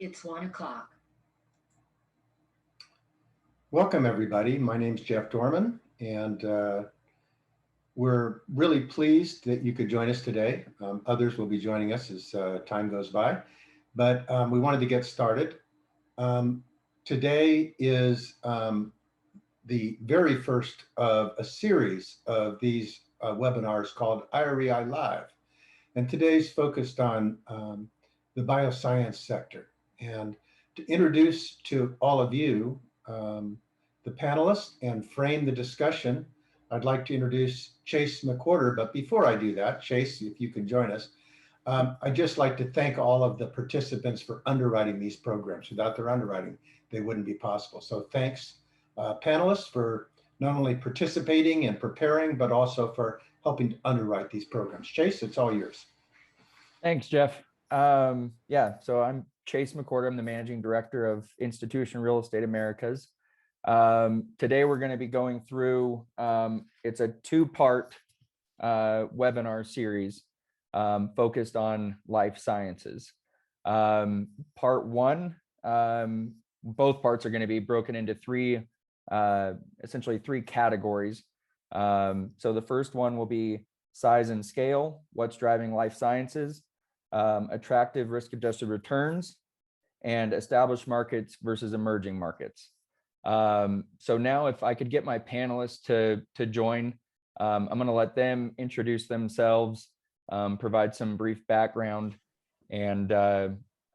It's 1 o'clock. Welcome, everybody. My name is Geoff Dohrmann, and we're really pleased that you could join us today. Others will be joining us as time goes by, but we wanted to get started. Today is the very first of a series of these webinars called IREI Live. And today's focused on the bioscience sector. And to introduce to all of you the panelists and frame the discussion, I'd like to introduce Chase McWhorter. But before I do that, Chase, if you can join us, I'd just like to thank all of the participants for underwriting these programs. Without their underwriting, they wouldn't be possible. So thanks, panelists, for not only participating and preparing, but also for helping to underwrite these programs. Chase, it's all yours. Thanks, Jeff. So I'm Chase McWhorter. I'm the Managing Director of Institutional Real Estate Americas. Today we're going to be going through, it's a two-part webinar series focused on life sciences. Part one, both parts are going to be broken into essentially three categories. So the first one will be size and scale, what's driving life sciences, attractive risk-adjusted returns, and established markets versus emerging markets. So now if I could get my panelists to join, I'm going to let them introduce themselves, provide some brief background. And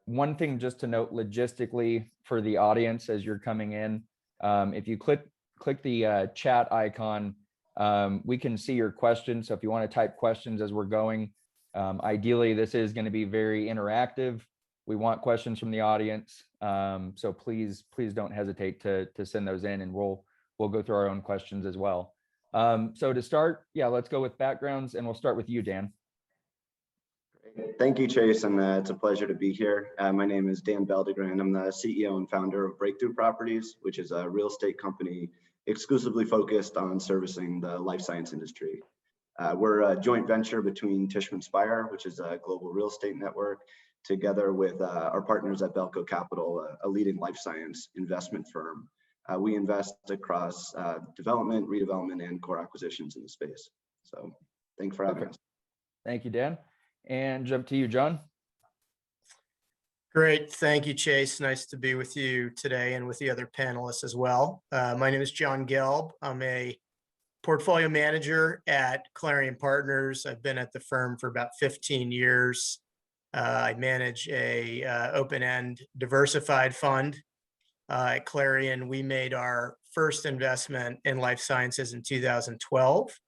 one thing just to note logistically for the audience as you're coming in, if you click the chat icon, we can see your questions. So if you want to type questions as we're going, ideally this is going to be very interactive. We want questions from the audience. So please don't hesitate to send those in, and we'll go through our own questions as well. So to start, let's go with backgrounds, and we'll start with you, Dan. Thank you, Chase, and it's a pleasure to be here. My name is Dan Belldegrun. I'm the CEO and founder of Breakthrough Properties, which is a real estate company exclusively focused on servicing the life science industry. We're a joint venture between Tishman Speyer, which is a global real estate network, together with our partners at Belco Capital, a leading life science investment firm. We invest across development, redevelopment, and core acquisitions in the space. So thanks for having us. Thank you, Dan. And jump to you, John. Great. Thank you, Chase. Nice to be with you today and with the other panelists as well. My name is Jon Gelb. I'm a portfolio manager at Clarion Partners. I've been at the firm for about 15 years. I manage a open-end diversified fund. At Clarion, we made our first investment in life sciences in 2012,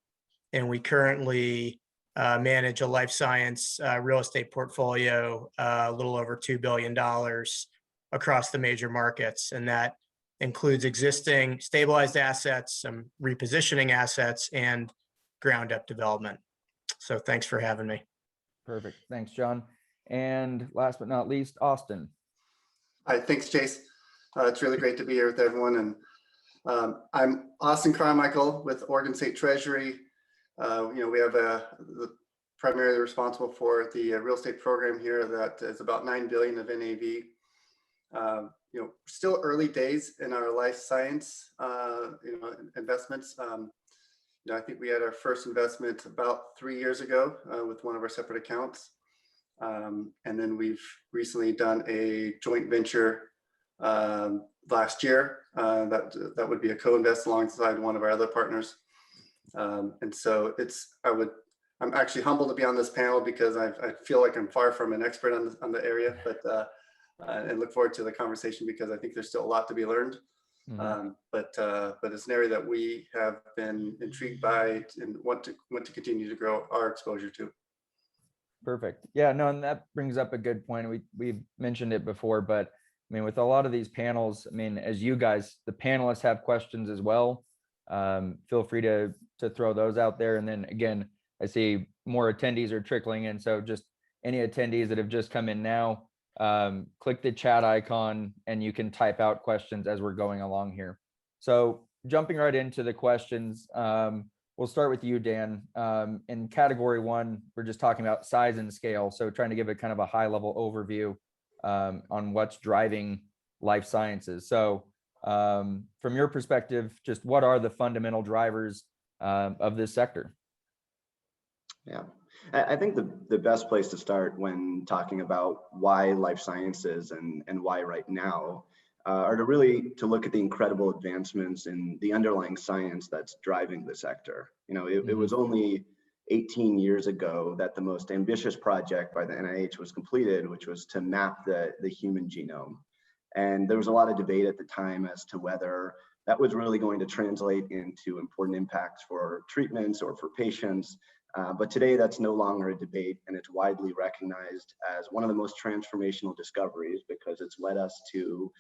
and we currently manage a life science real estate portfolio, a little over $2 billion across the major markets. And that includes existing stabilized assets, some repositioning assets, and ground up development. So thanks for having me. Perfect. Thanks, John. And last but not least, Austin. Hi, thanks, Chase. It's really great to be here with everyone. And I'm Austin Carmichael with Oregon State Treasury. We have primarily responsible for the real estate program here that is about $9 billion of NAV. Still early days in our life science, investments. I think we had our first investment about 3 years ago with one of our separate accounts. And then we've recently done a joint venture last year that would be a co-invest alongside one of our other partners. And so I'm actually humbled to be on this panel because I feel like I'm far from an expert on the area, but and look forward to the conversation because I think there's still a lot to be learned. Mm-hmm. But it's an area that we have been intrigued by and want to continue to grow our exposure to. Perfect. Yeah, no, and that brings up a good point. We've mentioned it before, but I mean, with a lot of these panels, I mean, as you guys, the panelists have questions as well. Feel free to throw those out there. And then again, I see more attendees are trickling in. So just any attendees that have just come in now, click the chat icon and you can type out questions as we're going along here. So jumping right into the questions, we'll start with you, Dan. In category one, we're just talking about size and scale. So trying to give a kind of a high level overview on what's driving life sciences. So from your perspective, just what are the fundamental drivers of this sector? Yeah, I think the best place to start when talking about why life sciences and why right now are to look at the incredible advancements in the underlying science that's driving the sector. You know, it was only 18 years ago that the most ambitious project by the NIH was completed, which was to map the human genome. And there was a lot of debate at the time as to whether that was really going to translate into important impacts for treatments or for patients. But today that's no longer a debate, and it's widely recognized as one of the most transformational discoveries because it's led us to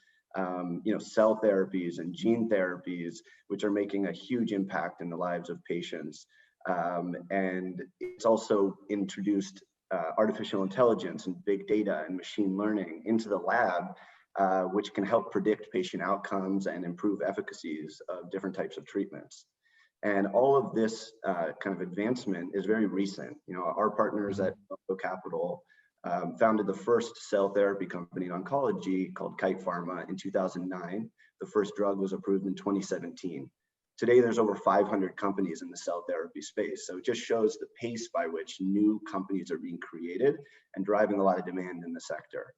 cell therapies and gene therapies, which are making a huge impact in the lives of patients. And it's also introduced artificial intelligence and big data and machine learning into the lab, which can help predict patient outcomes and improve efficacies of different types of treatments. And all of this kind of advancement is very recent. You know, our partners at Capital founded the first cell therapy company in oncology called Kite Pharma in 2009. The first drug was approved in 2017. Today, there's over 500 companies in the cell therapy space. So it just shows the pace by which new companies are being created and driving a lot of demand in the sector.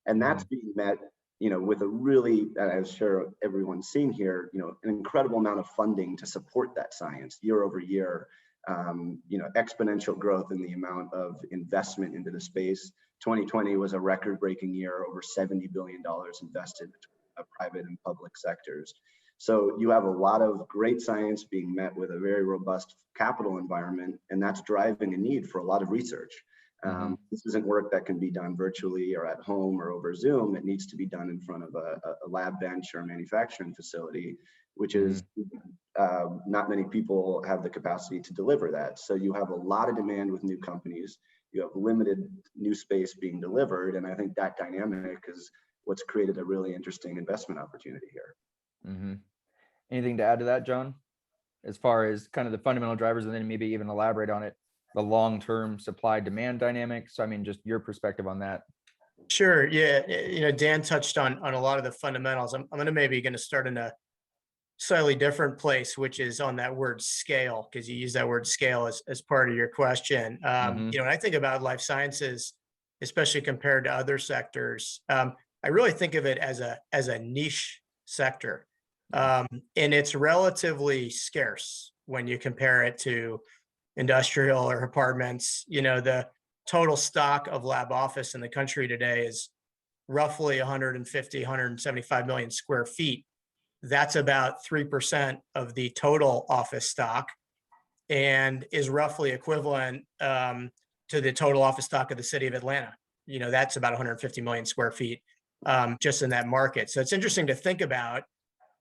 And that's being met, you know, with a really, as sure everyone's seen here, you know, an incredible amount of funding to support that science year over year. You know, exponential growth in the amount of investment into the space. 2020 was a record-breaking year, over $70 billion invested between private and public sectors. So you have a lot of great science being met with a very robust capital environment, and that's driving a need for a lot of research. This isn't work that can be done virtually or at home or over Zoom. It needs to be done in front of a lab bench or a manufacturing facility, which is not many people have the capacity to deliver that. So you have a lot of demand with new companies. You have limited new space being delivered. And I think that dynamic is what's created a really interesting investment opportunity here. Anything to add to that, John, as far as kind of the fundamental drivers, and then maybe even elaborate on it, the long-term supply demand dynamics? So, I mean, just your perspective on that. Sure. Yeah. You know, Dan touched on a lot of the fundamentals. I'm going to start in a slightly different place, which is on that word scale, because you use that word scale as part of your question. You know, when I think about life sciences, especially compared to other sectors, I really think of it as a niche sector. And it's relatively scarce when you compare it to industrial or apartments. You know, the total stock of lab office in the country today is roughly 175 million square feet. That's about 3% of the total office stock, and is roughly equivalent to the total office stock of the city of Atlanta. You know, that's about 150 million square feet just in that market. So it's interesting to think about.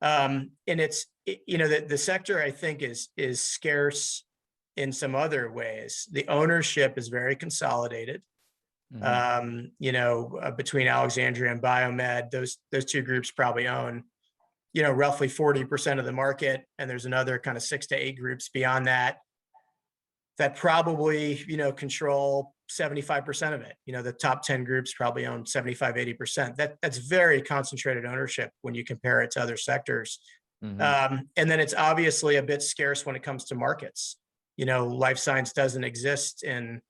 And it's, you know, the sector, I think, is scarce in some other ways. The ownership is very consolidated. You know, between Alexandria and Biomed, those two groups probably own, you know, roughly 40% of the market. And there's another kind of 6 to 8 groups beyond that probably, you know, control 75% of it. You know, the top 10 groups probably own 75, 80%. That's very concentrated ownership when you compare it to other sectors. And then it's obviously a bit scarce when it comes to markets. You know, life science doesn't exist in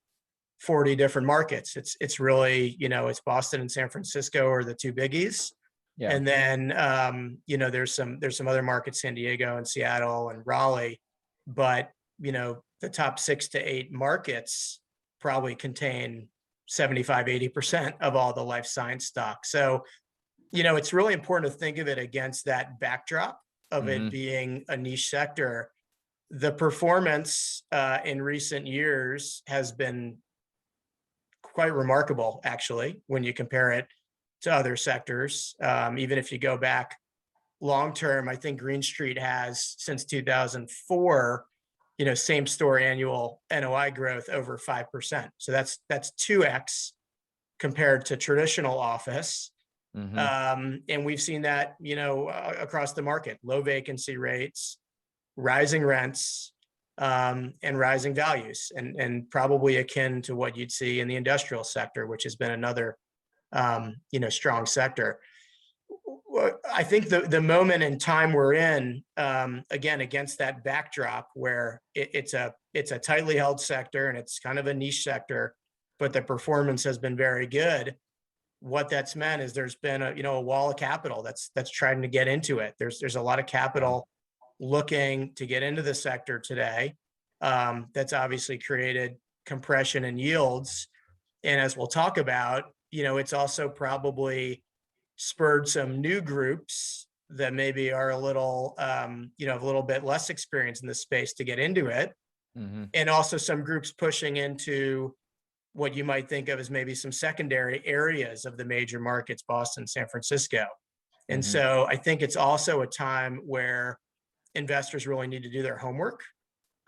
40 different markets. It's really, you know, it's Boston and San Francisco are the two biggies. Yeah. And then, you know, there's some other markets, San Diego and Seattle and Raleigh, but, you know, the top 6 to 8 markets probably contain 75, 80% of all the life science stock. So, you know, it's really important to think of it against that backdrop of it being a niche sector. The performance in recent years has been quite remarkable, actually, when you compare it to other sectors. Even if you go back long term, I think Green Street has, since 2004, you know, same store annual NOI growth over 5%. So that's 2x compared to traditional office. And we've seen that, you know, across the market, low vacancy rates, rising rents, and rising values, and probably akin to what you'd see in the industrial sector, which has been another strong sector. I think the moment in time we're in, again, against that backdrop where it's a tightly held sector and it's kind of a niche sector, but the performance has been very good. What that's meant is there's been a wall of capital that's trying to get into it. There's a lot of capital looking to get into the sector today. That's obviously created compression in yields. And as we'll talk about, it's also probably spurred some new groups that maybe are a little, a little bit less experienced in this space to get into it. Mm-hmm. And also some groups pushing into what you might think of as maybe some secondary areas of the major markets, Boston, San Francisco. And Mm-hmm. so I think it's also a time where investors really need to do their homework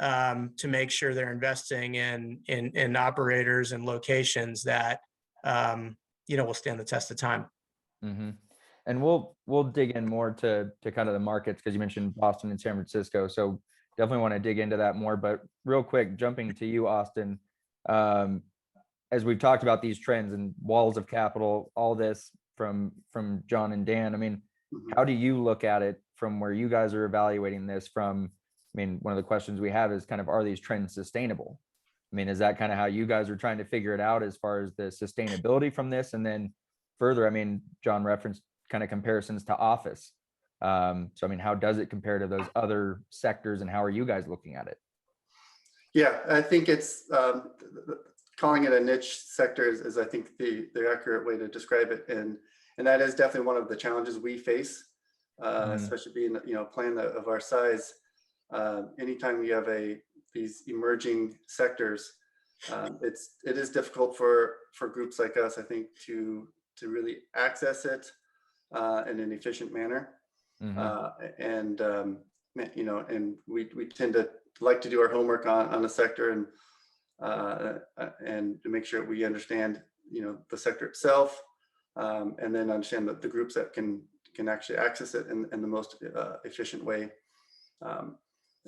to make sure they're investing in operators and locations that, will stand the test of time. Mm-hmm. And we'll dig in more to kind of the markets, because you mentioned Boston and San Francisco. So definitely want to dig into that more. But real quick, jumping to you, Austin, as we've talked about these trends and walls of capital, all this from Jon and Dan, I mean, how do you look at it from where you guys are evaluating this from? I mean, one of the questions we have is kind of, are these trends sustainable? I mean, is that kind of how you guys are trying to figure it out as far as the sustainability from this? And then further, I mean, Jon referenced kind of comparisons to office. So, I mean, how does it compare to those other sectors, and how are you guys looking at it? Yeah, I think it's calling it a niche sector is I think the accurate way to describe it, and that is definitely one of the challenges we face, especially being a plan of our size. Anytime we have these emerging sectors, it is difficult for groups like us, I think, to really access it in an efficient manner. And we tend to like to do our homework on the sector and to make sure we understand the sector itself, and then understand the groups that can actually access it in the most efficient way.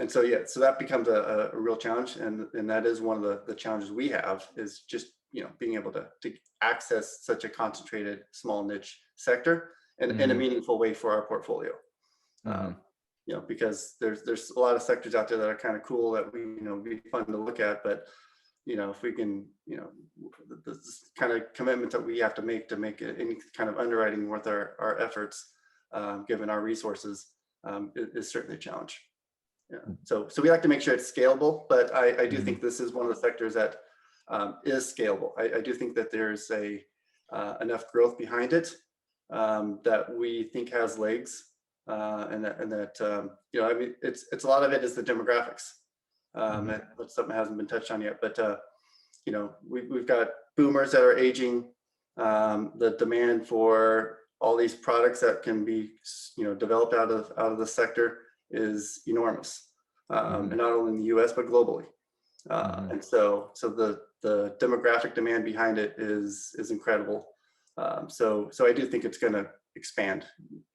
And so so that becomes a real challenge, and that is one of the challenges we have, is just being able to access such a concentrated small niche sector in a meaningful way for our portfolio. Because there's a lot of sectors out there that are kind of cool that be fun to look at, but if we can, this kind of commitment that we have to make any kind of underwriting worth our efforts, given our resources, is certainly a challenge. So we like to make sure it's scalable, but I do think this is one of the sectors that is scalable. I do think that there's enough growth behind it that we think has legs, and that I mean, it's a lot of it is the demographics. That's something that hasn't been touched on yet, but we've got boomers that are aging. The demand for all these products that can be developed out of the sector is enormous, and not only in the U.S. but globally. And so the demographic demand behind it is incredible. So I do think it's going to expand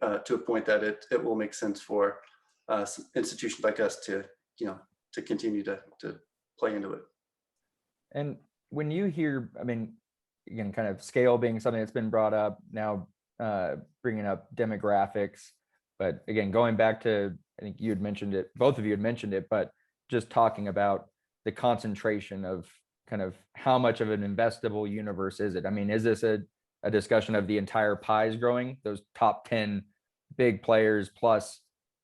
to a point that it will make sense for institutions like us to continue to play into it. And when you hear, I mean, again, kind of scale being something that's been brought up now, bringing up demographics, but again, going back to, I think you had mentioned it, both of you had mentioned it, but just talking about the concentration of kind of how much of an investable universe is it? I mean, is this a discussion of the entire pies growing, those top 10 big players plus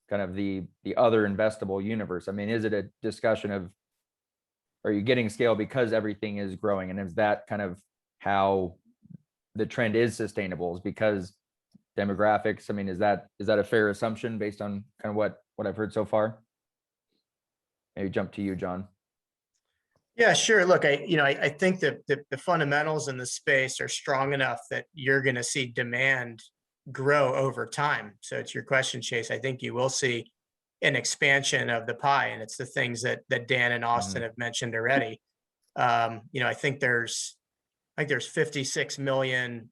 kind of the other investable universe? I mean, is it a discussion of, are you getting scale because everything is growing? And is that kind of how the trend is sustainable, is because demographics? I mean, is that a fair assumption based on kind of what I've heard so far? Maybe jump to you, Jon. Yeah, sure. Look, I think that the fundamentals in the space are strong enough that you're going to see demand grow over time. So to your question, Chase, I think you will see an expansion of the pie, and it's the things that Dan and Austin have mentioned already. I think there's 56 million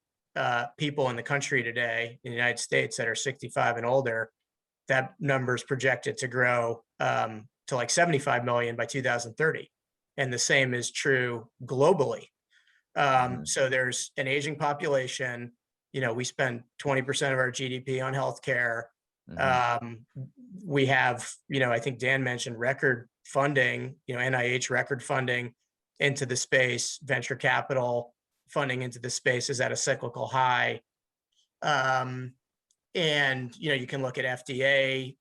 people in the country today in the United States that are 65 and older. That number is projected to grow to like 75 million by 2030. And the same is true globally. So there's an aging population. You know, we spend 20% of our GDP on healthcare. We have, you know, I think Dan mentioned record funding, you know, NIH record funding into the space, venture capital funding into the space is at a cyclical high. And, you know, you can look at FDA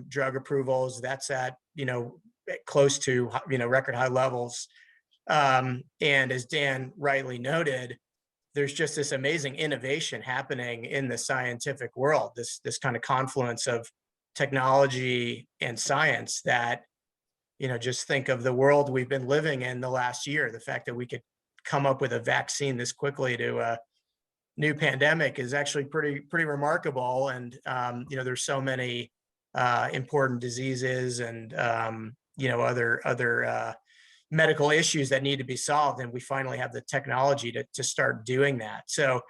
drug approvals, that's at, you know, close to, you know, record high levels. And as Dan rightly noted, there's just this amazing innovation happening in the scientific world, this kind of confluence of technology and science that, you know, just think of the world we've been living in the last year. The fact that we could come up with a vaccine this quickly to a new pandemic is actually pretty remarkable. And, you know, there's so many important diseases and, you know, other medical issues that need to be solved. And we finally have the technology to start doing that. So,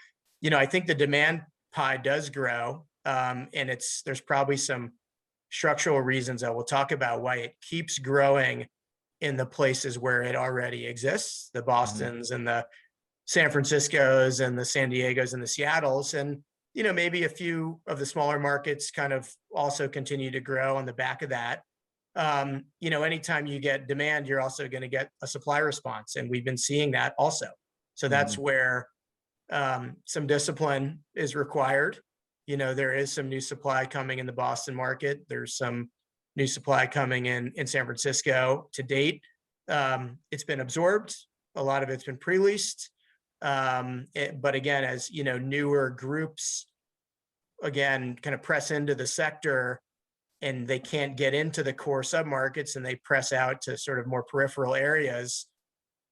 you know, I think the demand pie does grow. And there's probably some structural reasons that we'll talk about why it keeps growing in the places where it already exists, the Bostons and the San Franciscos and the San Diegos and the Seattles. And, you know, maybe a few of the smaller markets kind of also continue to grow on the back of that. You know, anytime you get demand, you're also going to get a supply response. And we've been seeing that also. So that's where some discipline is required. You know, there is some new supply coming in the Boston market. There's some new supply coming in San Francisco to date. It's been absorbed. A lot of it's been pre-leased. But again, as you know, newer groups, again, kind of press into the sector and they can't get into the core submarkets and they press out to sort of more peripheral areas.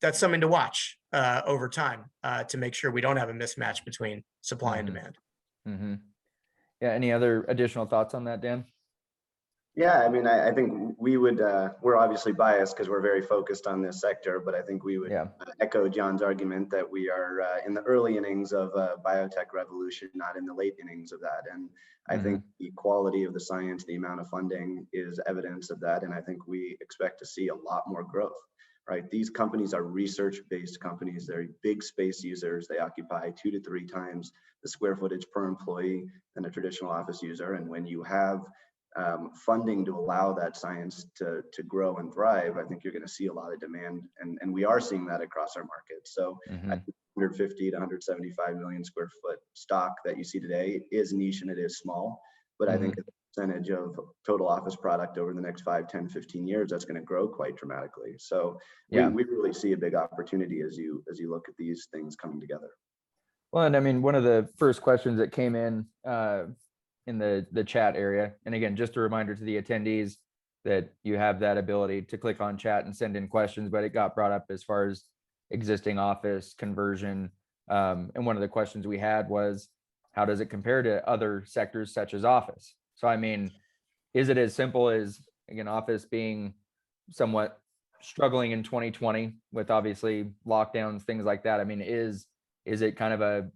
That's something to watch over time to make sure we don't have a mismatch between supply and demand. Yeah. Any other additional thoughts on that, Dan? Yeah, I mean, I think we would, we're obviously biased because we're very focused on this sector, but I think we would echo John's argument that we are in the early innings of a biotech revolution, not in the late innings of that. And I think the quality of the science, the amount of funding is evidence of that. And I think we expect to see a lot more growth, right? These companies are research-based companies. They're big space users. They occupy 2 to 3 times the square footage per employee than a traditional office user. And when you have funding to allow that science to grow and thrive, I think you're going to see a lot of demand, and we are seeing that across our market. So I think 150 to 175 million square foot stock that you see today is niche and it is small, but I think the percentage of total office product over the next 5, 10, 15 years, that's going to grow quite dramatically. So we really see a big opportunity as you look at these things coming together. Well, and I mean, one of the first questions that came in the chat area, and again, just a reminder to the attendees that you have that ability to click on chat and send in questions, but it got brought up as far as existing office conversion. And one of the questions we had was, how does it compare to other sectors such as office? So, I mean, is it as simple as, again, office being somewhat struggling in 2020 with obviously lockdowns, things like that? I mean, is it kind of a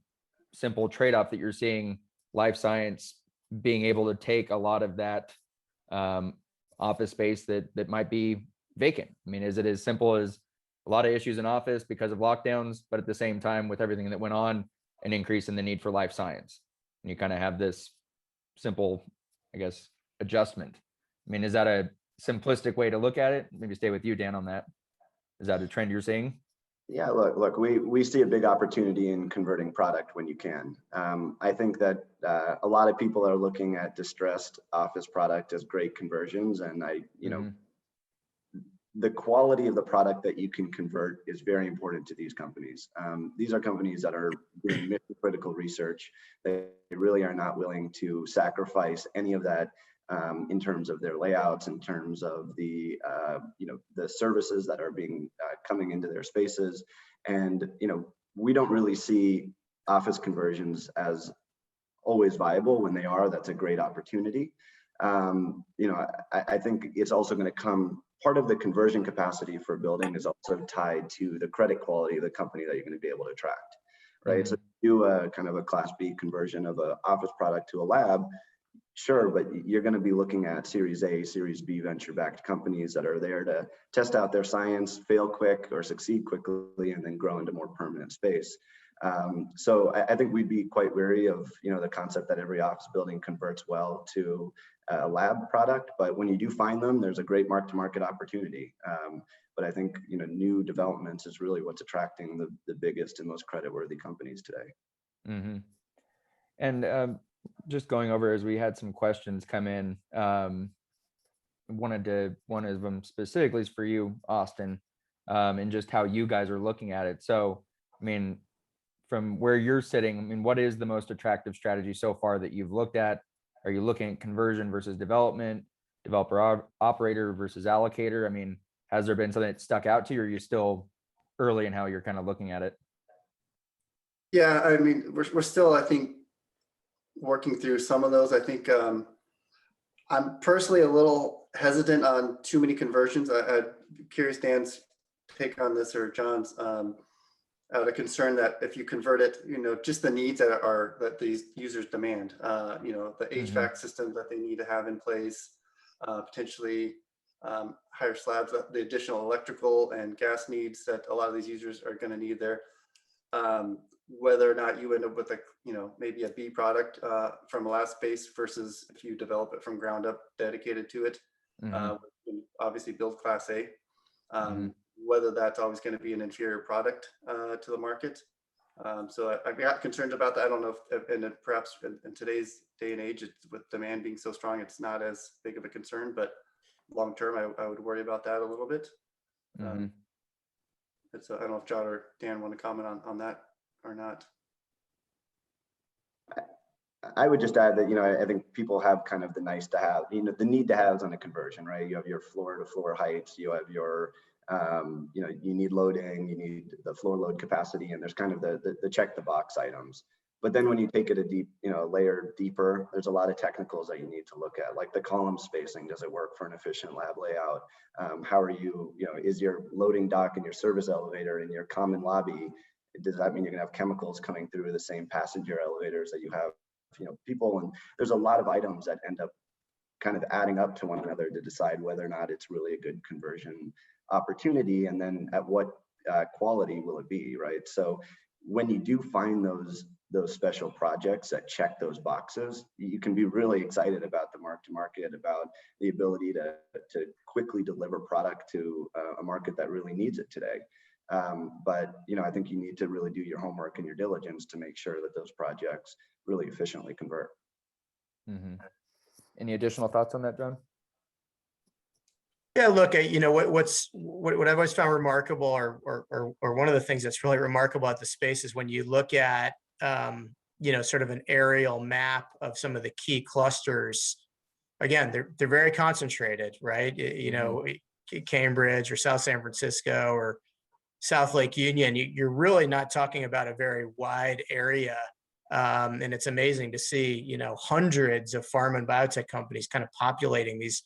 simple trade-off that you're seeing life science being able to take a lot of that office space that might be vacant? I mean, is it as simple as a lot of issues in office because of lockdowns, but at the same time, with everything that went on, an increase in the need for life science? And you kind of have this simple, I guess, adjustment. I mean, is that a simplistic way to look at it? Maybe stay with you, Dan, on that. Is that a trend you're seeing? Yeah, look, we see a big opportunity in converting product when you can. I think that a lot of people are looking at distressed office product as great conversions, and the quality of the product that you can convert is very important to these companies. These are companies that are doing mission critical research. They really are not willing to sacrifice any of that in terms of their layouts, in terms of the the services that are being coming into their spaces. And we don't really see office conversions as always viable. When they are, that's a great opportunity. I think it's also going to come, part of the conversion capacity for a building is also tied to the credit quality of the company that you're going to be able to attract, right? So do a kind of a Class B conversion of an office product to a lab, Sure, but you're going to be looking at Series A, Series B venture-backed companies that are there to test out their science, fail quick or succeed quickly, and then grow into more permanent space. So I think we'd be quite wary of, the concept that every office building converts well to a lab product. But when you do find them, there's a great mark-to-market opportunity. But I think, new developments is really what's attracting the biggest and most creditworthy companies today. Mm-hmm. And just going over as we had some questions come in, one of them specifically is for you, Austin, and just how you guys are looking at it. So, I mean, from where you're sitting, I mean, what is the most attractive strategy so far that you've looked at? Are you looking at conversion versus development, developer operator versus allocator? I mean, has there been something that stuck out to you, or are you still early in how you're kind of looking at it? Yeah, I mean, we're still, I think, working through some of those. I think I'm personally a little hesitant on too many conversions. I'm curious Dan's take on this, or John's, out of concern that if you convert it, just the needs that these users demand, the HVAC systems that they need to have in place, potentially higher slabs, the additional electrical and gas needs that a lot of these users are going to need there. Whether or not you end up with maybe a B product from a lab space versus if you develop it from ground up dedicated to it, obviously build Class A. Whether that's always going to be an inferior product to the market. So I got concerned about that. I don't know if and perhaps in today's day and age, with demand being so strong, it's not as big of a concern, but long term, I would worry about that a little bit. So I don't know if John or Dan want to comment on that or not. I would just add that, I think people have kind of the nice to have, the need to haves on a conversion, right? You have your floor to floor heights, you have your, you need loading, you need the floor load capacity, and there's kind of the check the box items. But then when you take it a deep, layer deeper, there's a lot of technicals that you need to look at, like the column spacing. Does it work for an efficient lab layout? How are you, is your loading dock and your service elevator in your common lobby, does that mean you're gonna have chemicals coming through the same passenger elevators that you have, people? And there's a lot of items that end up kind of adding up to one another to decide whether or not it's really a good conversion opportunity, and then at what quality will it be, right? So when you do find those special projects that check those boxes, you can be really excited about the mark to market, about the ability to quickly deliver product to a market that really needs it today. But I think you need to really do your homework and your diligence to make sure that those projects really efficiently convert. Any additional thoughts on that, John? Yeah, look, what I've always found remarkable, or one of the things that's really remarkable at the space, is when you look at sort of an aerial map of some of the key clusters. Again, they're very concentrated, right? Cambridge or South San Francisco or South Lake Union. You're really not talking about a very wide area, and it's amazing to see hundreds of pharma and biotech companies kind of populating these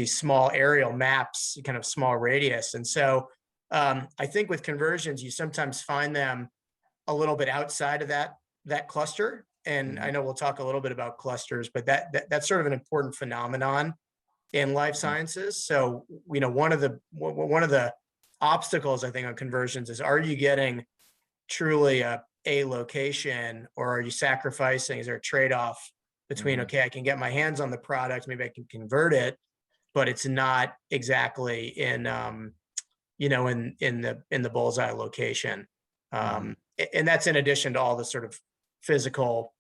small aerial maps, kind of small radius. And so I think with conversions, you sometimes find them a little bit outside of that cluster. And I know we'll talk a little bit about clusters, but that's sort of an important phenomenon in life sciences. So, one of the obstacles, I think, on conversions is, are you getting truly a location, or are you sacrificing? Is there a trade-off between, okay, I can get my hands on the product, maybe I can convert it, but it's not exactly in the bullseye location. And that's in addition to all the sort of physical,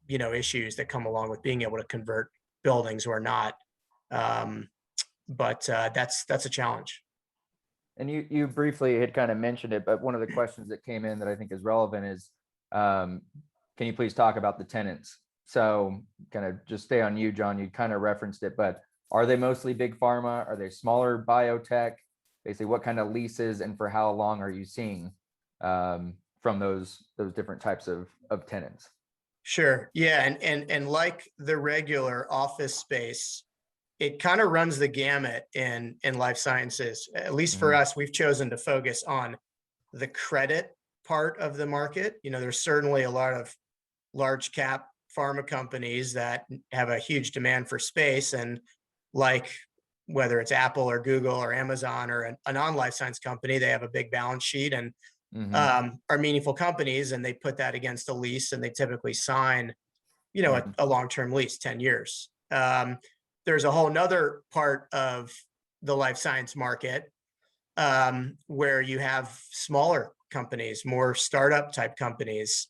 issues that come along with being able to convert buildings or not. But that's a challenge. And you briefly had kind of mentioned it, but one of the questions that came in that I think is relevant is, can you please talk about the tenants? So kind of just stay on you, John, you kind of referenced it, but are they mostly big pharma? Are they smaller biotech? Basically, what kind of leases and for how long are you seeing from those different types of tenants? Sure. Yeah. And like the regular office space, it kind of runs the gamut in life sciences. At least for us, we've chosen to focus on the credit part of the market. There's certainly a lot of large cap pharma companies that have a huge demand for space, and like whether it's Apple or Google or Amazon or a non-life science company, they have a big balance sheet and are meaningful companies, and they put that against a lease, and they typically sign, a long-term lease, 10 years. There's a whole nother part of the life science market where you have smaller companies, more startup type companies,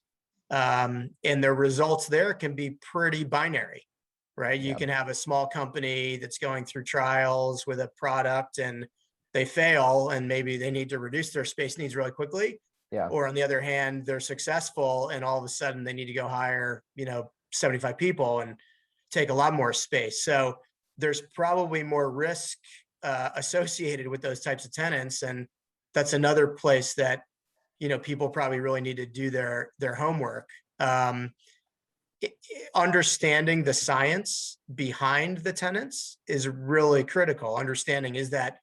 and the results there can be pretty binary, right? You can have a small company that's going through trials with a product and they fail, and maybe they need to reduce their space needs really quickly. Yeah. Or on the other hand, they're successful and all of a sudden they need to go hire, 75 people and take a lot more space. So there's probably more risk associated with those types of tenants. And that's another place that, people probably really need to do their homework. Understanding the science behind the tenants is really critical. Understanding, is that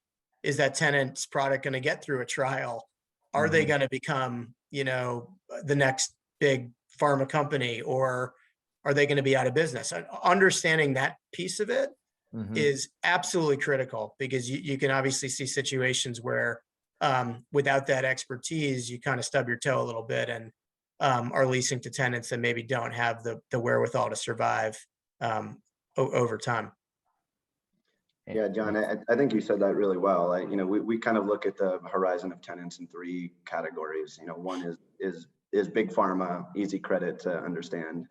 tenant's product going to get through a trial? Are they going to become, the next big pharma company, or are they going to be out of business? Understanding that piece of it is absolutely critical, because you can obviously see situations where without that expertise, you kind of stub your toe a little bit and are leasing to tenants that maybe don't have the wherewithal to survive over time. Yeah, John, I think you said that really well. We kind of look at the horizon of tenants in three categories. One is big pharma, easy credit to understand.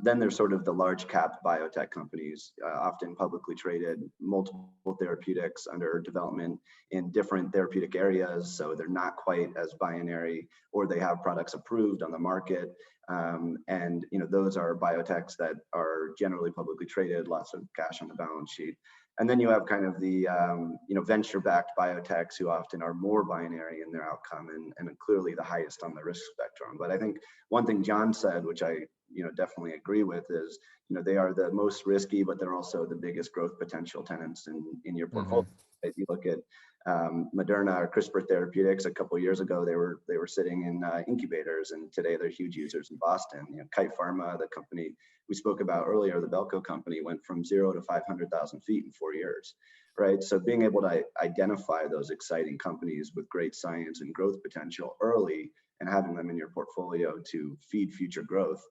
Then there's sort of the large cap biotech companies, often publicly traded, multiple therapeutics under development in different therapeutic areas. So they're not quite as binary, or they have products approved on the market. And those are biotechs that are generally publicly traded, lots of cash on the balance sheet. And then you have kind of the venture-backed biotechs, who often are more binary in their outcome and clearly the highest on the risk spectrum. But I think one thing John said, which I definitely agree with, is they are the most risky, but they're also the biggest growth potential tenants in your portfolio. If you look at Moderna or CRISPR Therapeutics, a couple of years ago, they were sitting in incubators, and today they're huge users in Boston. Kite Pharma, the company we spoke about earlier, the Belco company, went from 0 to 500,000 feet in 4 years, right? So being able to identify those exciting companies with great science and growth potential early and having them in your portfolio to feed future growth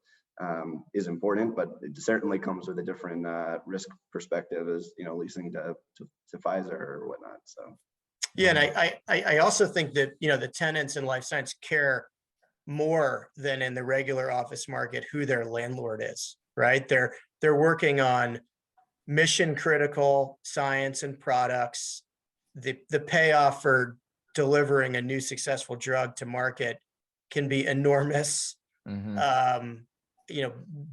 is important, but it certainly comes with a different risk perspective as leasing to Pfizer or whatnot. So yeah, and I also think that the tenants in life science care more than in the regular office market who their landlord is, right? They're working on mission critical science and products. The payoff for delivering a new successful drug to market can be enormous.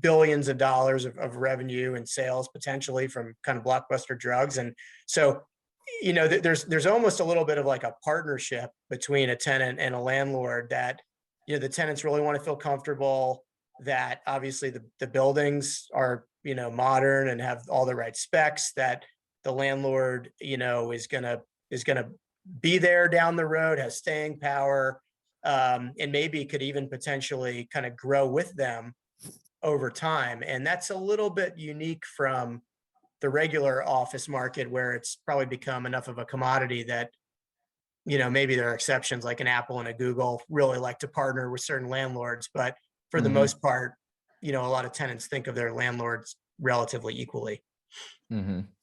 Billions of dollars of revenue and sales potentially from kind of blockbuster drugs. And so, there's almost a little bit of like a partnership between a tenant and a landlord that, the tenants really want to feel comfortable that obviously the buildings are, modern and have all the right specs, that the landlord, is gonna be there down the road, has staying power, and maybe could even potentially kind of grow with them over time. And that's a little bit unique from the regular office market, where it's probably become enough of a commodity that, maybe there are exceptions like an Apple and a Google really like to partner with certain landlords. But for the most part, a lot of tenants think of their landlords relatively equally. Want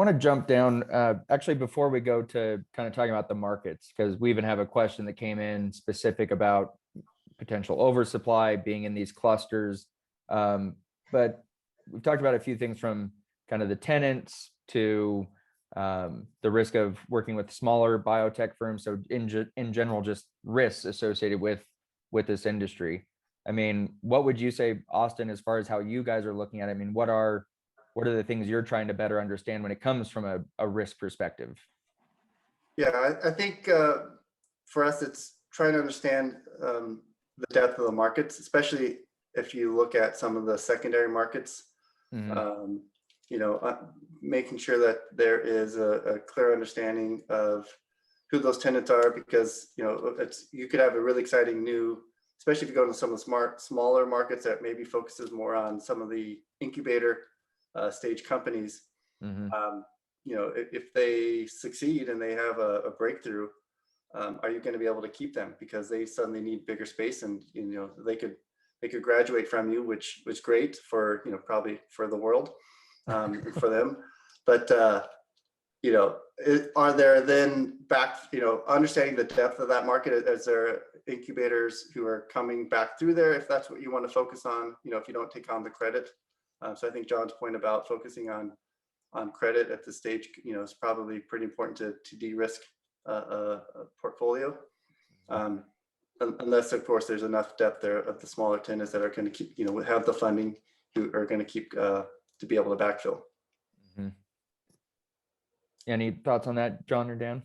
to jump down actually before we go to kind of talking about the markets, because we even have a question that came in specific about potential oversupply being in these clusters. But we've talked about a few things, from kind of the tenants to the risk of working with smaller biotech firms. So in general, just risks associated with this industry. I mean, what would you say, Austin, as far as how you guys are looking at it? I mean, what are the things you're trying to better understand when it comes from a risk perspective? Yeah, I think for us, it's trying to understand the depth of the markets, especially if you look at some of the secondary markets. Making sure that there is a clear understanding of who those tenants are, because you could have a really exciting new especially if you go to some of the smaller markets that maybe focuses more on some of the incubator stage companies. You know, if they succeed and they have a breakthrough, are you going to be able to keep them because they suddenly need bigger space, and you know they could graduate from you, which was great for, you know, probably for the world, for them. But you know, are there then back, you know, understanding the depth of that market, is there incubators who are coming back through there, if that's what you want to focus on, you know, if you don't take on the credit. So I think John's point about focusing on credit at this stage, you know, is probably pretty important to de-risk a portfolio. Unless of course there's enough depth there of the smaller tenants that are going to keep, you know, have the funding, who are going to keep to be able to backfill. Any thoughts on that, John or Dan?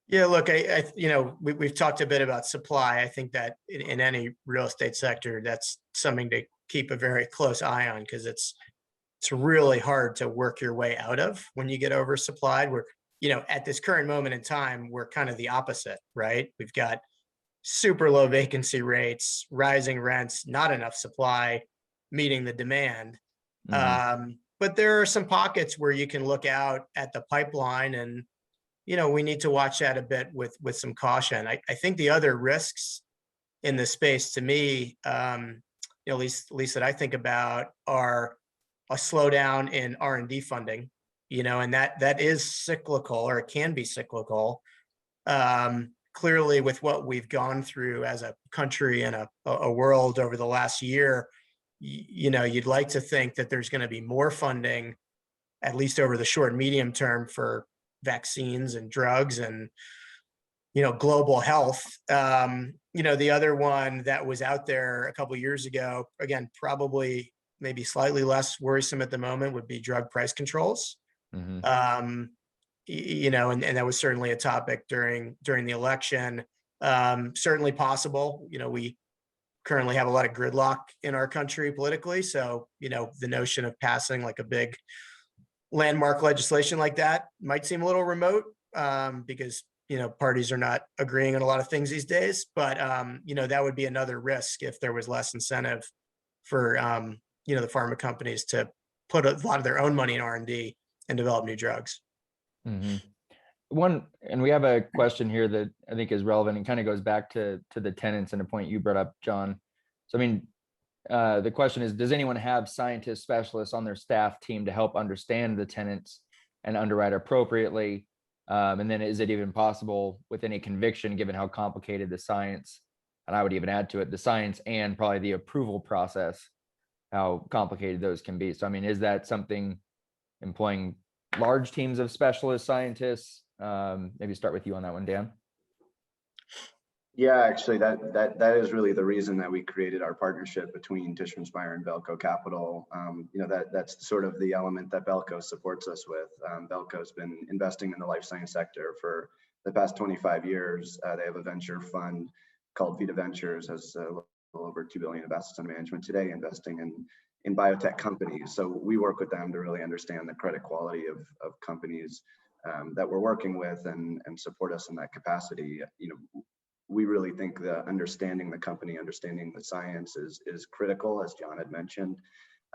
Yeah, look, I you know, we've talked a bit about supply. I think that in any real estate sector, that's something to keep a very close eye on, because it's really hard to work your way out of when you get oversupplied. We're, you know, at this current moment in time, we're kind of the opposite, right? We've got super low vacancy rates, rising rents, not enough supply meeting the demand. But there are some pockets where you can look out at the pipeline, and you know, we need to watch that a bit with some caution. I think the other risks in this space, to me, you know, at least that I think about, are a slowdown in R&D funding, you know, and that is cyclical, or it can be cyclical. Clearly, with what we've gone through as a country and a world over the last year, you know, you'd like to think that there's going to be more funding, at least over the short and medium term, for vaccines and drugs and, you know, global health. You know, the other one that was out there a couple of years ago, again, probably maybe slightly less worrisome at the moment, would be drug price controls. You know, and that was certainly a topic during the election. Certainly possible. You know, we currently have a lot of gridlock in our country politically. So, you know, the notion of passing like a big landmark legislation like that might seem a little remote, because, you know, parties are not agreeing on a lot of things these days. But, you know, that would be another risk if there was less incentive for, you know, the pharma companies to put a lot of their own money in R&D and develop new drugs. One, and we have a question here that I think is relevant and kind of goes back to the tenants and a point you brought up, John. So, I mean, the question is, does anyone have scientists, specialists on their staff team to help understand the tenants and underwrite appropriately? And then is it even possible with any conviction, given how complicated the science, and I would even add to it, the science and probably the approval process, how complicated those can be? So, I mean, is that something employing large teams of specialist scientists? Maybe start with you on that one, Dan. Yeah, actually, that is really the reason that we created our partnership between Tishman Speyer and Belco Capital. You know, that's sort of the element that Belco supports us with. Belco's been investing in the life science sector for the past 25 years. They have a venture fund called Vita Ventures, has a little over $2 billion of assets under management today, investing in biotech companies. So we work with them to really understand the credit quality of companies that we're working with, and support us in that capacity. You know, we really think that understanding the company, understanding the science is critical, as John had mentioned,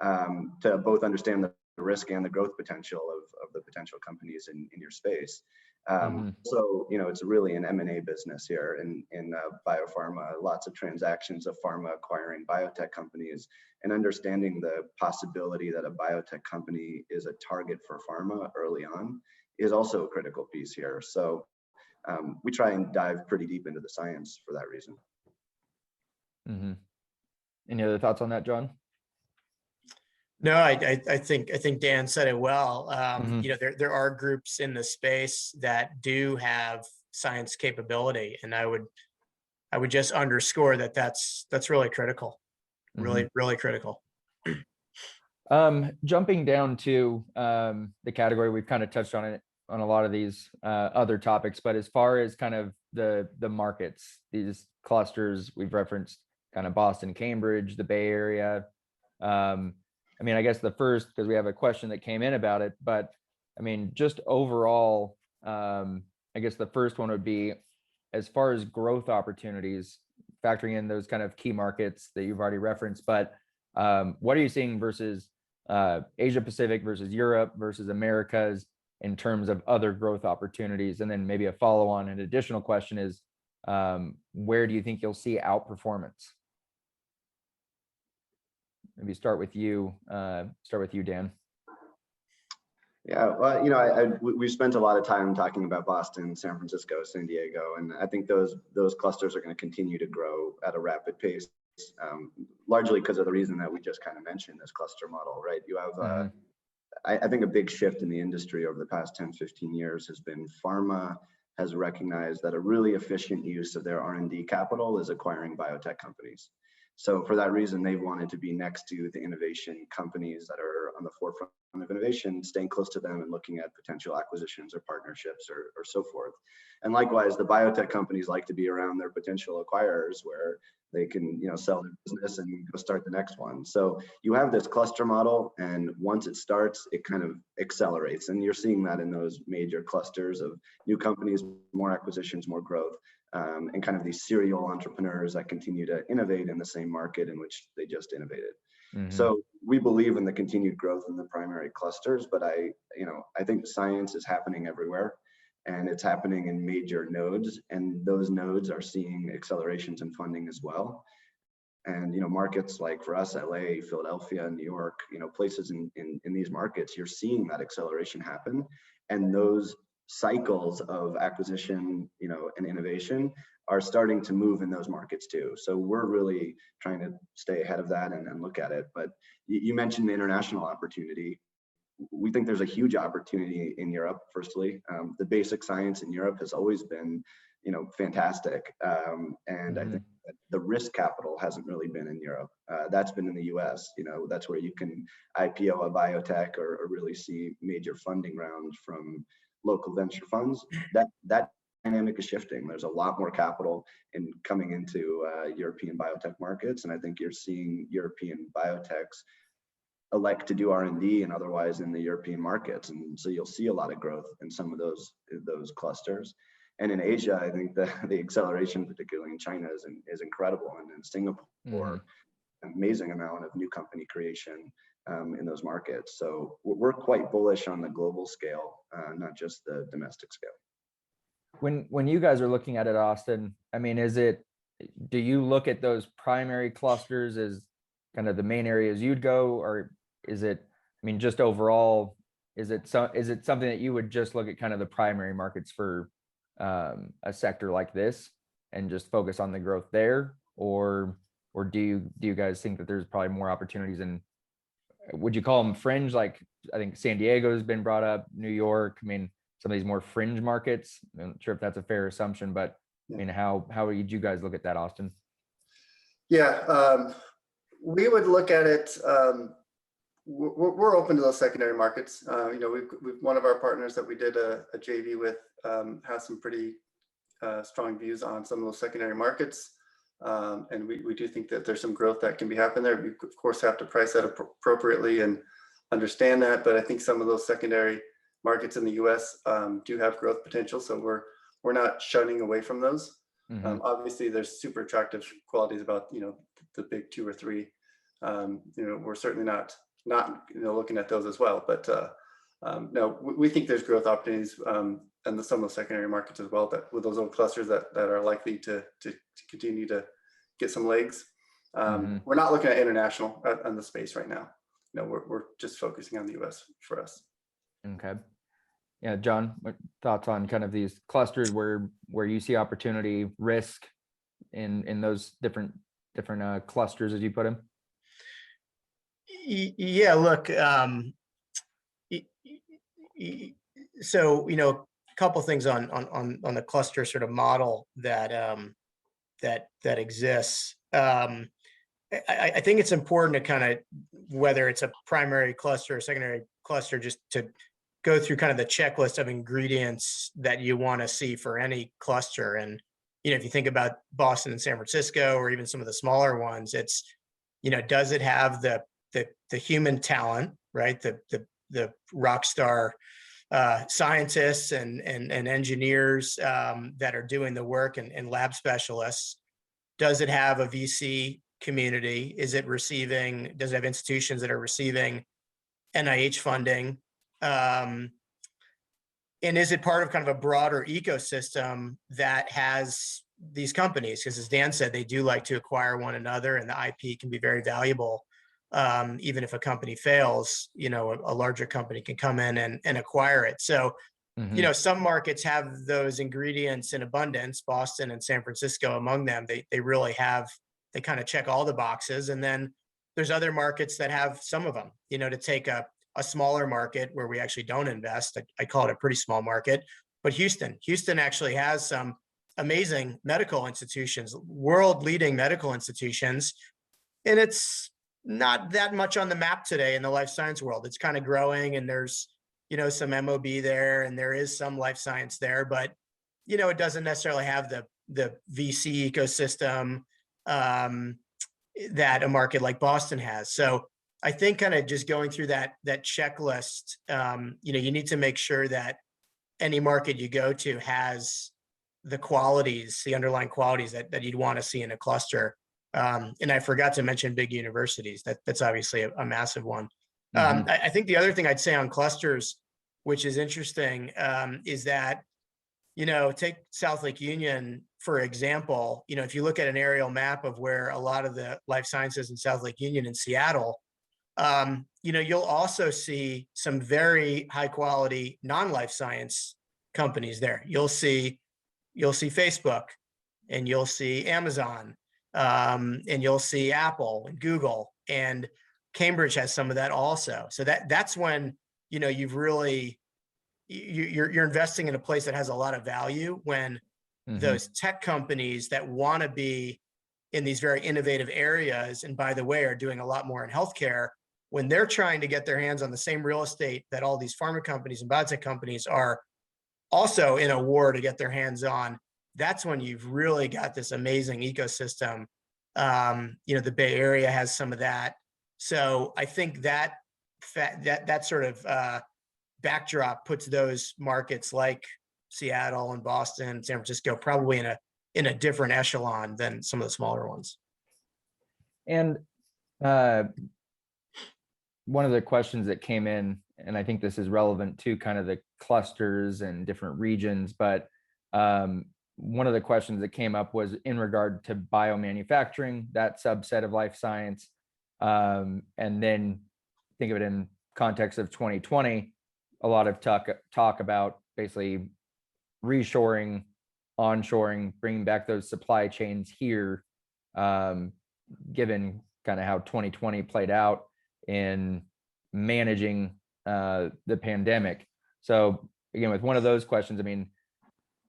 to both understand the risk and the growth potential of the potential companies in your space. So, you know, it's really an M&A business here in biopharma, lots of transactions of pharma acquiring biotech companies, and understanding the possibility that a biotech company is a target for pharma early on is also a critical piece here. So we try and dive pretty deep into the science for that reason. Any other thoughts on that, John? No, I think Dan said it well. You know, there are groups in the space that do have science capability, and I would just underscore that that's really critical, really critical. Jumping down to the category, we've kind of touched on it on a lot of these other topics, but as far as kind of the markets, these clusters we've referenced, kind of Boston, Cambridge, the Bay Area. I mean, I guess the first, because we have a question that came in about it, but I mean, just overall, I guess the first one would be, as far as growth opportunities factoring in those kind of key markets that you've already referenced, but what are you seeing versus Asia Pacific versus Europe versus Americas in terms of other growth opportunities? And then maybe a follow-on and additional question is, where do you think you'll see outperformance? Maybe start with you, Dan. Yeah, well, we've spent a lot of time talking about Boston, San Francisco, San Diego, and I think those clusters are going to continue to grow at a rapid pace, largely because of the reason that we just kind of mentioned, this cluster model, right? You have, I think a big shift in the industry over the past 10, 15 years has been pharma has recognized that a really efficient use of their R&D capital is acquiring biotech companies. So for that reason, they've wanted to be next to the innovation companies that are on the forefront of innovation, staying close to them and looking at potential acquisitions or partnerships or so forth. And likewise, the biotech companies like to be around their potential acquirers where they can, sell their business and go start the next one. So you have this cluster model, and once it starts, it kind of accelerates. And you're seeing that in those major clusters of new companies, more acquisitions, more growth. And kind of these serial entrepreneurs that continue to innovate in the same market in which they just innovated. So we believe in the continued growth in the primary clusters, but I think science is happening everywhere, and it's happening in major nodes, and those nodes are seeing accelerations in funding as well. And markets like for us, LA, Philadelphia, New York, places in these markets, you're seeing that acceleration happen, and those cycles of acquisition, and innovation are starting to move in those markets too. So we're really trying to stay ahead of that and look at it. But you mentioned the international opportunity. We think there's a huge opportunity in Europe. Firstly, the basic science in Europe has always been, fantastic. And I think that the risk capital hasn't really been in Europe. That's been in the US. That's where you can IPO a biotech or really see major funding rounds from local venture funds. That dynamic is shifting. There's a lot more capital coming into European biotech markets, and I think you're seeing European biotechs elect to do R&D and otherwise in the European markets, and so you'll see a lot of growth in some of those clusters. And in Asia, I think the acceleration, particularly in China, is incredible, and in Singapore, amazing amount of new company creation in those markets. So we're quite bullish on the global scale, not just the domestic scale. When you guys are looking at it, Austin, I mean, do you look at those primary clusters as kind of the main areas you'd go, or is it, just overall, is it something that you would just look at kind of the primary markets for a sector like this and just focus on the growth there, or do you guys think that there's probably more opportunities in, would you call them fringe? Like I think San Diego has been brought up, New York. Some of these more fringe markets. I'm not sure if that's a fair assumption, but how would you guys look at that, Austin? Yeah, we would look at it. We're open to those secondary markets. We've one of our partners that we did a JV with has some pretty strong views on some of those secondary markets. And we do think that there's some growth that can be happening there. We of course have to price that appropriately and understand that, but I think some of those secondary markets in the US do have growth potential. So we're not shunning away from those. Obviously there's super attractive qualities about, the big 2 or 3. We're certainly not looking at those as well, but no, we think there's growth opportunities and some of the secondary markets as well, that with those old clusters that are likely to continue to get some legs. We're not looking at international on the space right now. We're just focusing on the US for us. Okay. Yeah, John, what thoughts on kind of these clusters where you see opportunity, risk in those different clusters as you put them? Yeah, look, so a couple of things on the cluster sort of model that exists. I think it's important to kind of, whether it's a primary cluster or secondary cluster, just to go through kind of the checklist of ingredients that you want to see for any cluster. And if you think about Boston and San Francisco, or even some of the smaller ones, it's does it have the human talent, right? The rock star scientists and engineers that are doing the work, and lab specialists. does it have a VC community? Is it receiving, does it have institutions that are receiving NIH funding? And is it part of kind of a broader ecosystem that has these companies? Because as Dan said, they do like to acquire one another, and the IP can be very valuable. Even if a company fails, you know, a larger company can come in and acquire it. So, you know, some markets have those ingredients in abundance, Boston and San Francisco among them. They really have, they kind of check all the boxes. And then there's other markets that have some of them, you know, to take a smaller market where we actually don't invest. I call it a pretty small market, but Houston actually has some amazing medical institutions, world leading medical institutions. And it's not that much on the map today in the life science world. It's kind of growing, and there's, you know, some MOB there, and there is some life science there, but, you know, it doesn't necessarily have the VC ecosystem that a market like Boston has. So I think kind of just going through that checklist, you know, you need to make sure that any market you go to has the qualities, the underlying qualities that you'd want to see in a cluster. And I forgot to mention big universities. That's obviously a massive one. I think the other thing I'd say on clusters, which is interesting, is that, you know, take South Lake Union, for example. You know, if you look at an aerial map of where a lot of the life sciences in South Lake Union in Seattle, you know, you'll also see some very high quality non-life science companies there. You'll see Facebook, and you'll see Amazon, and you'll see Apple and Google, and Cambridge has some of that also. So that's when, you know, you've really, you're investing in a place that has a lot of value, when those tech companies that want to be in these very innovative areas, and by the way, are doing a lot more in healthcare, when they're trying to get their hands on the same real estate that all these pharma companies and biotech companies are also in a war to get their hands on, that's when you've really got this amazing ecosystem. You know, the Bay Area has some of that. So I think that sort of backdrop puts those markets like Seattle and Boston, San Francisco, probably in a different echelon than some of the smaller ones. And one of the questions that came in, and I think this is relevant to kind of the clusters and different regions, but one of the questions that came up was in regard to biomanufacturing, that subset of life science. And then think of it in context of 2020, a lot of talk about basically reshoring, onshoring, bringing back those supply chains here, given kind of how 2020 played out in managing the pandemic. So again, with one of those questions, I mean,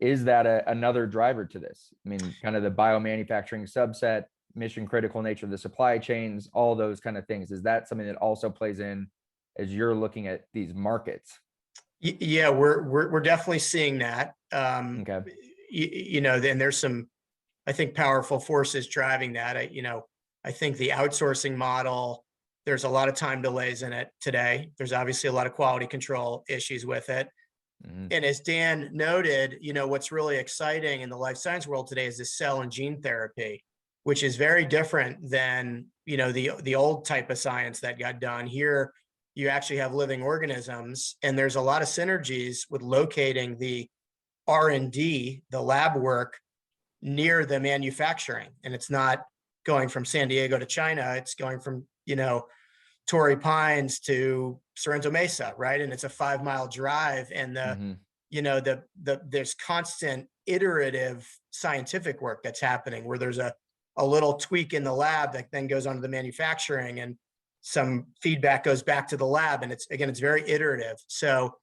is that another driver to this? I mean, kind of the biomanufacturing subset, mission critical nature of the supply chains, all those kind of things. Is that something that also plays in as you're looking at these markets? Yeah, we're definitely seeing that. Okay. You know, then there's some, I think, powerful forces driving that. I think the outsourcing model, there's a lot of time delays in it today. There's obviously a lot of quality control issues with it. And as Dan noted, you know, what's really exciting in the life science world today is this cell and gene therapy, which is very different than, you know, the old type of science that got done. Here, you actually have living organisms, and there's a lot of synergies with locating the R&D, the lab work, near the manufacturing. And it's not going from San Diego to China. It's going from, you know, Torrey Pines to Sorrento Mesa, right? And it's a 5-mile drive. And you know, there's constant iterative scientific work that's happening, where there's a little tweak in the lab that then goes on to the manufacturing, and some feedback goes back to the lab. And it's very iterative. So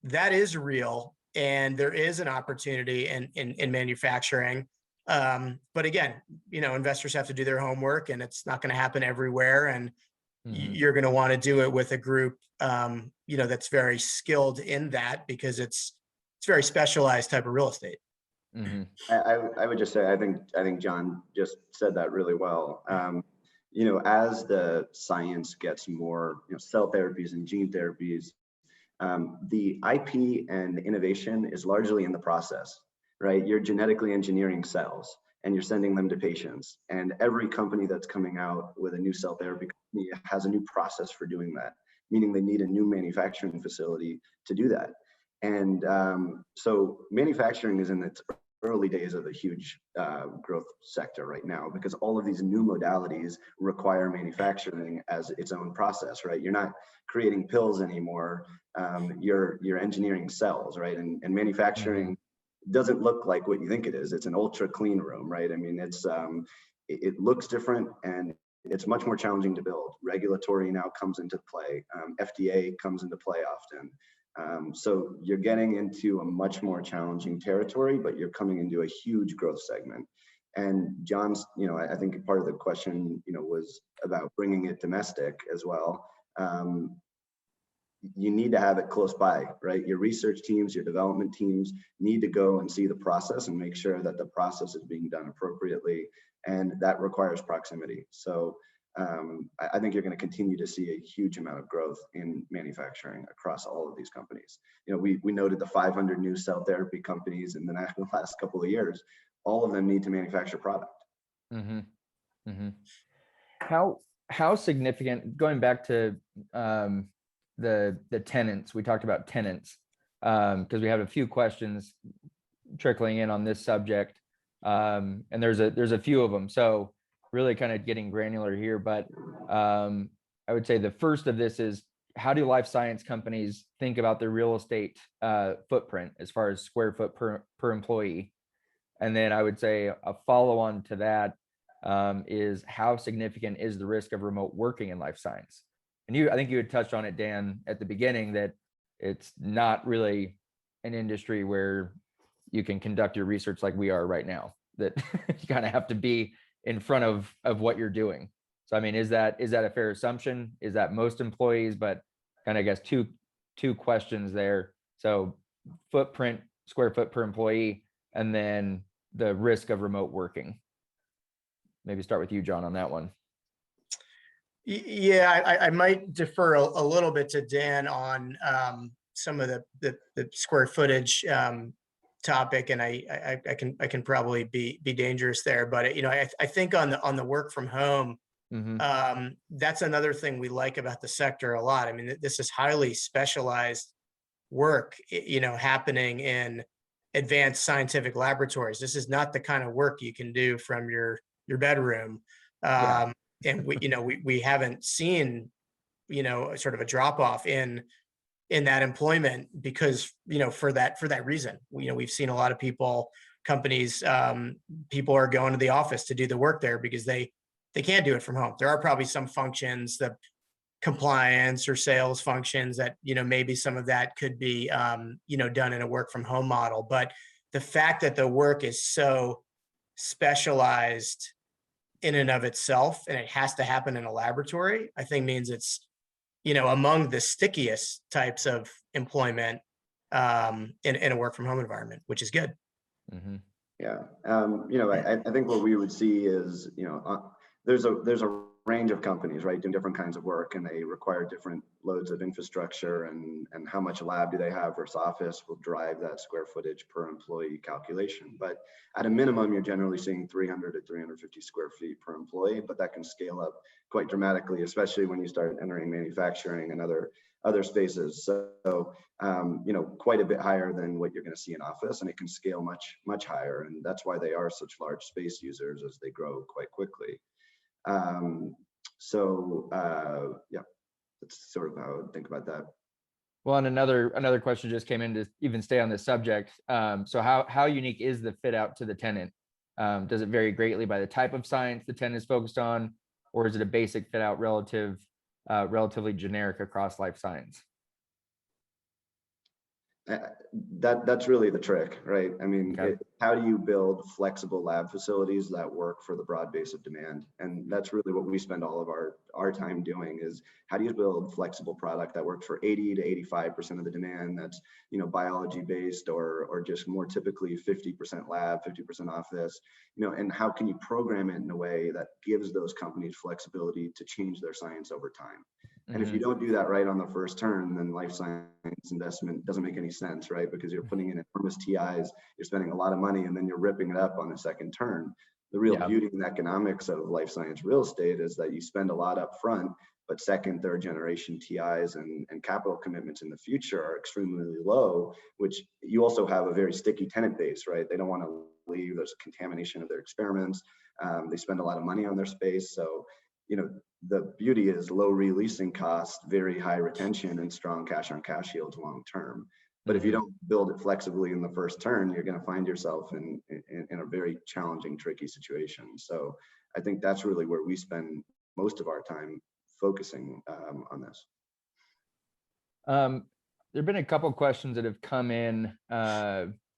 that is real. And there is an opportunity in manufacturing. But again, you know, investors have to do their homework, and it's not going to happen everywhere. And you're going to want to do it with a group, you know, that's very skilled in that, because it's very specialized type of real estate. I would just say, I think Jon just said that really well. You know, as the science gets more, you know, cell therapies and gene therapies, the IP and innovation is largely in the process, right? You're genetically engineering cells. and you're sending them to patients. And every company that's coming out with a new cell therapy company has a new process for doing that, meaning they need a new manufacturing facility to do that. And so manufacturing is in its early days of a huge growth sector right now, because all of these new modalities require manufacturing as its own process, right? You're not creating pills anymore. You're engineering cells, right? And manufacturing doesn't look like what you think it is. It's an ultra clean room, right? I mean, it looks different, and it's much more challenging to build. Regulatory now comes into play. FDA comes into play often. So you're getting into a much more challenging territory, but you're coming into a huge growth segment. And John's, I think part of the question, was about bringing it domestic as well. You need to have it close by, right? Your research teams, your development teams need to go and see the process and make sure that the process is being done appropriately. And that requires proximity. So I think you're going to continue to see a huge amount of growth in manufacturing across all of these companies. We noted the 500 new cell therapy companies in the last couple of years. All of them need to manufacture product. How significant, going back to the tenants, we talked about tenants, because we have a few questions trickling in on this subject, and there's a few of them. So really kind of getting granular here, but I would say the first of this is, how do life science companies think about their real estate footprint as far as square foot per employee? And then I would say a follow-on to that is, how significant is the risk of remote working in life science? And I think you had touched on it, Dan, at the beginning, that it's not really an industry where you can conduct your research like we are right now, that you kind of have to be in front of what you're doing. So, I mean, is that a fair assumption? Is that most employees? But kind of, I guess, two questions there. So footprint, square foot per employee, and then the risk of remote working. Maybe start with you, John, on that one. Yeah, I might defer a little bit to Dan on some of the square footage topic, and I can probably be dangerous there. But I think on the work from home, that's another thing we like about the sector a lot. I mean, this is highly specialized work, happening in advanced scientific laboratories. This is not the kind of work you can do from your bedroom. And we haven't seen, sort of a drop off in that employment because, for that reason, we've seen a lot of companies, people are going to the office to do the work there because they can't do it from home. There are probably some functions, the compliance or sales functions that, maybe some of that could be, done in a work from home model. But the fact that the work is so specialized in and of itself, and it has to happen in a laboratory, I think means it's, among the stickiest types of employment in a work from home environment, which is good. Yeah. I think what we would see is, there's a range of companies, right, doing different kinds of work, and they require different loads of infrastructure, and how much lab do they have versus office will drive that square footage per employee calculation. But at a minimum, you're generally seeing 300 to 350 square feet per employee, but that can scale up quite dramatically, especially when you start entering manufacturing and other spaces. So, quite a bit higher than what you're going to see in office, and it can scale much higher. And that's why they are such large space users as they grow quite quickly. Yeah, that's sort of how I would think about that. Well, and another question just came in to even stay on this subject. So how unique is the fit out to the tenant? Does it vary greatly by the type of science the tenant is focused on, or is it a basic fit out relatively generic across life science? That's really the trick, right? I mean, Okay. How do you build flexible lab facilities that work for the broad base of demand? And that's really what we spend all of our time doing, is how do you build flexible product that works for 80 to 85% of the demand, that's, biology based, or just more typically 50% lab, 50% office, and how can you program it in a way that gives those companies flexibility to change their science over time? And if you don't do that right on the first turn, then life science investment doesn't make any sense, right? Because you're putting in enormous TIs, you're spending a lot of money money and then you're ripping it up on the second turn. The real beauty and economics of life science real estate is that you spend a lot up front, but second, third generation TIs and capital commitments in the future are extremely low, which you also have a very sticky tenant base, right? They don't want to leave. There's contamination of their experiments. They spend a lot of money on their space. So, you know, the beauty is low releasing costs, very high retention, and strong cash on cash yields long term. But if you don't build it flexibly in the first turn, you're going to find yourself in a very challenging, tricky situation. So I think that's really where we spend most of our time focusing on this. There have been a couple questions that have come in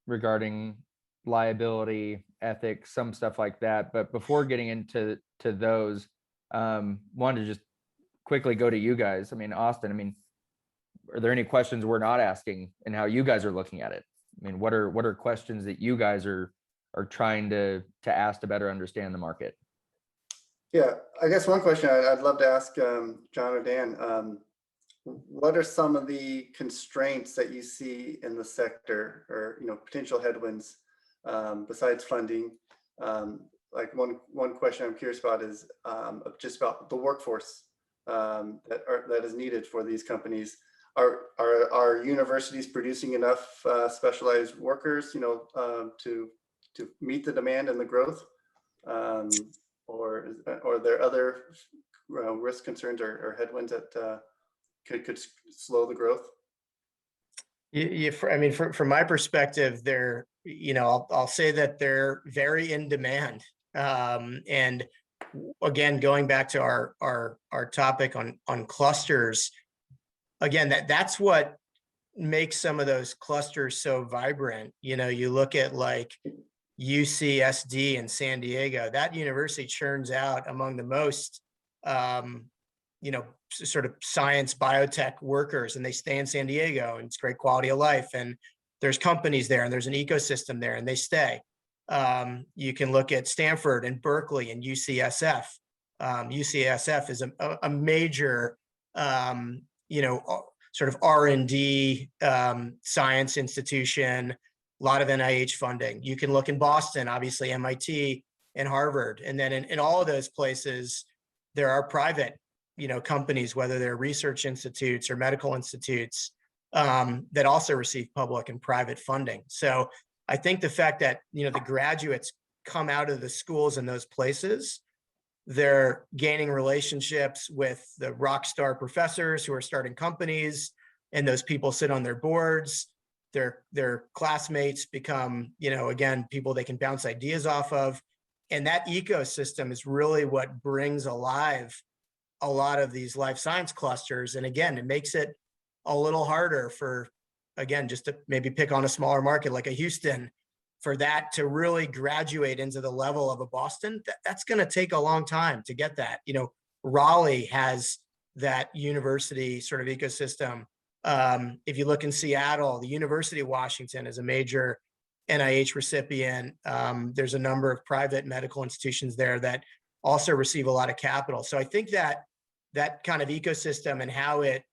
regarding liability, ethics, some stuff like that. But before getting into those, wanted to just quickly go to you guys. I mean, Austin, I mean, are there any questions we're not asking and how you guys are looking at it? I mean, what are questions that you guys are trying to ask to better understand the market? Yeah, I guess one question I'd love to ask John or Dan, what are some of the constraints that you see in the sector, or, you know, potential headwinds besides funding? Like one question I'm curious about is just about the workforce that is needed for these companies. Are universities producing enough specialized workers, you know, to meet the demand and the growth, or are there other risk concerns or headwinds that could slow the growth? I mean, from my perspective, they're, you know, I'll say that they're very in demand. And again, going back to our topic on clusters. Again, that's what makes some of those clusters so vibrant. You know, you look at like UCSD in San Diego, that university churns out among the most, you know, sort of science biotech workers, and they stay in San Diego, and it's great quality of life. And there's companies there, and there's an ecosystem there, and they stay. You can look at Stanford and Berkeley and UCSF. UCSF is a major, you know, sort of R&D science institution, a lot of NIH funding. You can look in Boston, obviously MIT and Harvard. And then in all of those places, there are private, you know, companies, whether they're research institutes or medical institutes, that also receive public and private funding. So I think the fact that, you know, the graduates come out of the schools in those places, they're gaining relationships with the rock star professors who are starting companies, and those people sit on their boards. Their classmates become, you know, again, people they can bounce ideas off of. And that ecosystem is really what brings alive a lot of these life science clusters. And again, it makes it a little harder for, again, just to maybe pick on a smaller market like a Houston, for that to really graduate into the level of a Boston. That's going to take a long time to get that. You know, Raleigh has that university sort of ecosystem. If you look in Seattle, the University of Washington is a major NIH recipient. There's a number of private medical institutions there that also receive a lot of capital. So I think that kind of ecosystem and how it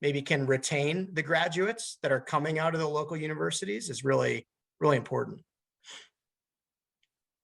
maybe can retain the graduates that are coming out of the local universities is really important.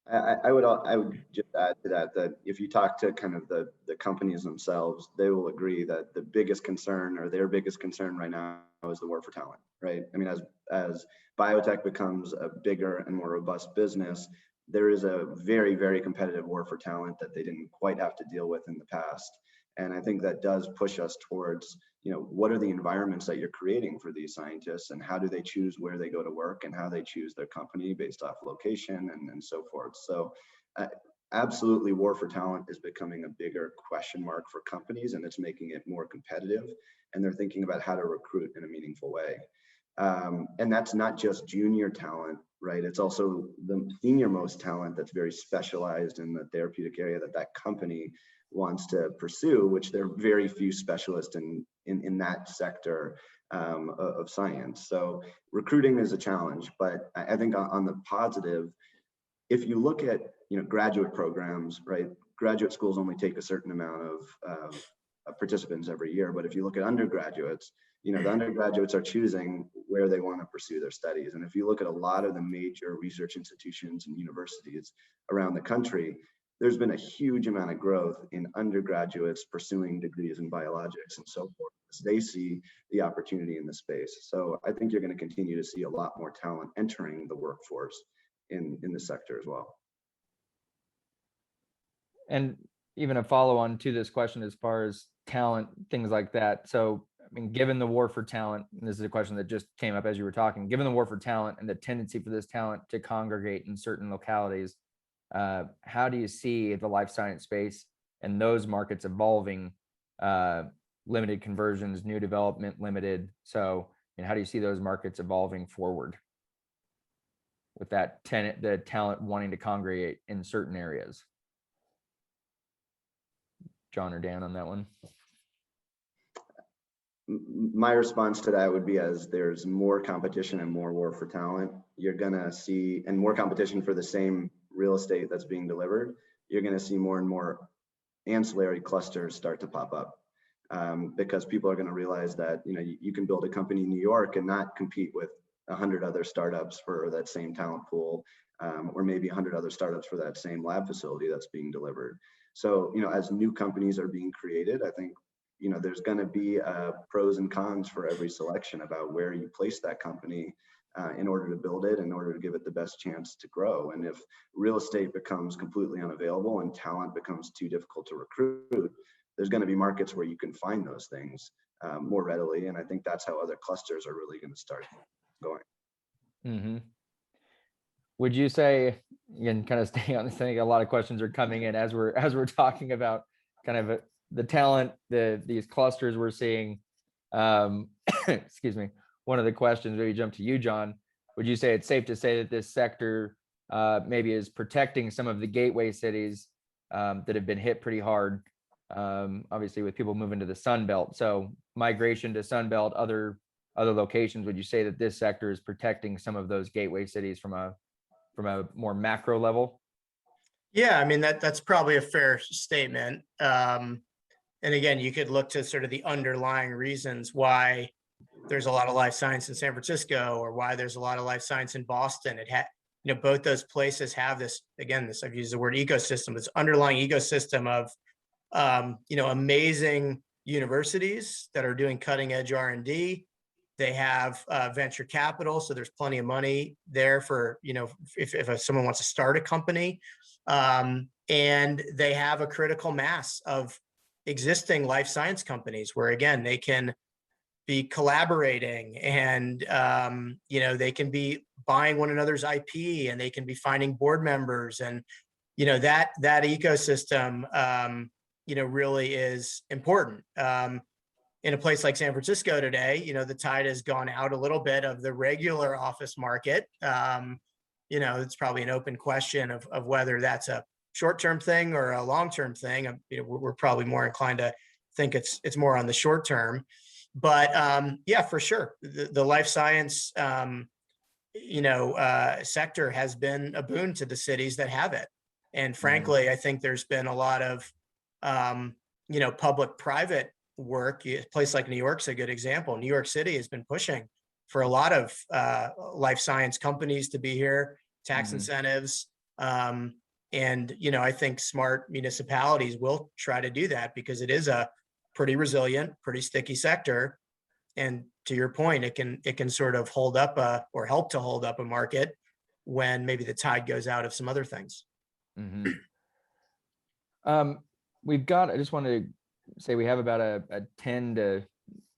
I would just add to that if you talk to kind of the companies themselves, they will agree that the biggest concern, or their biggest concern right now, is the war for talent, right? I mean, as biotech becomes a bigger and more robust business, there is a very, very competitive war for talent that they didn't quite have to deal with in the past. And I think that does push us towards, you know, what are the environments that you're creating for these scientists, and how do they choose where they go to work, and how they choose their company based off location and so forth. So absolutely, war for talent is becoming a bigger question mark for companies, and it's making it more competitive, and they're thinking about how to recruit in a meaningful way. And that's not just junior talent, right? It's also the senior most talent that's very specialized in the therapeutic area that company wants to pursue, which there are very few specialists in that sector of science. So recruiting is a challenge, but I think on the positive, if you look at, you know, graduate programs, right? Graduate schools only take a certain amount of participants every year, but if you look at undergraduates, the undergraduates are choosing where they want to pursue their studies. And if you look at a lot of the major research institutions and universities around the country, there's been a huge amount of growth in undergraduates pursuing degrees in biologics and so forth, as they see the opportunity in the space. So I think you're going to continue to see a lot more talent entering the workforce in the sector as well. And even a follow on to this question as far as talent, things like that. So, I mean, given the war for talent, and this is a question that just came up as you were talking, given the war for talent and the tendency for this talent to congregate in certain localities, how do you see the life science space and those markets evolving, limited conversions, new development, limited? So, and how do you see those markets evolving forward with that the talent wanting to congregate in certain areas? John or Dan on that one? My response to that would be, as there's more competition and more war for talent, you're gonna see, and more competition for the same real estate that's being delivered, you're gonna see more and more ancillary clusters start to pop up, because people are gonna realize that you can build a company in New York and not compete with 100 other startups for that same talent pool, or maybe 100 other startups for that same lab facility that's being delivered. So, as new companies are being created, I think, there's going to be pros and cons for every selection about where you place that company in order to build it, in order to give it the best chance to grow. And if real estate becomes completely unavailable and talent becomes too difficult to recruit, there's going to be markets where you can find those things more readily. And I think that's how other clusters are really going to start going. Mm-hmm. Would you say, again, kind of staying on this thing, a lot of questions are coming in as we're talking about kind of the talent, these clusters we're seeing. Excuse me. One of the questions, maybe jump to you, John. Would you say it's safe to say that this sector maybe is protecting some of the gateway cities that have been hit pretty hard, obviously with people moving to the Sun Belt? So migration to Sun Belt, other locations. Would you say that this sector is protecting some of those gateway cities from a more macro level? Yeah, I mean, that's probably a fair statement. And again, you could look to sort of the underlying reasons why there's a lot of life science in San Francisco, or why there's a lot of life science in Boston. It had, both those places have this, again, I've used the word ecosystem, this underlying ecosystem of, amazing universities that are doing cutting edge R&D. They have venture capital, so there's plenty of money there for, if someone wants to start a company. And they have a critical mass of existing life science companies where, again, they can be collaborating, and they can be buying one another's IP, and they can be finding board members, and that ecosystem really is important. In a place like San Francisco today, the tide has gone out a little bit of the regular office market. It's probably an open question of whether that's a short-term thing or a long-term thing. We're probably more inclined to think it's more on the short term. But yeah, for sure, the life science sector has been a boon to the cities that have it. And frankly, I think there's been a lot of public-private work. A place like New York's a good example. New York City has been pushing for a lot of life science companies to be here, tax incentives. And, I think smart municipalities will try to do that because it is a pretty resilient, pretty sticky sector. And to your point, it can sort of hold up or help to hold up a market when maybe the tide goes out of some other things. Mm-hmm. I just wanted to say we have about a 10 to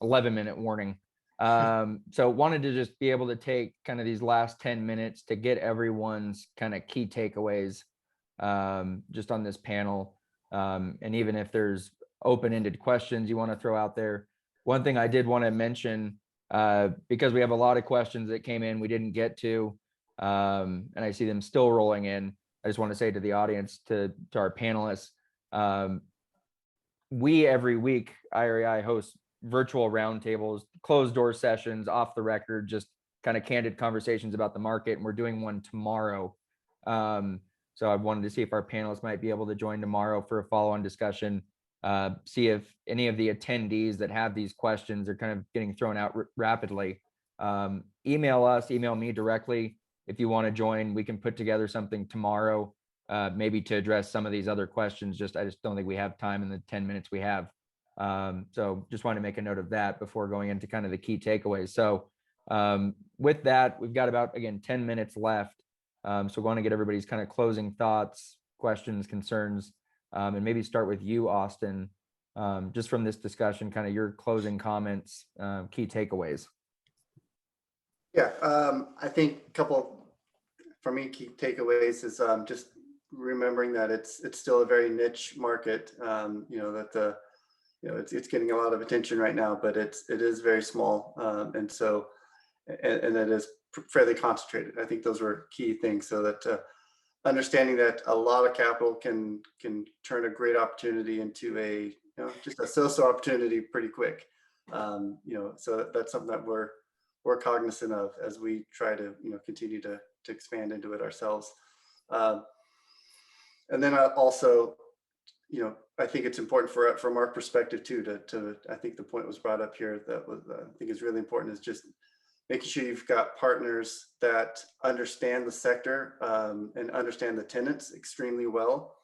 11 minute warning. So wanted to just be able to take kind of these last 10 minutes to get everyone's kind of key takeaways just on this panel. And even if there's open-ended questions you want to throw out there. One thing I did want to mention, because we have a lot of questions that came in we didn't get to, and I see them still rolling in. I just want to say to the audience, to our panelists, we every week, IREI hosts virtual roundtables, closed door sessions, off the record, just kind of candid conversations about the market. And we're doing one tomorrow. So I wanted to see if our panelists might be able to join tomorrow for a follow-on discussion. see if any of the attendees that have these questions are kind of getting thrown out rapidly. Email us, email me directly. If you want to join, we can put together something tomorrow, maybe to address some of these other questions. I just don't think we have time in the 10 minutes we have. So just want to make a note of that before going into kind of the key takeaways. So with that, we've got about, again, 10 minutes left. So we want to get everybody's kind of closing thoughts, questions, concerns, and maybe start with you, Austin, just from this discussion, kind of your closing comments, key takeaways. Yeah, I think a couple, for me, key takeaways is just remembering that it's still a very niche market. That it's getting a lot of attention right now, but it is very small, and it is fairly concentrated. I think those were key things, so that understanding that a lot of capital can turn a great opportunity into just a so-so opportunity pretty quick. So that's something that we're cognizant of as we try to continue to expand into it ourselves. And then also, I think it's important from our perspective too to I think the point was brought up here that was I think is really important, is just making sure you've got partners that understand the sector and understand the tenants extremely well,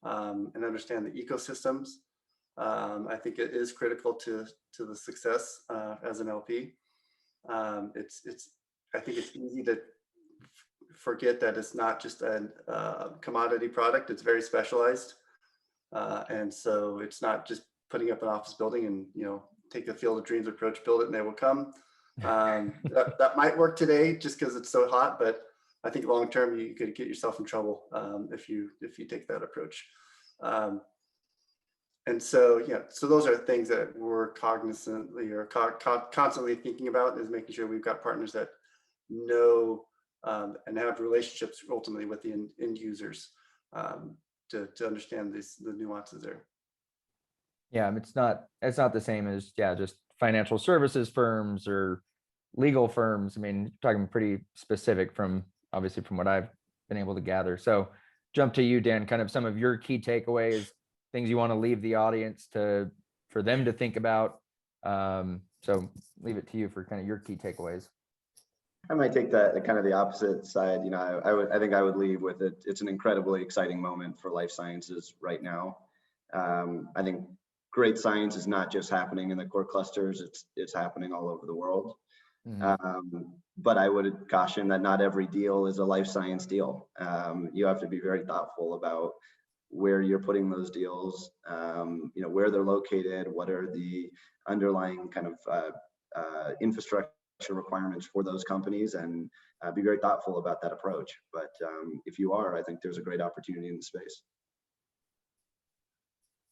and understand the ecosystems. I think it is critical to the success as an LP. I think it's easy to forget that it's not just a commodity product. It's very specialized, and so it's not just putting up an office building and take a Field of Dreams approach, build it and they will come. That might work today just because it's so hot, but I think long term you could get yourself in trouble if you take that approach. And so so those are things that we're cognizantly or constantly thinking about, is making sure we've got partners that know and have relationships ultimately with the end users to understand the nuances there. Yeah, it's not the same as just financial services firms or legal firms. I mean, talking pretty specific from what I've been able to gather. So jump to you, Dan, kind of some of your key takeaways, things you want to leave the audience for them to think about. So leave it to you for kind of your key takeaways. I might take that kind of the opposite side. I think I would leave with it. It's an incredibly exciting moment for life sciences right now. I think great science is not just happening in the core clusters. It's happening all over the world. Mm-hmm. But I would caution that not every deal is a life science deal. You have to be very thoughtful about where you're putting those deals, where they're located, what are the underlying kind of infrastructure requirements for those companies, and be very thoughtful about that approach. But if you are, I think there's a great opportunity in the space.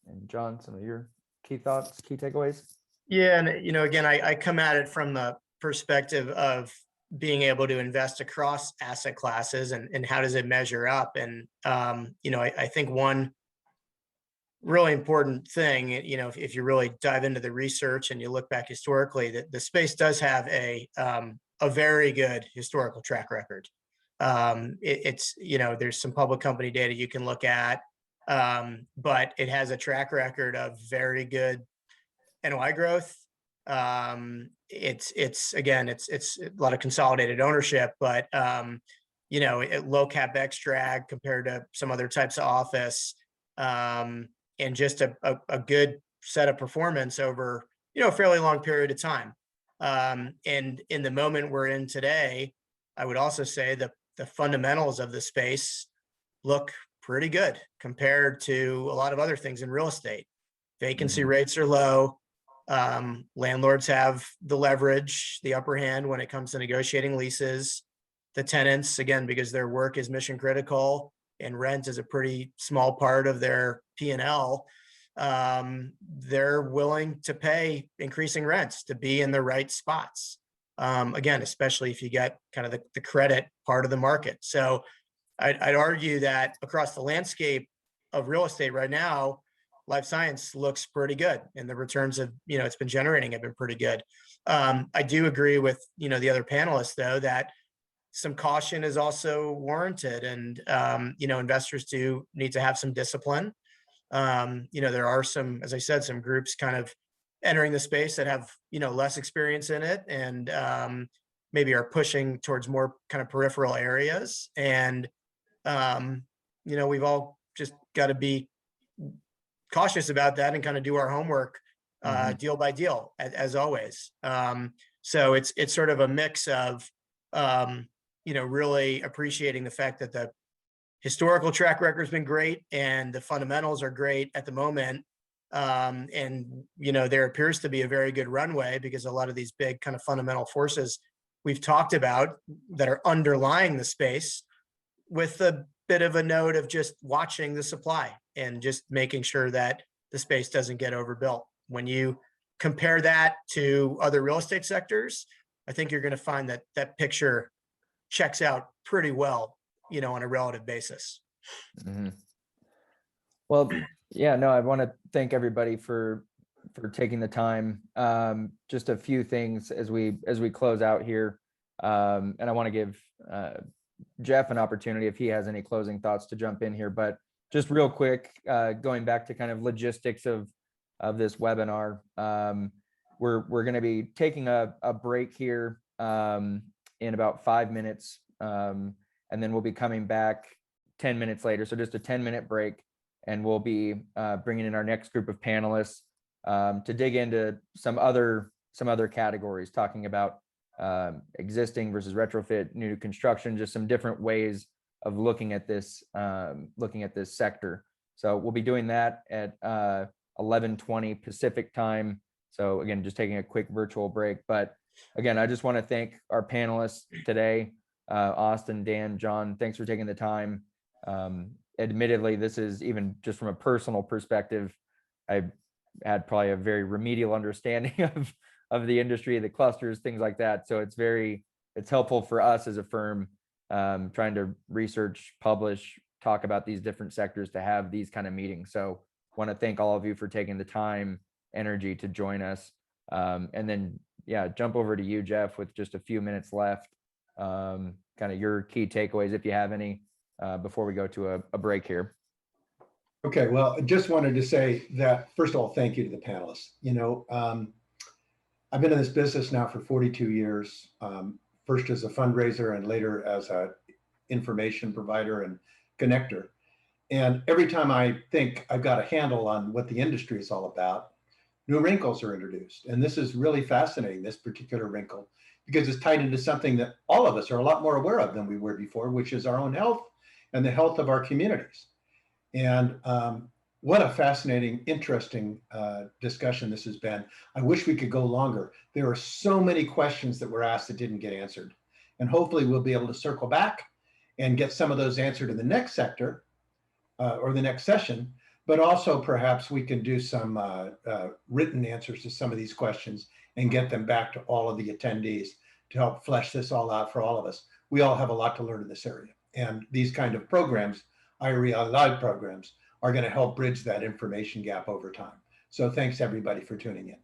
And John, some of your key thoughts, key takeaways? Yeah, and again, I come at it from the perspective of being able to invest across asset classes and how does it measure up. And I think one really important thing, if you really dive into the research and you look back historically, that the space does have a very good historical track record. There's some public company data you can look at, but it has a track record of very good NOI growth. It's a lot of consolidated ownership, but low CapEx drag compared to some other types of office. And just a good set of performance over, a fairly long period of time. And in the moment we're in today, I would also say that the fundamentals of the space look pretty good compared to a lot of other things in real estate. Vacancy rates are low. Landlords have the leverage, the upper hand when it comes to negotiating leases. The tenants, again, because their work is mission critical and rent is a pretty small part of their P&L, they're willing to pay increasing rents to be in the right spots. Again, especially if you get kind of the credit part of the market. So I'd argue that across the landscape of real estate right now, life science looks pretty good, and the returns of it's been generating have been pretty good. I do agree with the other panelists though that some caution is also warranted, and investors do need to have some discipline. There are some, as I said, some groups kind of entering the space that have, less experience in it, and maybe are pushing towards more kind of peripheral areas. And, we've all just got to be cautious about that and kind of do our homework deal by deal, as always. So it's sort of a mix of, really appreciating the fact that the historical track record has been great and the fundamentals are great at the moment. And, there appears to be a very good runway because a lot of these big kind of fundamental forces we've talked about that are underlying the space, with a bit of a note of just watching the supply and just making sure that the space doesn't get overbuilt. When you compare that to other real estate sectors, I think you're going to find that that picture checks out pretty well, on a relative basis. Well, yeah, no, I want to thank everybody for taking the time. Just a few things as we close out here. And I want to give Jeff an opportunity if he has any closing thoughts to jump in here, but just real quick, going back to kind of logistics of this webinar. We're going to be taking a break here in about 5 minutes. And then we'll be coming back 10 minutes later. So just a 10-minute break, and we'll be bringing in our next group of panelists to dig into some other categories, talking about existing versus retrofit, new construction, just some different ways of looking at this sector. So we'll be doing that at 11:20 Pacific time. So again, just taking a quick virtual break. But again, I just want to thank our panelists today, Austin, Dan, John. Thanks for taking the time. Admittedly, this is, even just from a personal perspective, I had probably a very remedial understanding of the industry, the clusters, things like that. So it's helpful for us as a firm trying to research, publish, talk about these different sectors, to have these kind of meetings. So want to thank all of you for taking the time, energy to join us. And then, yeah, jump over to you, Jeff, with just a few minutes left. Kind of your key takeaways, if you have any, before we go to a break here. Okay, well, I just wanted to say that, first of all, thank you to the panelists. I've been in this business now for 42 years, first as a fundraiser and later as an information provider and connector. And every time I think I've got a handle on what the industry is all about, new wrinkles are introduced. And this is really fascinating, this particular wrinkle, because it's tied into something that all of us are a lot more aware of than we were before, which is our own health and the health of our communities. And what a fascinating, interesting discussion this has been. I wish we could go longer. There are so many questions that were asked that didn't get answered. And hopefully we'll be able to circle back and get some of those answered in the next sector or the next session. But also perhaps we can do some written answers to some of these questions and get them back to all of the attendees to help flesh this all out for all of us. We all have a lot to learn in this area. And these kind of programs, IREI Live programs, are going to help bridge that information gap over time. So thanks everybody for tuning in.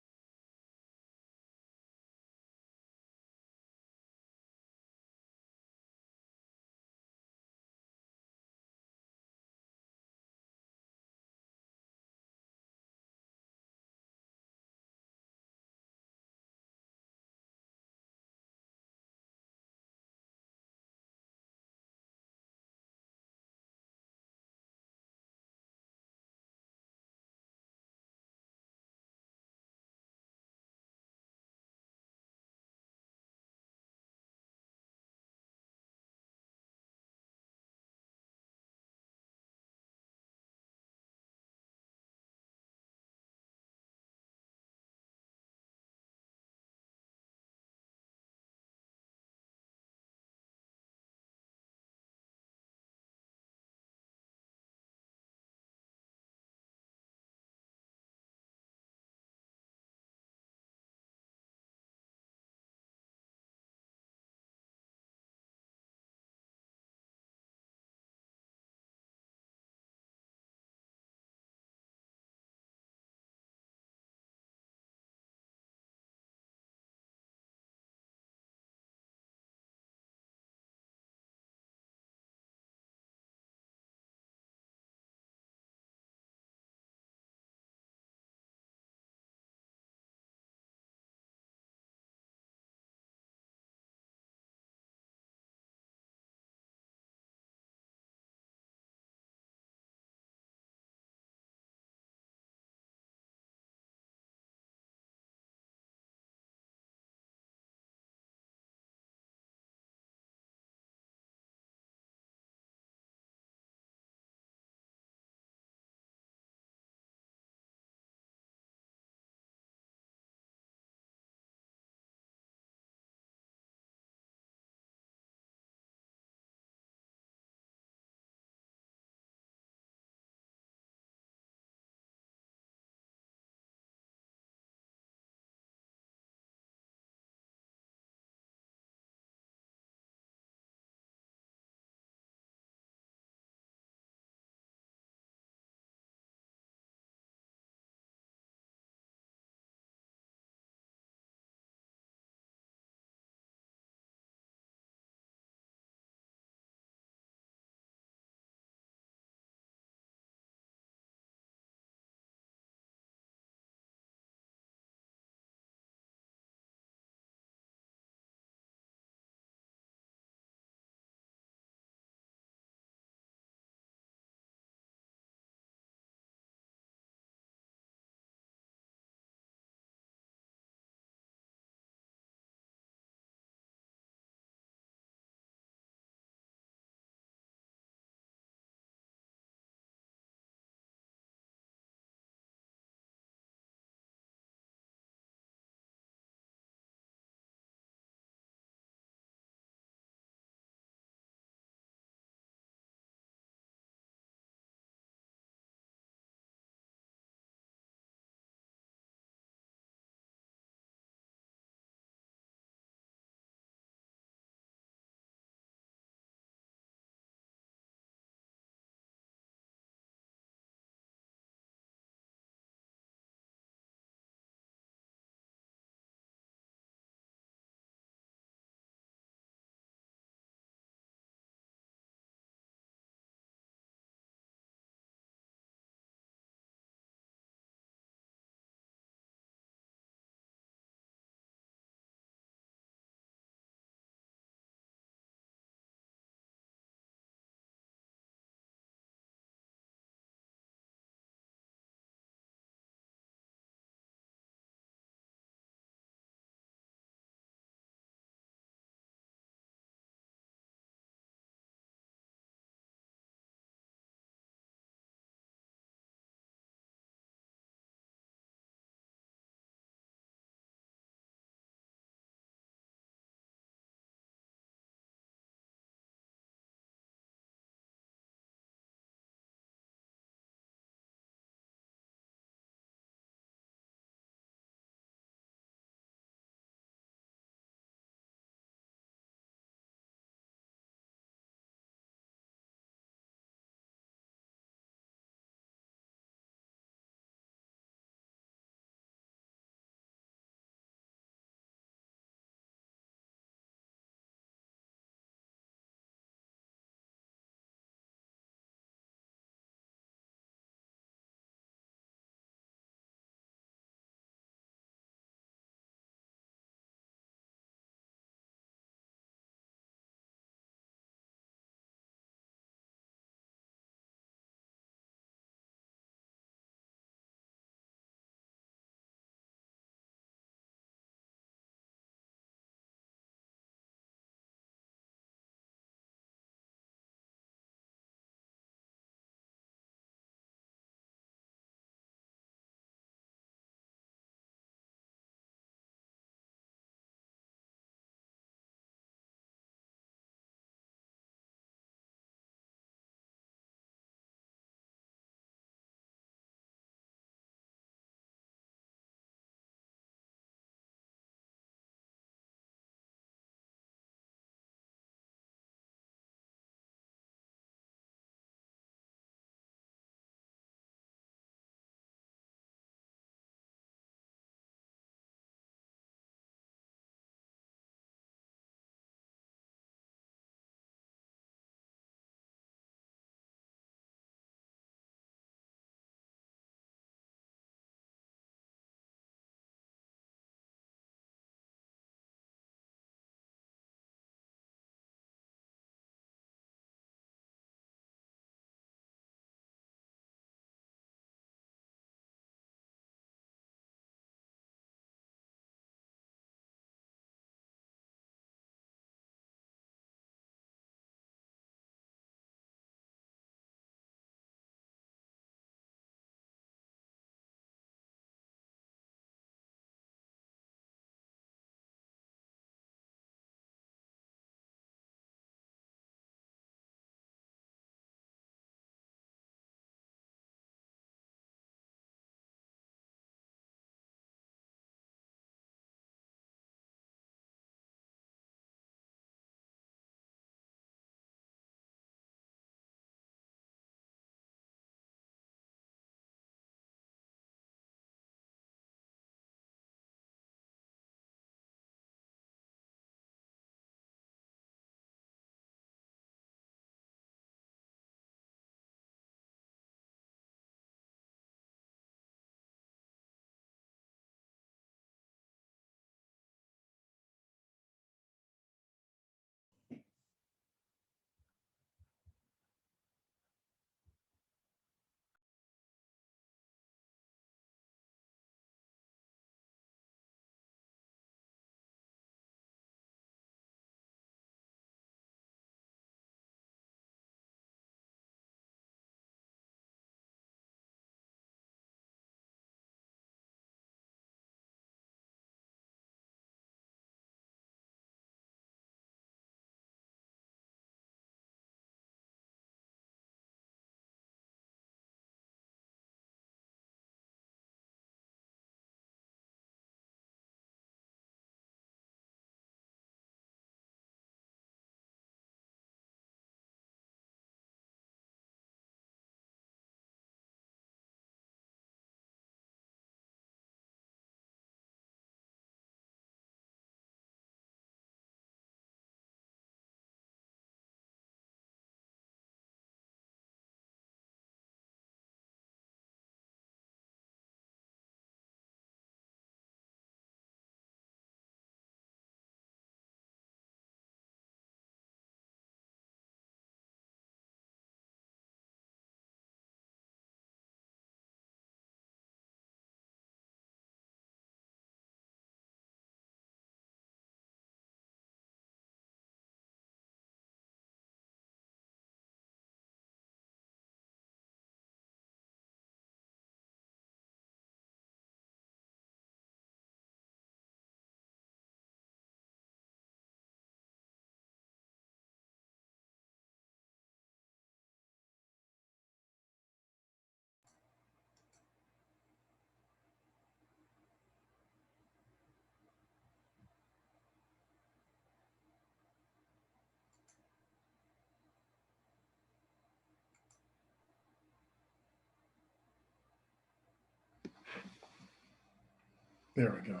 There we go.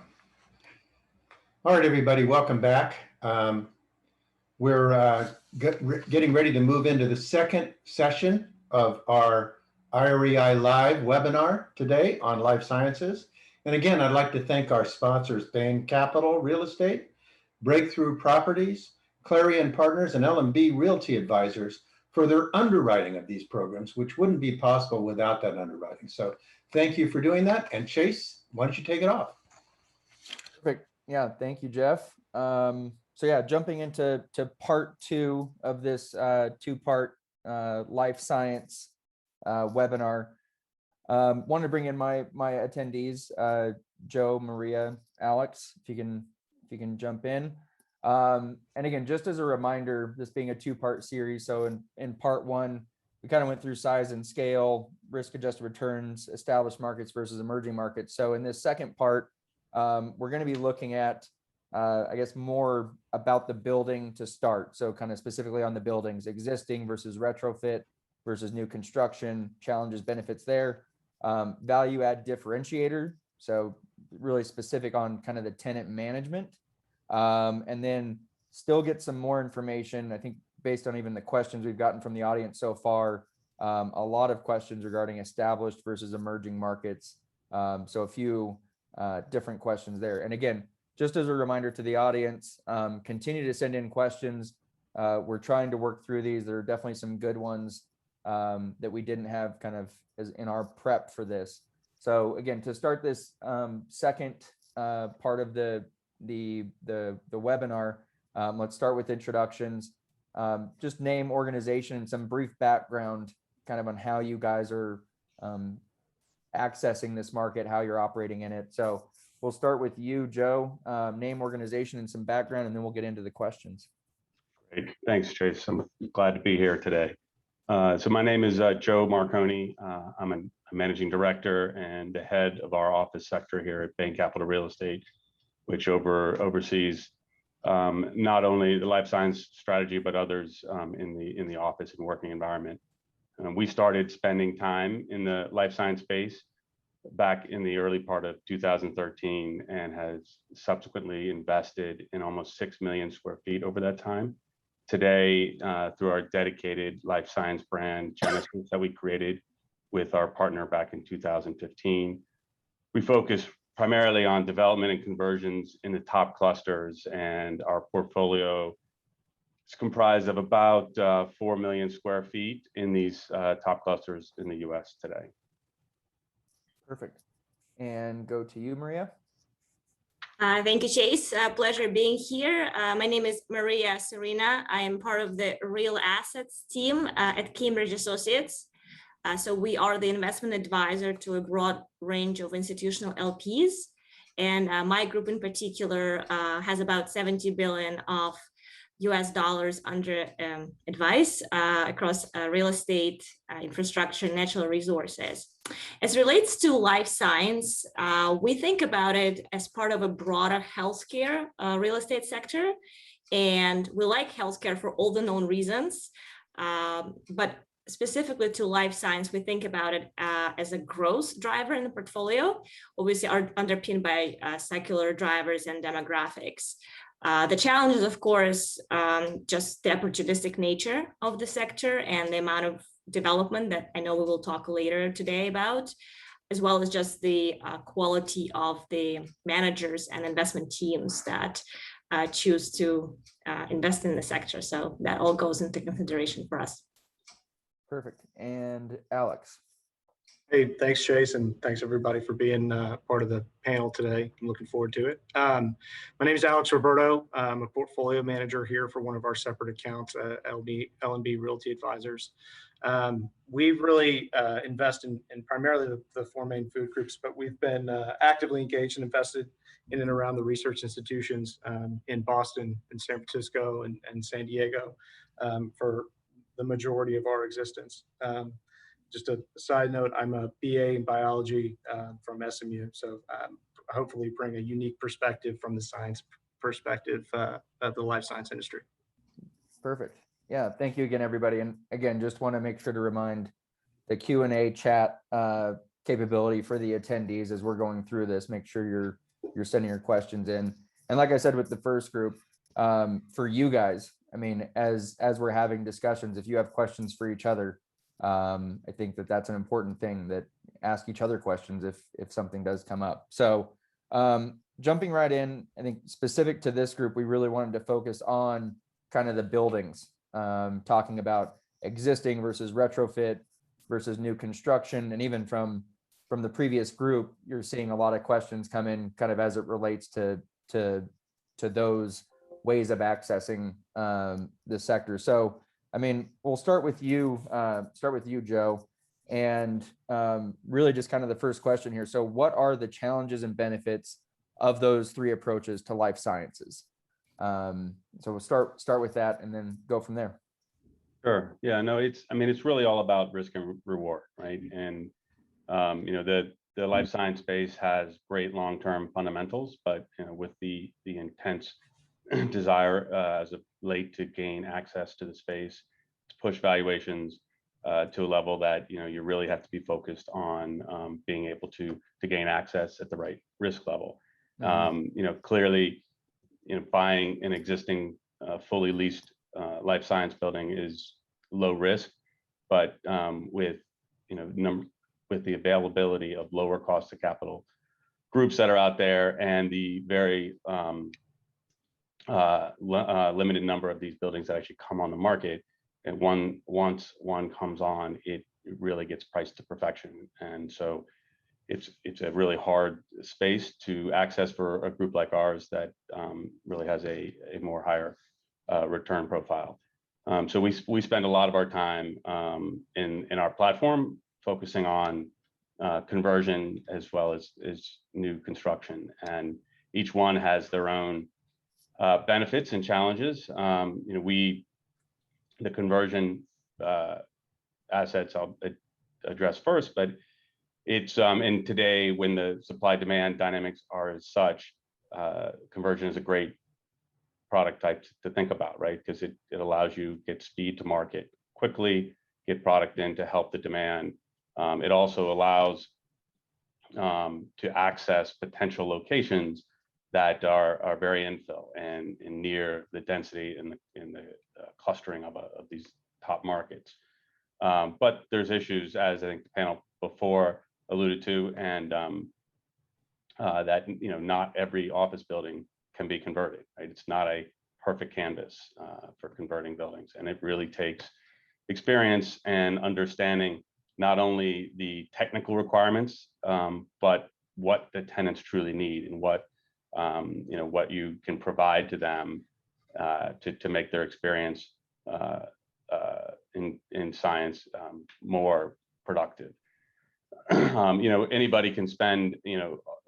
All right, everybody, welcome back. We're getting ready to move into the second session of our IREI Live webinar today on life sciences. And again, I'd like to thank our sponsors, Bain Capital Real Estate, Breakthrough Properties, Clarion Partners, and L&B Realty Advisors for their underwriting of these programs, which wouldn't be possible without that underwriting. So thank you for doing that. And Chase, why don't you take it off? Perfect. Yeah, thank you, Jeff. So yeah, jumping into part two of this two-part life science webinar. Wanted to bring in my attendees, Joe, Maria, Alex, if you can jump in. And again, just as a reminder, this being a two-part series, so in part one, we kind of went through size and scale, risk-adjusted returns, established markets versus emerging markets. So in this second part, we're going to be looking at, I guess, more about the building to start. So kind of specifically on the buildings, existing versus retrofit versus new construction, challenges, benefits there, value add differentiator. So really specific on kind of the tenant management. And then still get some more information, I think, based on even the questions we've gotten from the audience so far, a lot of questions regarding established versus emerging markets. So a few different questions there. And again, just as a reminder to the audience, continue to send in questions. We're trying to work through these. There are definitely some good ones that we didn't have kind of as in our prep for this. So again, to start this second part of the webinar, let's start with introductions. Just name, organization, and some brief background kind of on how you guys are accessing this market, how you're operating in it. So we'll start with you, Joe, name, organization, and some background, and then we'll get into the questions. Great. Thanks, Chase. I'm glad to be here today. So my name is Joe Marconi. I'm a managing director and the head of our office sector here at Bain Capital Real Estate, which oversees not only the life science strategy, but others in the office and working environment. We started spending time in the life science space back in the early part of 2013 and has subsequently invested in almost 6 million square feet over that time. Today, through our dedicated life science brand, Genesis, that we created with our partner back in 2015, we focus primarily on development and conversions in the top clusters, and our portfolio is comprised of about 4 million square feet in these top clusters in the US today. Perfect. And go to you, Maria. Thank you, Chase. Pleasure being here. My name is Maria Serena. I am part of the real assets team at Cambridge Associates. So we are the investment advisor to a broad range of institutional LPs. And my group in particular has about 70 billion of US dollars under advice across real estate, infrastructure, natural resources. As relates to life science, we think about it as part of a broader healthcare real estate sector. And we like healthcare for all the known reasons, but specifically to life science, we think about it as a growth driver in the portfolio, obviously are underpinned by secular drivers and demographics. The challenge is, of course, just the opportunistic nature of the sector and the amount of development that I know we will talk later today about, as well as just the quality of the managers and investment teams that choose to invest in the sector. So that all goes into consideration for us. Perfect. And Alex. Hey, thanks, Chase, and thanks everybody for being part of the panel today. I'm looking forward to it. My name is Alex Roberto. I'm a portfolio manager here for one of our separate accounts, L&B Realty Advisors. We really invest in primarily the four main food groups, but we've been actively engaged and invested in and around the research institutions in Boston, in San Francisco, and San Diego for the majority of our existence. Just a side note, I'm a BA in biology from SMU, so hopefully bring a unique perspective from the science perspective of the life science industry. Perfect. Yeah, thank you again, everybody. And again, just want to make sure to remind the Q&A chat capability for the attendees as we're going through this. Make sure you're you're sending your questions in. And like I said with the first group, for you guys, I mean, as we're having discussions, if you have questions for each other, I think that that's an important thing, that ask each other questions if something does come up. So jumping right in, I think specific to this group, we really wanted to focus on kind of the buildings, talking about existing versus retrofit versus new construction. And even from the previous group, you're seeing a lot of questions come in kind of as it relates to those ways of accessing the sector. So, I mean, we'll start with you, Joe, and really just kind of the first question here. So what are the challenges and benefits of those three approaches to life sciences? So we'll start with that and then go from there. Sure. Yeah, no, it's really all about risk and reward, right? And, the life science space has great long-term fundamentals, but, with the intense desire as of late to gain access to the space, to push valuations to a level that, you really have to be focused on being able to gain access at the right risk level. Clearly, buying an existing fully leased life science building is low risk, but with the availability of lower cost of capital groups that are out there, and the very limited number of these buildings that actually come on the market, and once one comes on, it really gets priced to perfection. And so it's a really hard space to access for a group like ours that really has a more higher return profile. So we spend a lot of our time in our platform focusing on conversion as well as new construction, and each one has their own benefits and challenges. The conversion assets I'll address first, but it's and today, when the supply demand dynamics are as such, conversion is a great product type to think about, right? Because it allows you to get speed to market quickly, get product in to help the demand. It also allows to access potential locations that are very infill and near the density and the clustering of these top markets. But there's issues, as I think the panel before alluded to, and that not every office building can be converted, right? It's not a perfect canvas for converting buildings, and it really takes experience and understanding not only the technical requirements, but what the tenants truly need, and what you can provide to them to make their experience in science more productive. Anybody can spend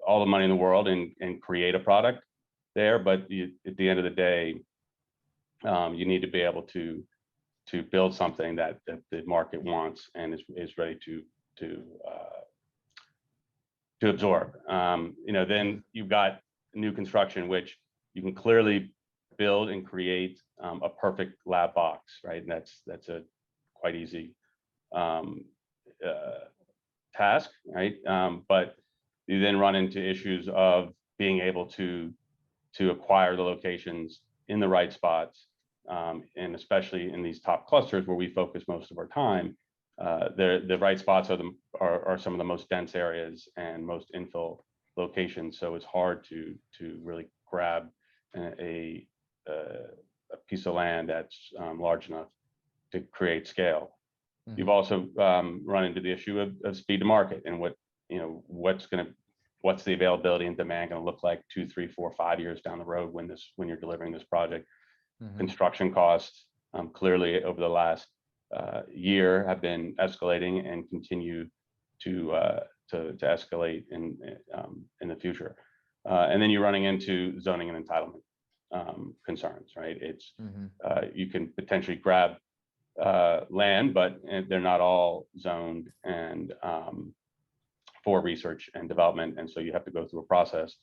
all the money in the world and create a product there, but at the end of the day, you need to be able to build something that the market wants and is ready to absorb. Then you've got new construction, which you can clearly build and create a perfect lab box, right? And that's a quite easy task, right? But you then run into issues of being able to acquire the locations in the right spots, and especially in these top clusters where we focus most of our time. The right spots are some of the most dense areas and most infill locations, so it's hard to really grab a piece of land that's large enough to create scale. Mm-hmm. You've also run into the issue of speed to market, and what's the availability and demand going to look like 2, 3, 4, 5 years down the road when you're delivering this project. Mm-hmm. Construction costs clearly over the last year have been escalating and continue to escalate in the future. And then you're running into zoning and entitlement concerns, right? It's you can potentially grab land, but they're not all zoned and for research and development, and so you have to go through a process.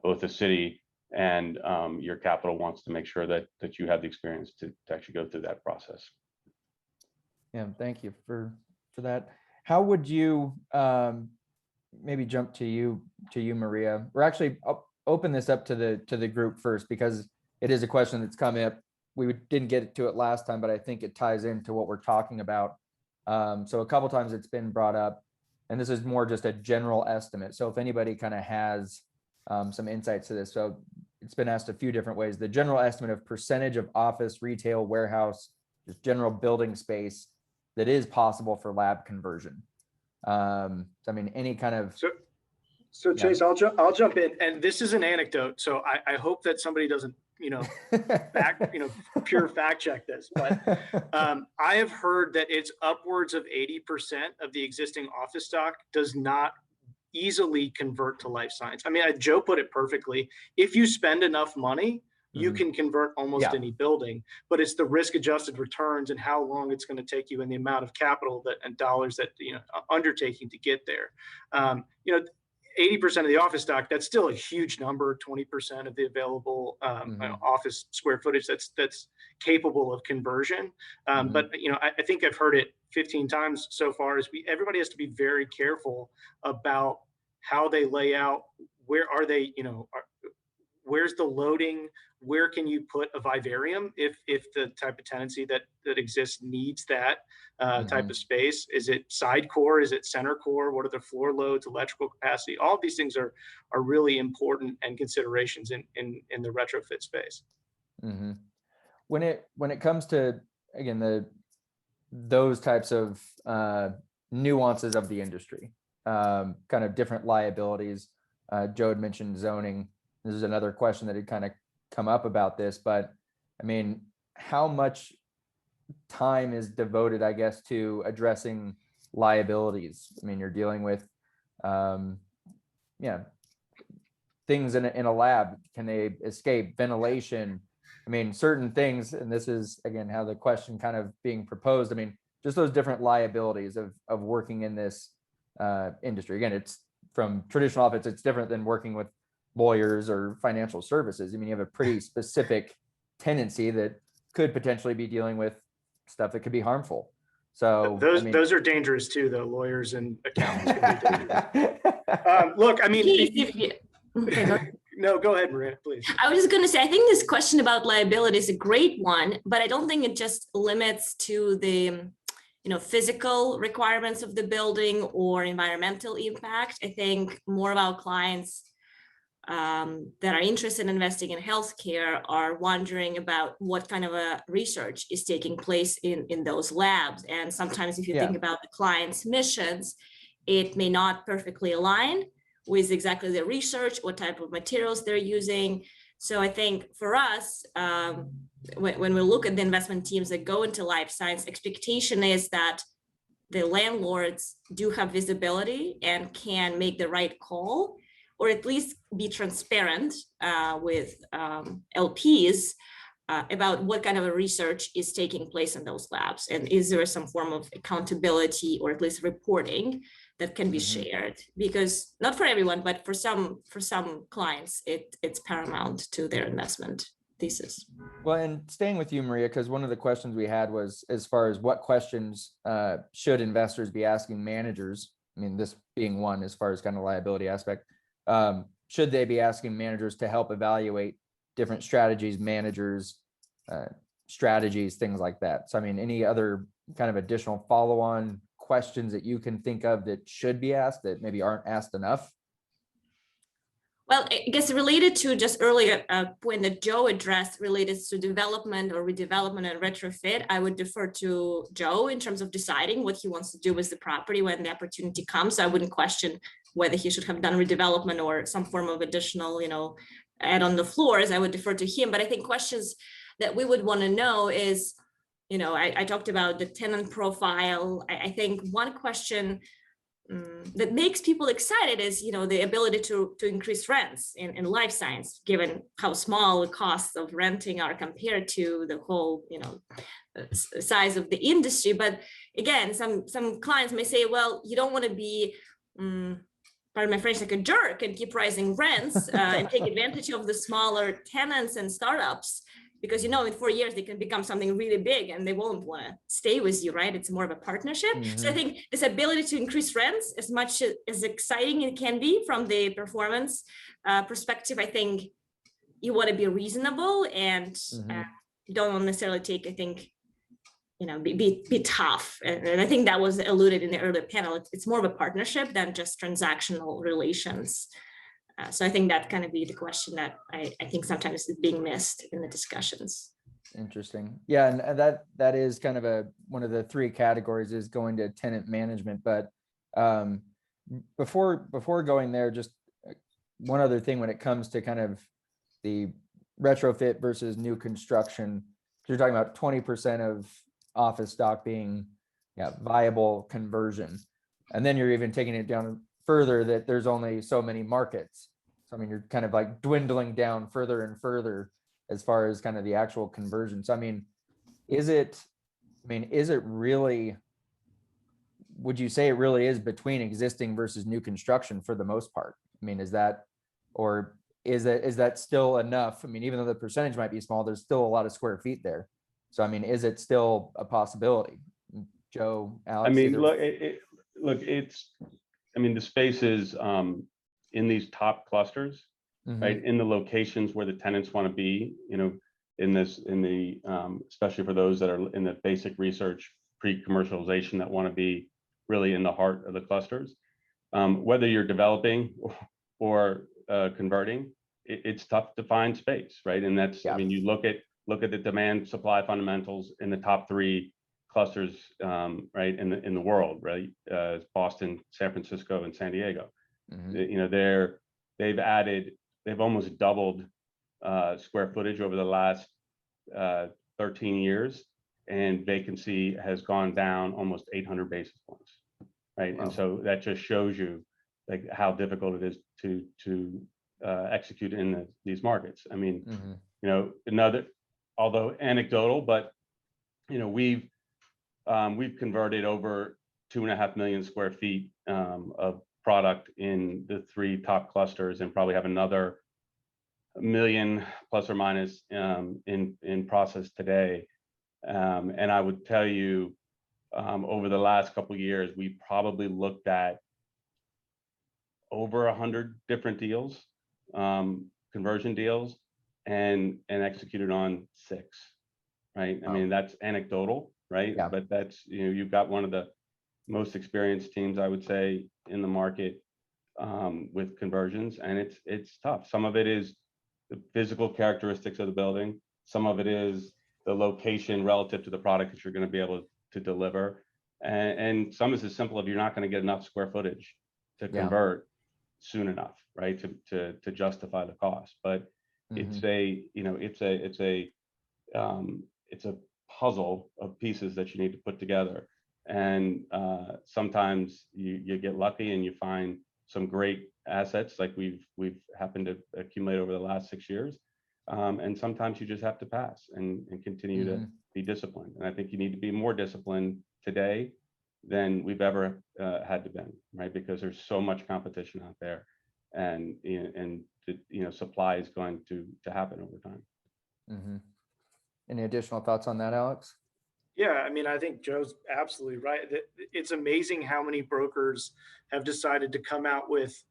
Both the city and your capital wants to make sure that you have the experience to actually go through that process. Yeah, thank you for that. How would you maybe jump to you, you, Maria. We're actually open this up to the group first, because it is a question that's come up. We didn't get to it last time, but I think it ties into what we're talking about. So a couple times it's been brought up, and this is more just a general estimate. So if anybody kind of has some insights to this. So it's been asked a few different ways. The general estimate of percentage of office, retail, warehouse, just general building space that is possible for lab conversion. I mean, any kind of. So Chase, I'll jump in, and this is an anecdote. So I hope that somebody doesn't, pure fact check this, but I have heard that it's upwards of 80% of the existing office stock does not easily convert to life science. I mean, Joe put it perfectly. If you spend enough money, you can convert almost any building, but it's the risk adjusted returns and how long it's going to take you and the amount of capital and dollars that, undertaking to get there. 80% of the office stock, that's still a huge number, 20% of the available office square footage that's capable of conversion. But, I think I've heard it 15 times so far, is everybody has to be very careful about how they lay out, where are they, where's the loading, where can you put a vivarium if the type of tenancy that exists needs that type of space. Is it side core? Is it center core? What are the floor loads, electrical capacity? All of these things are really important and considerations in the retrofit space. When it comes to, again, those types of nuances of the industry, kind of different liabilities. Joe had mentioned zoning. This is another question that had kind of come up about this, but I mean, how much time is devoted, I guess, to addressing liabilities? I mean, you're dealing with, things in a lab. Can they escape ventilation? I mean, certain things, and this is, again, how the question kind of being proposed. I mean, just those different liabilities of working in this industry. Again, it's from traditional office, it's different than working with lawyers or financial services. I mean, you have a pretty specific tendency that could potentially be dealing with stuff that could be harmful. So those are dangerous too, though. Lawyers and accountants can be dangerous. Look, I mean, no, go ahead, Maria, please. I was just going to say, I think this question about liability is a great one, but I don't think it just limits to the physical requirements of the building or environmental impact. I think more of our clients that are interested in investing in healthcare are wondering about what kind of a research is taking place in those labs. And sometimes if you think about the client's missions, it may not perfectly align with exactly the research, what type of materials they're using. So I think for us, when we look at the investment teams that go into life science, expectation is that the landlords do have visibility and can make the right call, or at least be transparent with LPs about what kind of a research is taking place in those labs. And is there some form of accountability or at least reporting that can be shared? Because not for everyone, but for some clients, it's paramount to their investment thesis. Well, and staying with you, Maria, because one of the questions we had was as far as what questions should investors be asking managers? I mean, this being one as far as kind of liability aspect. Should they be asking managers to help evaluate different strategies, managers, strategies, things like that? So, I mean, any other kind of additional follow-on questions that you can think of that should be asked that maybe aren't asked enough? Well, I guess related to just earlier point that Joe addressed related to development or redevelopment and retrofit, I would defer to Joe in terms of deciding what he wants to do with the property when the opportunity comes. I wouldn't question whether he should have done redevelopment or some form of additional, add on the floors. I would defer to him. But I think questions that we would want to know is, I talked about the tenant profile. I think one question that makes people excited is, the ability to increase rents in life science, given how small the costs of renting are compared to the whole, size of the industry. But again, some clients may say, well, you don't want to be, pardon my French, like a jerk and keep rising rents and take advantage of the smaller tenants and startups. because in 4 years they can become something really big and they won't want to stay with you, right? It's more of a partnership. So I think this ability to increase rents, as much as exciting it can be from the performance perspective, I think you want to be reasonable and don't necessarily take, I think, be tough. And I think that was alluded in the earlier panel. It's more of a partnership than just transactional relations. So I think that kind of be the question that I think sometimes is being missed in the discussions. Interesting. Yeah, and that is kind of one of the three categories is going to tenant management. But before going there, just one other thing when it comes to kind of the retrofit versus new construction, you're talking about 20% of office stock being viable conversion. And then you're even taking it down further that there's only so many markets. So I mean, you're kind of like dwindling down further and further as far as kind of the actual conversion. So I mean, is it really, would you say it really is between existing versus new construction for the most part? I mean, is that still enough? I mean, even though the percentage might be small, there's still a lot of square feet there. So I mean, is it still a possibility? Joe, Alex? I mean, the space is in these top clusters, right? In the locations where the tenants want to be, especially for those that are in the basic research pre-commercialization that want to be really in the heart of the clusters. Whether you're developing or converting, it's tough to find space, right? And that's, I mean, you look at the demand supply fundamentals in the top three clusters, right, in the world, right? Boston, San Francisco, and San Diego. They've almost doubled square footage over the last 13 years, and vacancy has gone down almost 800 basis points, right? Wow. And so that just shows you like how difficult it is to execute in these markets. I mean, although anecdotal, but we've converted over 2.5 million square feet of product in the three top clusters, and probably have another 1 million plus or minus in process today. And I would tell you, over the last couple of years, we probably looked at over 100 different deals, conversion deals, and executed on 6, right? I mean, that's anecdotal, right? Yeah. But that's, you've got one of the most experienced teams, I would say, in the market with conversions, and it's tough. Some of it is the physical characteristics of the building. Some of it is the location relative to the product that you're going to be able to deliver. And some is as simple as you're not going to get enough square footage to convert soon enough, right? To justify the cost. But it's a puzzle of pieces that you need to put together. And sometimes you get lucky and you find some great assets like we've happened to accumulate over the last 6 years. And sometimes you just have to pass and continue to be disciplined. And I think you need to be more disciplined today than we've ever had to be, right? Because there's so much competition out there, and supply is going to happen over time. Any additional thoughts on that, Alex? Yeah, I mean, I think Joe's absolutely right. It's amazing how many brokers have decided to come out with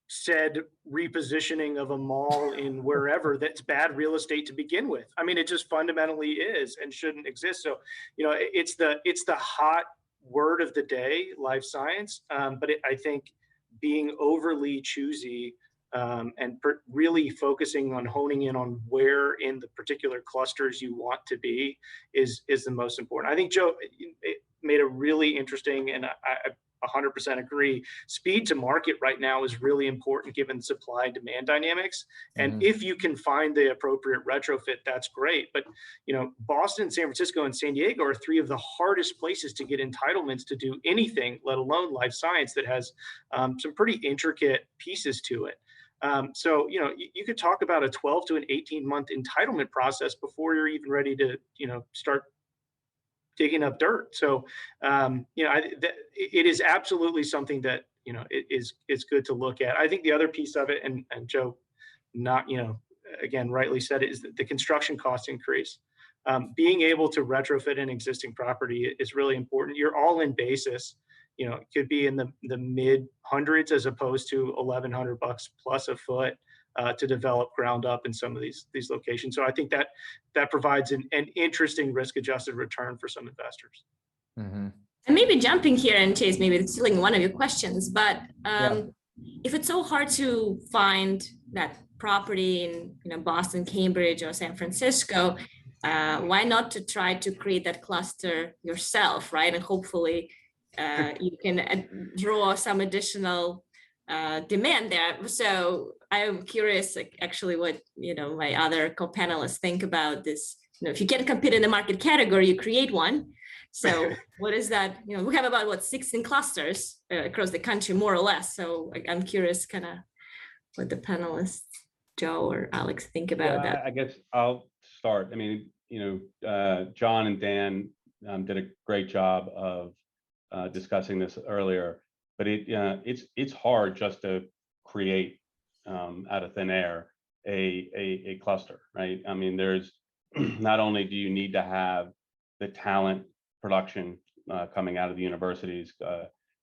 said repositioning of a mall in wherever that's bad real estate to begin with. I mean, it just fundamentally is and shouldn't exist. So, it's the hot word of the day, life science. But I think being overly choosy and really focusing on honing in on where in the particular clusters you want to be is the most important. I think Joe made a really interesting, and I 100% agree, speed to market right now is really important given supply and demand dynamics. And if you can find the appropriate retrofit, that's great. But Boston, San Francisco, and San Diego are 3 of the hardest places to get entitlements to do anything, let alone life science, that has some pretty intricate pieces to it. So, you could talk about a 12 to an 18-month entitlement process before you're even ready to, start digging up dirt. So, it is absolutely something that, it is good to look at. I think the other piece of it, and Joe, not, again, rightly said, is that the construction cost increase. Being able to retrofit an existing property is really important. Your all-in basis, you know, it could be in the mid hundreds as opposed to $1,100 plus a foot to develop ground up in some of these locations. So I think that provides an interesting risk-adjusted return for some investors. Mm-hmm. And maybe jumping here, and Chase, maybe stealing one of your questions, but Yeah. if it's so hard to find that property in, you know, Boston, Cambridge, or San Francisco, why not to try to create that cluster yourself, right? And hopefully you can draw some additional demand there. So I'm curious, like, actually, what, you know, my other co-panelists think about this. You know, if you can't compete in the market category, you create one. So what is that? You know, we have about 16 clusters across the country, more or less. So I'm curious, kind of, what the panelists, Joe or Alex, think about that. I guess I'll start. I mean, you know, John and Dan did a great job of discussing this earlier, but it's hard just to create out of thin air a cluster, right? I mean, there's not only do you need to have the talent production coming out of the universities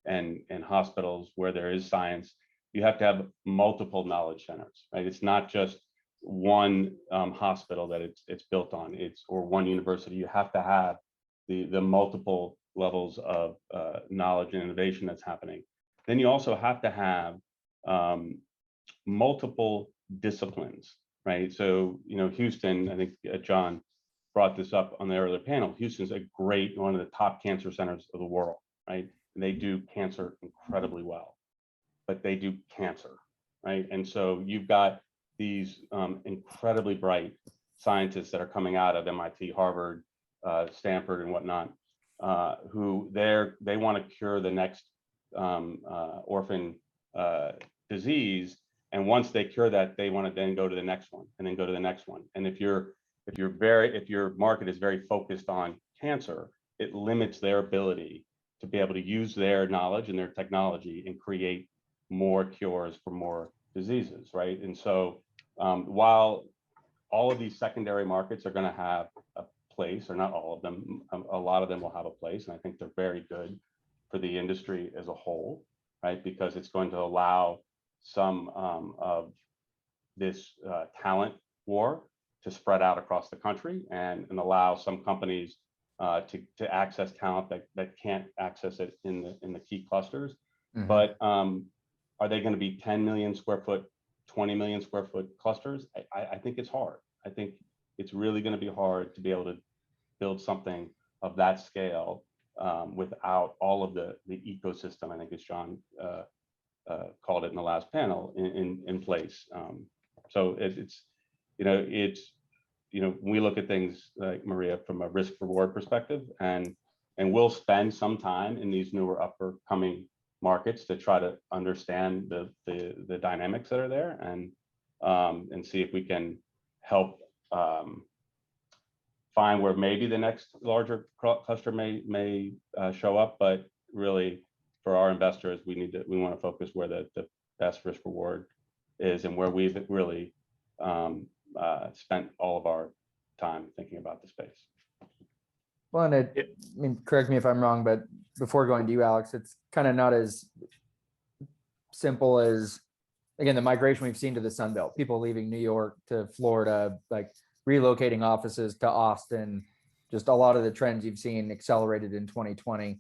and hospitals where there is science, you have to have multiple knowledge centers, right? It's not just one hospital that it's built on, or one university. You have to have the multiple levels of knowledge and innovation that's happening. Then you also have to have multiple disciplines, right? So, you know, Houston, I think John brought this up on the earlier panel. Houston's one of the top cancer centers of the world, right? And they do cancer incredibly well, but they do cancer, right? And so you've got these incredibly bright scientists that are coming out of MIT, Harvard, Stanford, and whatnot, who they want to cure the next orphan disease. And once they cure that, they want to then go to the next one, and then go to the next one. And if your market is very focused on cancer, it limits their ability to be able to use their knowledge and their technology and create more cures for more diseases, right? And so while all of these secondary markets are going to have a place, or not all of them, a lot of them will have a place, and I think they're very good for the industry as a whole, right? Because it's going to allow some of this talent war to spread out across the country, and allow some companies to access talent that can't access it in the key clusters. Mm-hmm. But are they going to be 10 million square foot, 20 million square foot clusters? I think it's hard. I think it's really going to be hard to be able to build something of that scale without all of the ecosystem, I think, as John called it in the last panel, in place. So it's we look at things like, Maria, from a risk reward perspective, and we'll spend some time in these newer upcoming markets to try to understand the dynamics that are there, and see if we can help find where maybe the next larger cluster may show up. But really, for our investors, we want to focus where the best risk reward is, and where we've really spent all of our time thinking about the space. Well, and I mean, correct me if I'm wrong, but before going to you, Alex, it's kind of not as simple as, again, the migration we've seen to the Sun Belt, people leaving New York to Florida, like relocating offices to Austin, just a lot of the trends you've seen accelerated in 2020.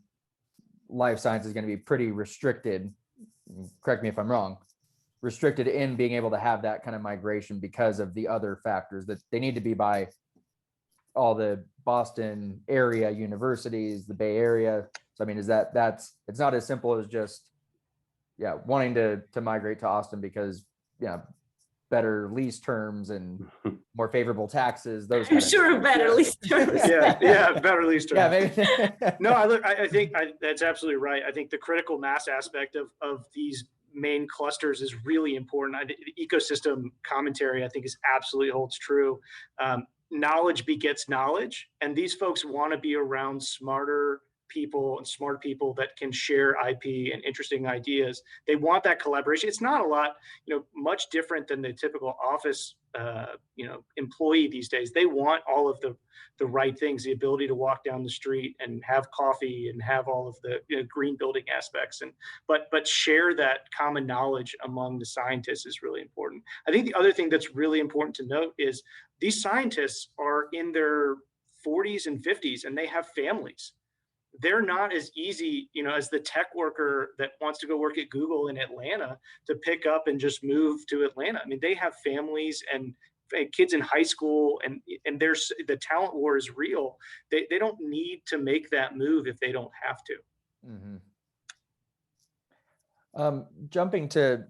Life science is going to be pretty restricted. Correct me if I'm wrong. Restricted in being able to have that kind of migration because of the other factors that they need to be by all the Boston area universities, the Bay Area. So, I mean, it's not as simple as just, wanting to migrate to Austin because, better lease terms and more favorable taxes. Those I'm sure better lease terms. Better lease terms. Yeah, maybe. No, I think that's absolutely right. I think the critical mass aspect of these main clusters is really important. The ecosystem commentary, I think, is absolutely holds true. Knowledge begets knowledge, and these folks want to be around smarter, people and smart people that can share IP and interesting ideas. They want that collaboration. It's not a lot, much different than the typical office, employee these days. They want all of the right things, the ability to walk down the street and have coffee and have all of the green building aspects, but share that common knowledge among the scientists is really important. I think the other thing that's really important to note is these scientists are in their 40s and 50s and they have families. They're not as easy, as the tech worker that wants to go work at Google in Atlanta to pick up and just move to Atlanta. I mean, they have families and kids in high school, and there's the talent war is real. They don't need to make that move if they don't have to. Mm-hmm. Jumping to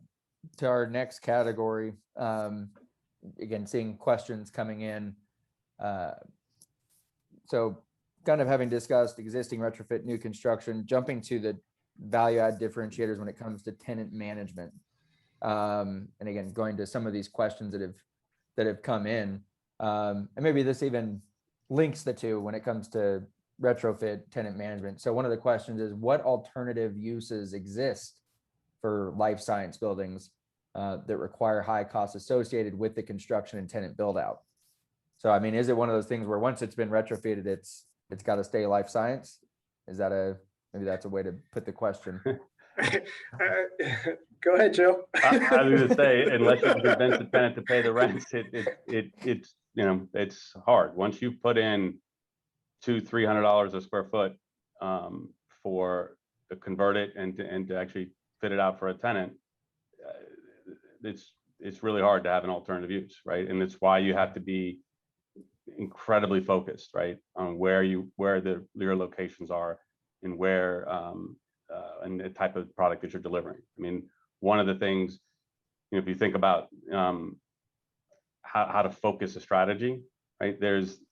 our next category, again, seeing questions coming in. So kind of having discussed existing, retrofit, new construction, jumping to the value add differentiators when it comes to tenant management. And again, going to some of these questions that have come in, and maybe this even links the two when it comes to retrofit tenant management. So one of the questions is, what alternative uses exist for life science buildings that require high costs associated with the construction and tenant build out? So, I mean, is it one of those things where once it's been retrofitted, it's got to stay life science? Is that maybe that's a way to put the question? Go ahead, Joe. I was going to say, unless you can convince the tenant to pay the rents, it's hard. Once you put in $200-300 a square foot to convert it and to actually fit it out for a tenant, it's really hard to have an alternative use, right? And it's why you have to be incredibly focused, right, on where your locations are and where and the type of product that you're delivering. I mean, one of the things, if you think about how to focus a strategy, right,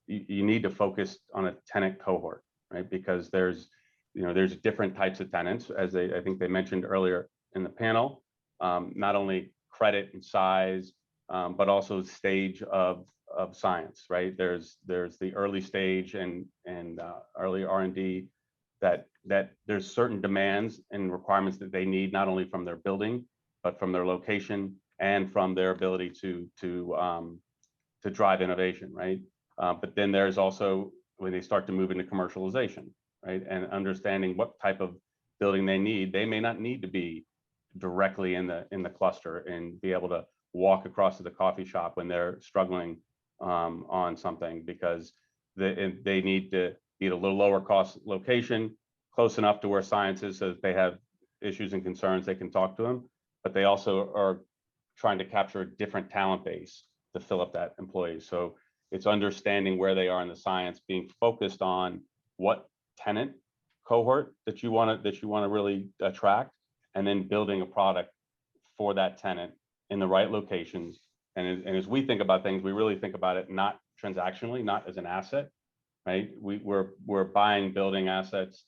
you need to focus on a tenant cohort, right, because there's different types of tenants, as I think they mentioned earlier in the panel, not only credit and size, but also stage of science, right? There's the early stage and early R&D that there's certain demands and requirements that they need, not only from their building, but from their location and from their ability to drive innovation, right? But then there's also when they start to move into commercialization, right? And understanding what type of building they need. They may not need to be directly in the cluster and be able to walk across to the coffee shop when they're struggling on something, because they need to be at a little lower cost location, close enough to where science is, so that they have issues and concerns, they can talk to them. But they also are trying to capture a different talent base to fill up that employee. So it's understanding where they are in the science, being focused on what tenant cohort that you want to really attract, and then building a product for that tenant in the right locations. And as we think about things, we really think about it not transactionally, not as an asset, right? We're buying building assets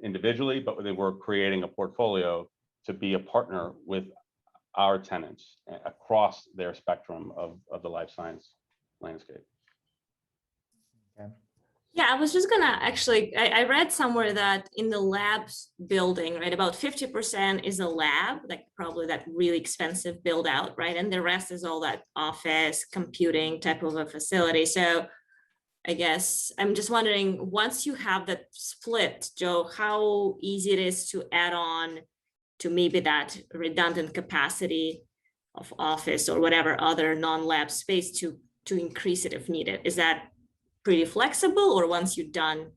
individually, but then we're creating a portfolio to be a partner with our tenants across their spectrum of the life science landscape. Okay. Yeah, I was just gonna actually, I read somewhere that in the labs building, right, about 50% is a lab, like probably that really expensive build out, right? And the rest is all that office, computing type of a facility. So I guess I'm just wondering, once you have that split, Joe, how easy it is to add on to maybe that redundant capacity of office or whatever other non-lab space to increase it if needed? Is that pretty flexible, or once you're done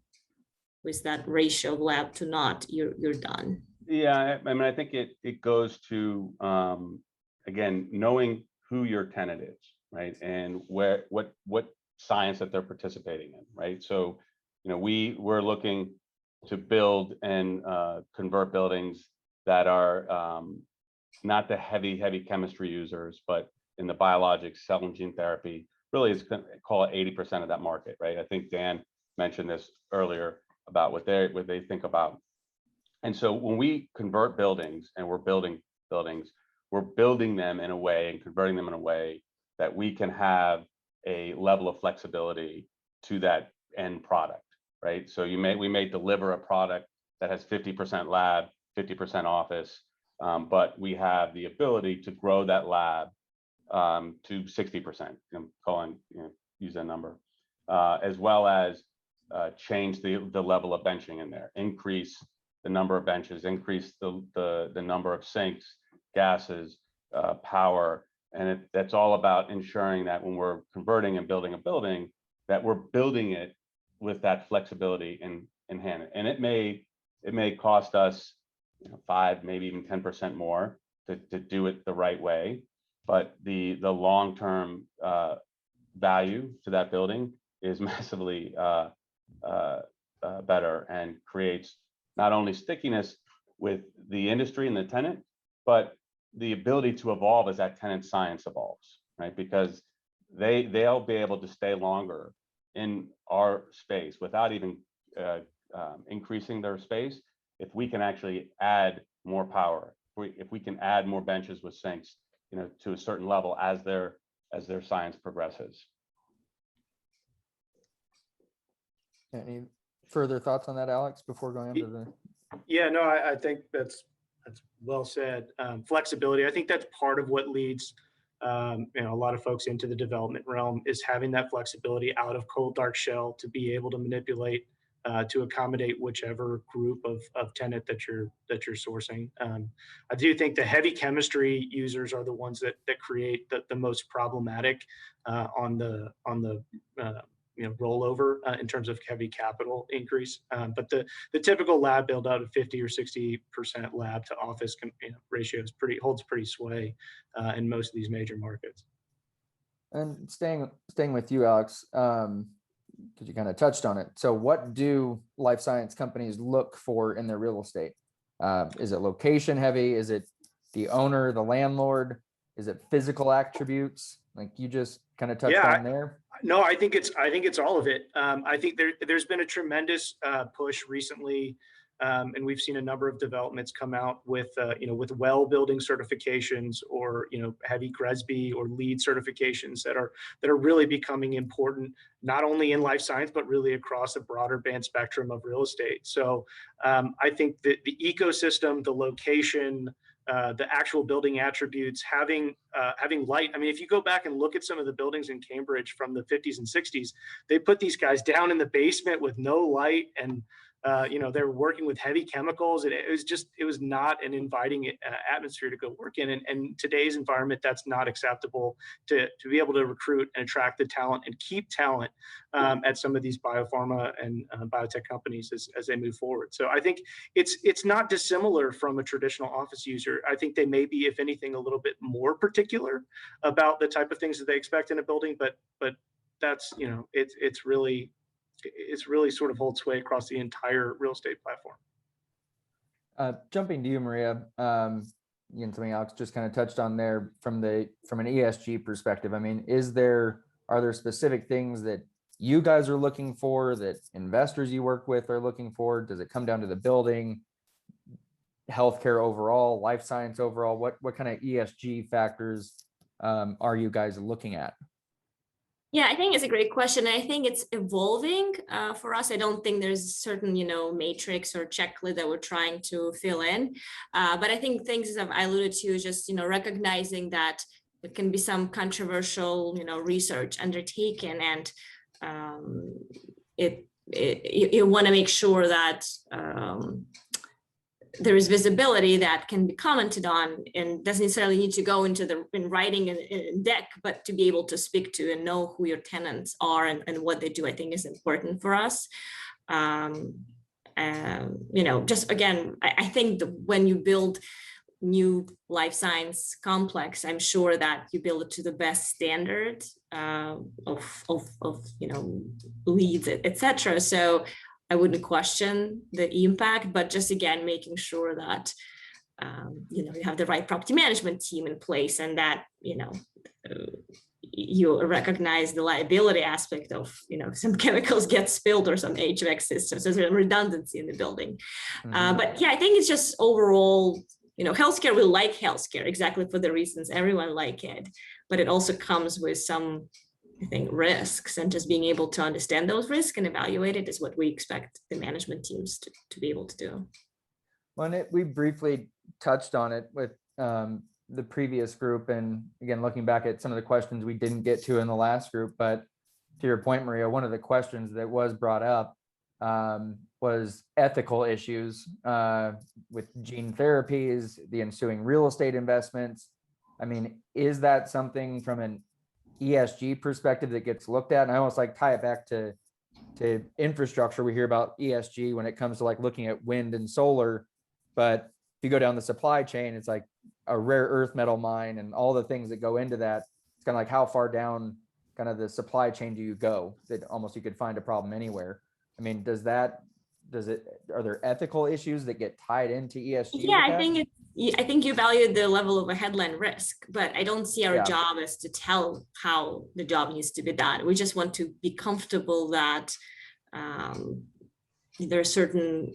with that ratio of lab to not, you're done? Yeah, I mean, I think it goes to again, knowing who your tenant is, right, and what science that they're participating in, right? So, we're looking to build and convert buildings that are not the heavy chemistry users, but in the biologics, cell and gene therapy. Really, it's going to call it 80% of that market, right? I think Dan mentioned this earlier about what they think about. And so when we convert buildings and we're building buildings, we're building them in a way and converting them in a way that we can have a level of flexibility to that end product, right? So we may deliver a product that has 50% lab, 50% office, but we have the ability to grow that lab to 60%. Use that number, as well as change the level of benching in there, increase the number of benches, increase the number of sinks, gases, power, and that's all about ensuring that when we're converting and building a building, that we're building it with that flexibility in hand. And it may cost us 5, maybe even 10% more to do it the right way, but the long-term value to that building is massively better and creates not only stickiness with the industry and the tenant, but the ability to evolve as that tenant science evolves, right? Because they'll be able to stay longer in our space without even increasing their space if we can actually add more power, if we can add more benches with sinks, to a certain level as their science progresses. Any further thoughts on that, Alex, before going into the? Yeah, no, I think that's well said. Flexibility, I think that's part of what leads a lot of folks into the development realm, is having that flexibility out of cold dark shell to be able to manipulate to accommodate whichever group of tenant that you're sourcing. I do think the heavy chemistry users are the ones that create the most problematic on the rollover in terms of heavy capital increase. But the typical lab build out of 50 or 60% lab to office ratio holds pretty sway in most of these major markets. And staying with you, Alex, because you kind of touched on it. So what do life science companies look for in their real estate? Is it location heavy? Is it the owner, the landlord? Is it physical attributes? Like you just kind of touched on there. No, I think it's all of it. I think there's been a tremendous push recently, and we've seen a number of developments come out with with well building certifications or heavy GRESB or LEED certifications that are really becoming important, not only in life science but really across a broader band spectrum of real estate. So I think that the ecosystem, the location, the actual building attributes, having light. I mean, if you go back and look at some of the buildings in Cambridge from the 50s and 60s, they put these guys down in the basement with no light, and they're working with heavy chemicals, and it was not an inviting atmosphere to go work in. And today's environment, that's not acceptable to be able to recruit and attract the talent and keep talent at some of these biopharma and biotech companies as they move forward. So I think it's not dissimilar from a traditional office user. I think they may be, if anything, a little bit more particular about the type of things that they expect in a building, but that's it's really sort of holds sway across the entire real estate platform. Jumping to you, Maria, something Alex just kind of touched on there from an ESG perspective. I mean, are there specific things that you guys are looking for, that investors you work with are looking for? Does it come down to the building, healthcare overall, life science overall? What kind of ESG factors are you guys looking at? Yeah, I think it's a great question. I think it's evolving for us. I don't think there's a certain, matrix or checklist that we're trying to fill in. But I think things that I alluded to is just, recognizing that there can be some controversial, research undertaken, and you want to make sure that there is visibility that can be commented on, and doesn't necessarily need to go into in writing in deck, but to be able to speak to and know who your tenants are and what they do, I think is important for us. Just again, I think when you build new life science complex, I'm sure that you build it to the best standard of LEEDs, etc. So I wouldn't question the impact, but just again, making sure that, you have the right property management team in place, and that, you recognize the liability aspect of, some chemicals get spilled or some HVAC systems. So there's redundancy in the building. Mm-hmm. But yeah, I think it's just overall, healthcare, we like healthcare exactly for the reasons everyone like it, but it also comes with some I think, risks, and just being able to understand those risks and evaluate it is what we expect the management teams to be able to do. Well, and we briefly touched on it with the previous group. And again, looking back at some of the questions we didn't get to in the last group, but to your point, Maria, one of the questions that was brought up was ethical issues with gene therapies, the ensuing real estate investments. I mean, is that something from an ESG perspective that gets looked at? And I almost like tie it back to infrastructure. We hear about ESG when it comes to like looking at wind and solar, but if you go down the supply chain, it's like a rare earth metal mine and all the things that go into that. It's kind of like how far down kind of the supply chain do you go, that almost you could find a problem anywhere. I mean, are there ethical issues that get tied into ESG? Yeah, I think you value the level of a headline risk, but I don't see our job as to tell how the job needs to be done. We just want to be comfortable that there are certain,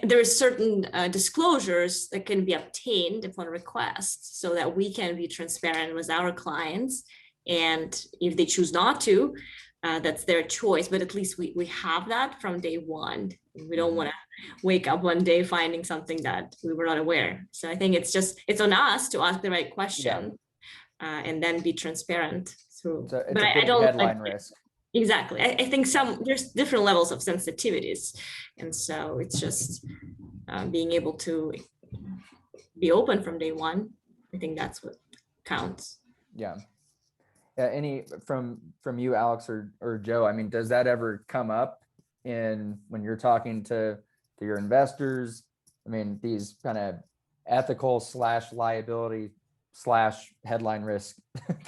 there are certain disclosures that can be obtained upon request so that we can be transparent with our clients. And if they choose not to, that's their choice, but at least we have that from day one. We don't want to wake up one day finding something that we were not aware. So I think it's on us to ask the right question and then be transparent through. So it's a big headline risk. Exactly. I think there's different levels of sensitivities. And so it's just being able to be open from day one. I think that's what counts. Yeah. Any from you, Alex or Joe? I mean, does that ever come up when you're talking to your investors? I mean, these kind of ethical / liability / headline risk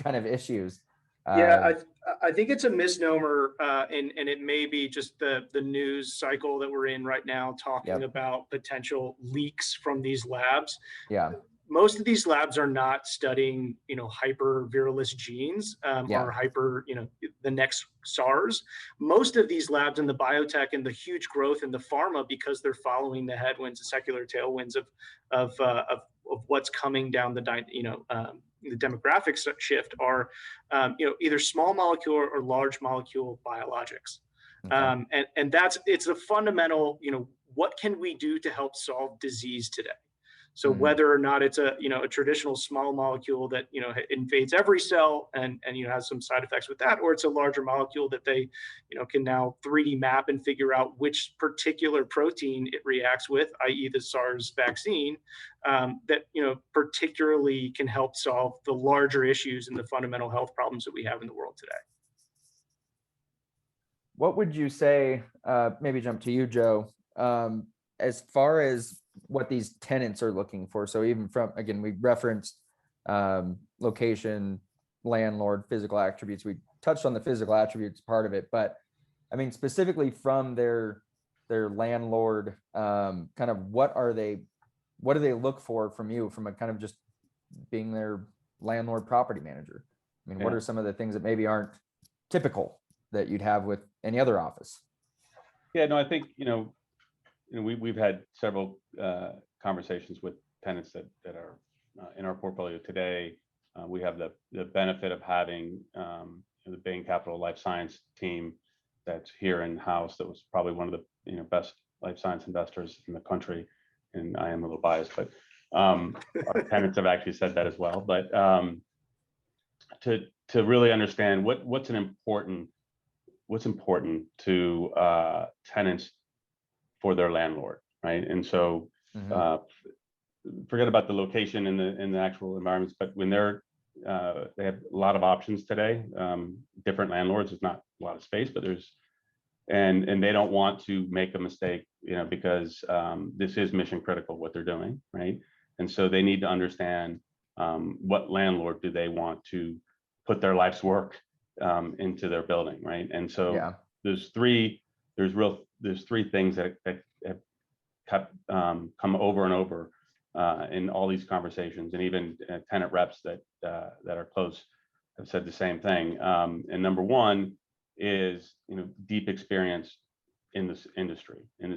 kind of issues. Yeah, I think it's a misnomer, and it may be just the news cycle that we're in right now, talking about potential leaks from these labs. Yeah. Most of these labs are not studying, hyper virulous genes or hyper, the next SARS. Most of these labs in the biotech and the huge growth in the pharma, because they're following the headwinds, the secular tailwinds of what's coming down the demographic shift, are either small molecule or large molecule biologics. Okay. And it's a fundamental, what can we do to help solve disease today? So whether or not it's a traditional small molecule that invades every cell and has some side effects with that, or it's a larger molecule that they can now 3D map and figure out which particular protein it reacts with, i.e. the SARS vaccine, that particularly can help solve the larger issues and the fundamental health problems that we have in the world today. What would you say? Maybe jump to you, Joe. As far as what these tenants are looking for. So even again, we referenced location, landlord, physical attributes. We touched on the physical attributes part of it, but I mean, specifically from their landlord, kind of what do they look for from you, from a kind of just being their landlord property manager? I mean, what are some of the things that maybe aren't typical that you'd have with any other office? Yeah, no, I think, we've had several conversations with tenants that are in our portfolio today. We have the benefit of having the Bain Capital Life Science team that's here in house. That was probably one of the best life science investors in the country, and I am a little biased, but our tenants have actually said that as well. But to really understand what's important to tenants for their landlord, right? And so forget about the location in the actual environments, but when they have a lot of options today, different landlords, there's not a lot of space, but and they don't want to make a mistake, because this is mission critical what they're doing, right? And so they need to understand what landlord do they want to put their life's work into their building, right? And so there's three things that have come over and over in all these conversations, and even tenant reps that are close have said the same thing. And number one is deep experience in this industry, in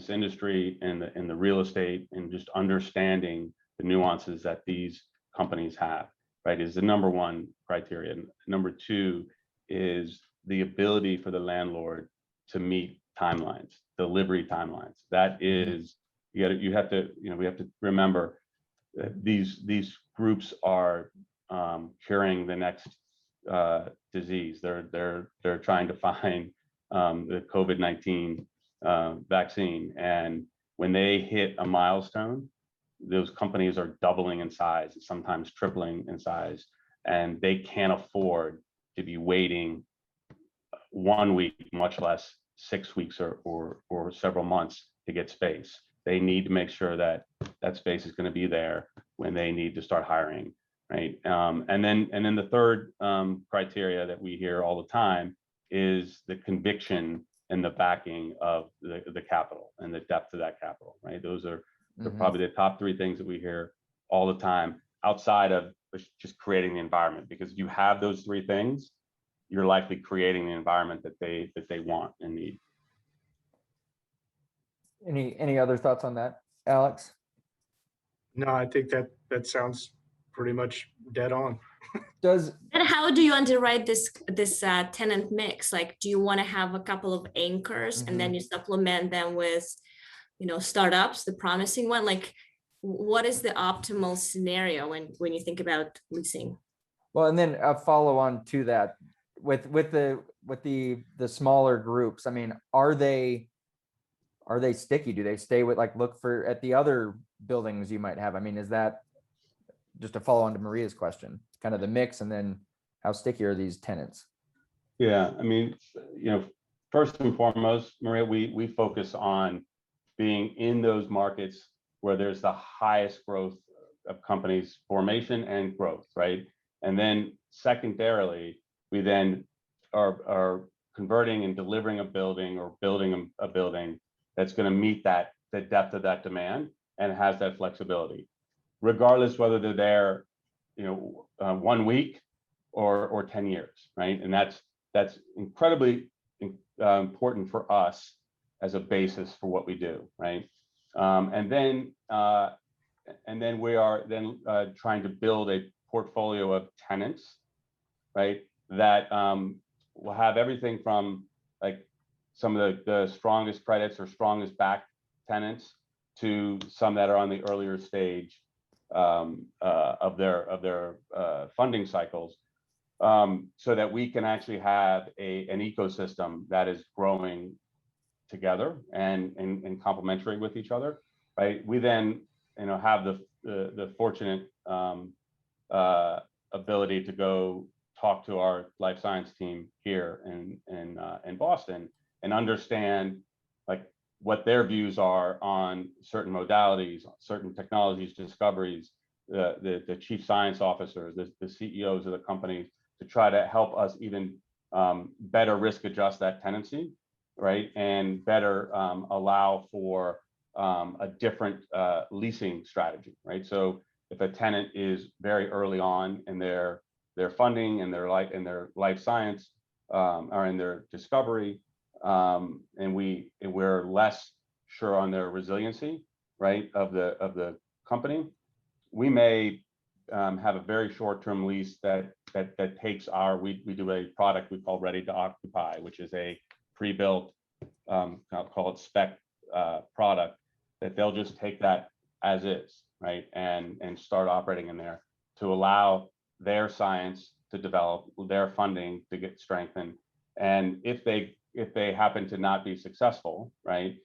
the real estate, and just understanding the nuances that these companies have, right, is the number one criteria. And number two is the ability for the landlord to meet timelines, delivery timelines. That is, you have to, we have to remember that these groups are curing the next disease. They're trying to find the COVID-19 vaccine, and when they hit a milestone, those companies are doubling in size, sometimes tripling in size, and they can't afford to be waiting 1 week, much less 6 weeks or several months to get space. They need to make sure that that space is going to be there when they need to start hiring, right? And then the third criteria that we hear all the time is the conviction and the backing of the capital and the depth of that capital, right? Those are probably the top three things that we hear all the time, outside of just creating the environment. Because if you have those three things, you're likely creating the environment that they want and need. Any other thoughts on that, Alex? No, I think that sounds pretty much dead on. And how do you underwrite this tenant mix? Like, do you want to have a couple of anchors and then you supplement them with, startups, the promising one? Like, what is the optimal scenario when you think about leasing? Well, and then a follow on to that with the smaller groups. I mean, are they sticky? Do they stay with, like, look for at the other buildings you might have? I mean, is that just a follow on to Maria's question, kind of the mix, and then how sticky are these tenants? Yeah, I mean, first and foremost, Maria, we focus on being in those markets where there's the highest growth of companies formation and growth, right? And then secondarily, we then are converting and delivering a building or building a building that's going to meet the depth of that demand and has that flexibility, regardless whether they're there, 1 week or 10 years, right? And that's incredibly important for us as a basis for what we do, right? And then we are then trying to build a portfolio of tenants, right? That will have everything from, like, some of the strongest credits or strongest back tenants to some that are on the earlier stage of their funding cycles, so that we can actually have an ecosystem that is growing together and complementary with each other, right? We then have the fortunate ability to go talk to our life science team here in Boston and understand, like, what their views are on certain modalities, certain technologies, discoveries, the chief science officers, the CEOs of the companies, to try to help us even better risk adjust that tenancy, right? And better allow for a different leasing strategy, right? So if a tenant is very early on in their funding and their life science or in their discovery, and we're less sure on their resiliency, right, of the company, we may have a very short-term lease that takes we do a product we call Ready to Occupy, which is a pre-built, I'll call it spec product, that they'll just take that as is, right, and start operating in there to allow their science to develop, their funding to get strengthened. And if they happen to not be successful, right,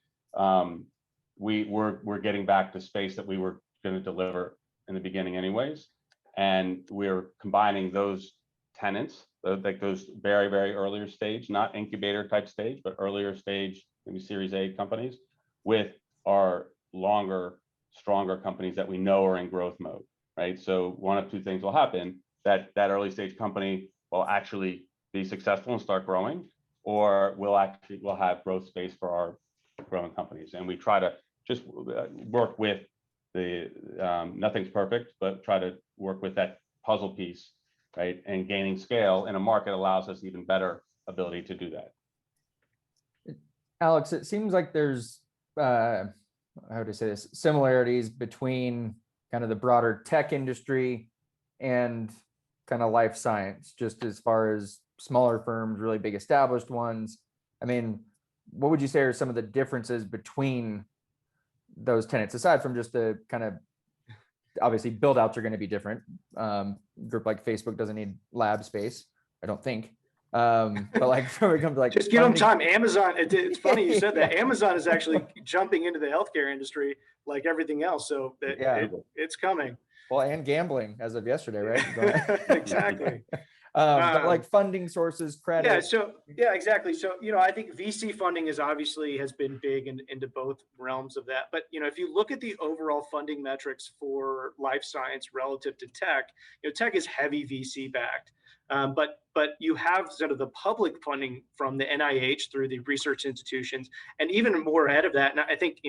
we're getting back to space that we were going to deliver in the beginning anyways, and we're combining those tenants, like those very, very earlier stage, not incubator type stage, but earlier stage, maybe Series A companies, with our longer, stronger companies that we know are in growth mode, right? So one of two things will happen: that early stage company will actually be successful and start growing, or we'll have growth space for our growing companies. And we try to just work with nothing's perfect, but try to work with that puzzle piece, right? And gaining scale in a market allows us even better ability to do that. Alex, it seems like there's, how to say this, similarities between kind of the broader tech industry and kind of life science, just as far as smaller firms, really big established ones. I mean, what would you say are some of the differences between those tenants, aside from just the kind of, obviously build outs are going to be different. Group like Facebook doesn't need lab space, I don't think. But like when it comes to like just give them funding- time. Amazon, it's funny you said that. Yeah. Amazon is actually jumping into the healthcare industry like everything else. So Yeah. it's coming. Well, and gambling as of yesterday, right? Exactly. But like funding sources, credit. Exactly. So, I think VC funding has been big into both realms of that. But, if you look at the overall funding metrics for life science relative to tech, tech is heavy VC backed. But you have sort of the public funding from the NIH through the research institutions, and even more ahead of that. And I think,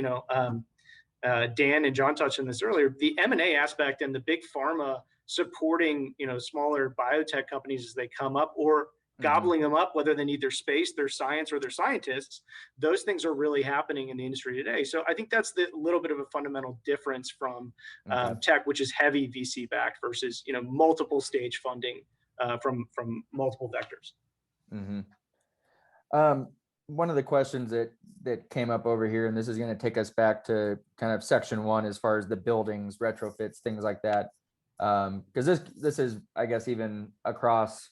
Dan and John touched on this earlier, the M&A aspect and the big pharma supporting, smaller biotech companies as they come up, or gobbling them up, whether they need their space, their science, or their scientists. Those things are really happening in the industry today. So I think that's the little bit of a fundamental difference from tech, which is heavy VC backed, versus, multiple stage funding from multiple vectors. One of the questions that came up over here, and this is going to take us back to kind of section 1 as far as the buildings, retrofits, things like that. Because this is, I guess, even across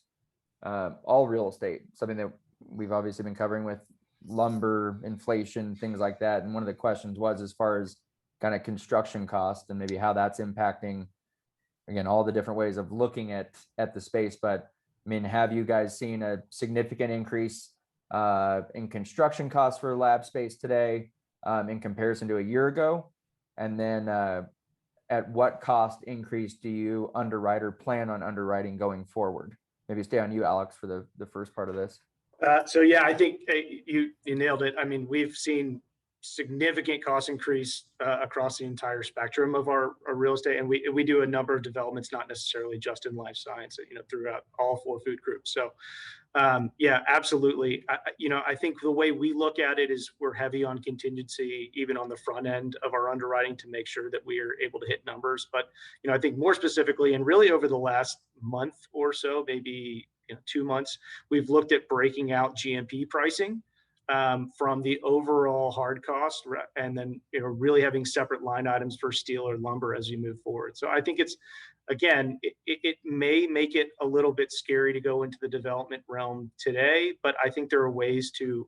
all real estate, something that we've obviously been covering with lumber, inflation, things like that. And one of the questions was as far as kind of construction cost and maybe how that's impacting, again, all the different ways of looking at the space. But I mean, have you guys seen a significant increase in construction costs for lab space today in comparison to a year ago? And then at what cost increase do you underwrite or plan on underwriting going forward? Maybe stay on you, Alex, for the first part of this. So yeah, I think you nailed it. I mean, we've seen significant cost increase across the entire spectrum of our real estate, and we do a number of developments, not necessarily just in life science, throughout all 4 food groups. So yeah, absolutely. I think the way we look at it is we're heavy on contingency, even on the front end of our underwriting, to make sure that we are able to hit numbers. But, I think more specifically, and really over the last month or so, maybe 2 months, we've looked at breaking out GMP pricing from the overall hard cost, and then, really having separate line items for steel or lumber as you move forward. So I think it's, again, it may make it a little bit scary to go into the development realm today, but I think there are ways to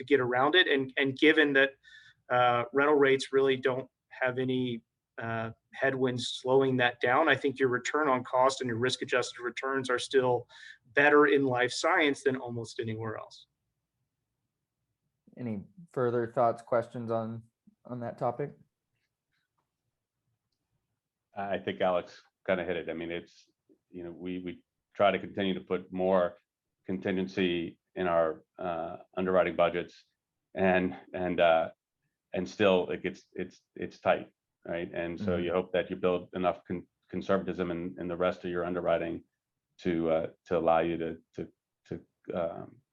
get around it. And given that rental rates really don't have any headwinds slowing that down, I think your return on cost and your risk-adjusted returns are still better in life science than almost anywhere else. Any further thoughts, questions on that topic? I think Alex kind of hit it. I mean, it's, we try to continue to put more contingency in our underwriting budgets, and still it's tight, right? And so you hope that you build enough conservatism in the rest of your underwriting to allow you to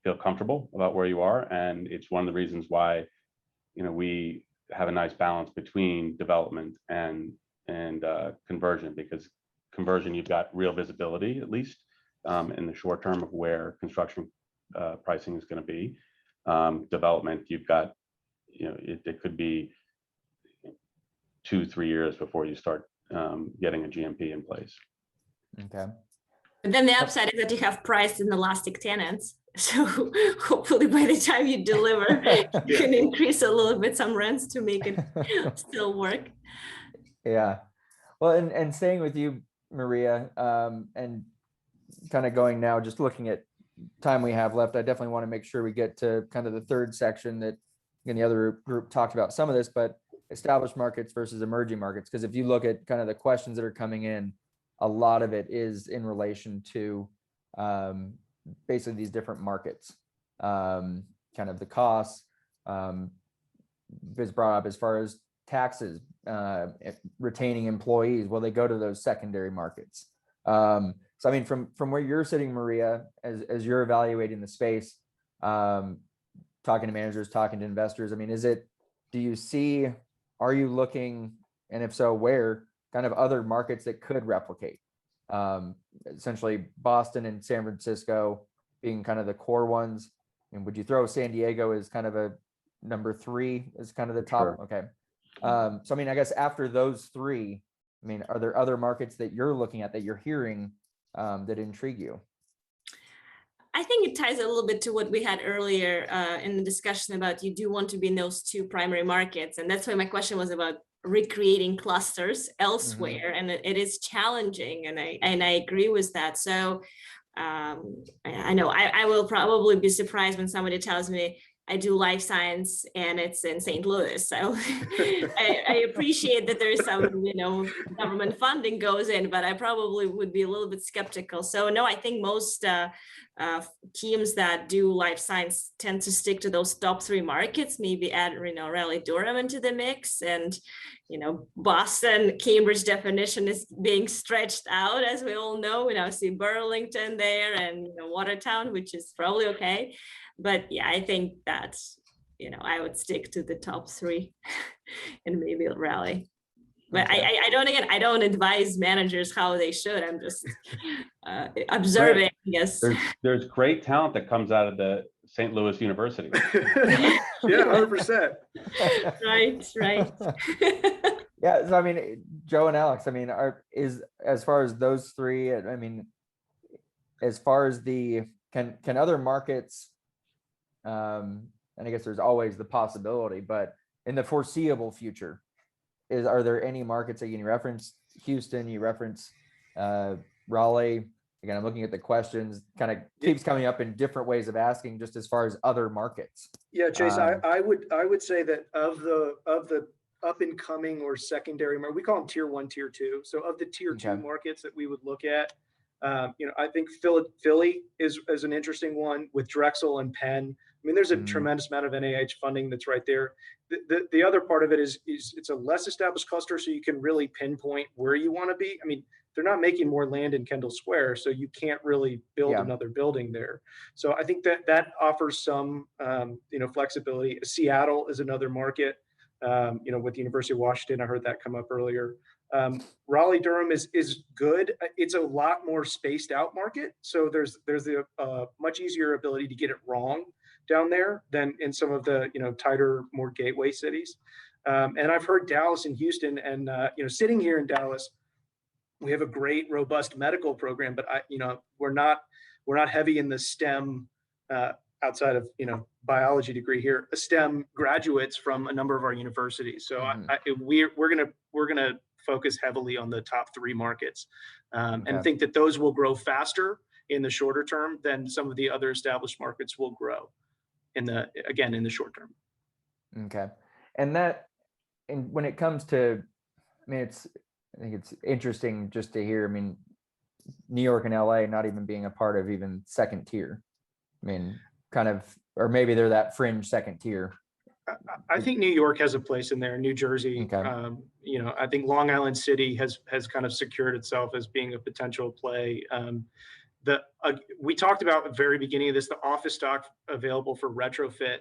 feel comfortable about where you are. And it's one of the reasons why, we have a nice balance between development and conversion, because conversion, you've got real visibility, at least in the short term, of where construction pricing is going to be. Development, you've got, it could be 2-3 years before you start getting a GMP in place. Okay. But then the upside is that you have priced inelastic tenants. So hopefully by the time you deliver, you can increase a little bit some rents to make it still work. Yeah. Well, and staying with you, Maria, and kind of going now, just looking at time we have left, I definitely want to make sure we get to kind of the third section that, again, the other group talked about some of this, but established markets versus emerging markets. Because if you look at kind of the questions that are coming in, a lot of it is in relation to basically these different markets, kind of the costs is brought up as far as taxes, retaining employees. Will they go to those secondary markets? So I mean, from where you're sitting, Maria, as you're evaluating the space, talking to managers, talking to investors, I mean, are you looking, and if so, where, kind of other markets that could replicate? Essentially Boston and San Francisco, being kind of the core ones. And would you throw San Diego as kind of a number 3 as kind of the top? Sure. Okay. So I mean, I guess after those 3, I mean, are there other markets that you're looking at that you're hearing that intrigue you? I think it ties a little bit to what we had earlier in the discussion about you do want to be in those 2 primary markets. And that's why my question was about recreating clusters elsewhere. And it is challenging. And I agree with that. So I know I will probably be surprised when somebody tells me I do life science and it's in St. Louis. So I appreciate that there is some, government funding goes in, but I probably would be a little bit skeptical. So no, I think most teams that do life science tend to stick to those top 3 markets, maybe add, Raleigh-Durham into the mix. And, Boston, Cambridge definition is being stretched out, as we all know. We now see Burlington there and Watertown, which is probably okay. But yeah, I think that, I would stick to the top 3 and maybe Raleigh. But Okay. I don't advise managers how they should. I'm just observing, yes. There's great talent that comes out of the St. Louis University. Yeah, 100%. Right. Yeah, so I mean, Joe and Alex, I mean, as far as those 3, I mean, as far as can other markets, and I guess there's always the possibility, but in the foreseeable future, are there any markets that you reference? Houston, you reference Raleigh. Again, I'm looking at the questions, kind of keeps coming up in different ways of asking, just as far as other markets. Yeah, Chase, I would say that of the up and coming or secondary, we call them tier 1, tier 2. So of the tier 2 markets that we would look at, I think Philly is an interesting one with Drexel and Penn. I mean, there's a tremendous amount of NIH funding that's right there. The other part of it is it's a less established cluster, so you can really pinpoint where you want to be. I mean, they're not making more land in Kendall Square, so you can't really build another building there. So I think that offers some, flexibility. Seattle is another market, with the University of Washington. I heard that come up earlier. Raleigh-Durham is good. It's a lot more spaced out market. So there's a much easier ability to get it wrong down there than in some of the, tighter, more gateway cities. And I've heard Dallas and Houston, and, sitting here in Dallas, we have a great, robust medical program, but we're not heavy in the STEM, outside of, biology degree here, STEM graduates from a number of our universities. So we're gonna focus heavily on the top 3 markets, and think that those will grow faster in the shorter term than some of the other established markets will grow in the short term. Okay. And when it comes to, I mean, I think it's interesting just to hear, I mean, New York and LA not even being a part of even second tier. I mean, kind of, or maybe they're that fringe second tier. I think New York has a place in there. New Jersey, I think Long Island City has kind of secured itself as being a potential play. We talked about at the very beginning of this, the office stock available for retrofit.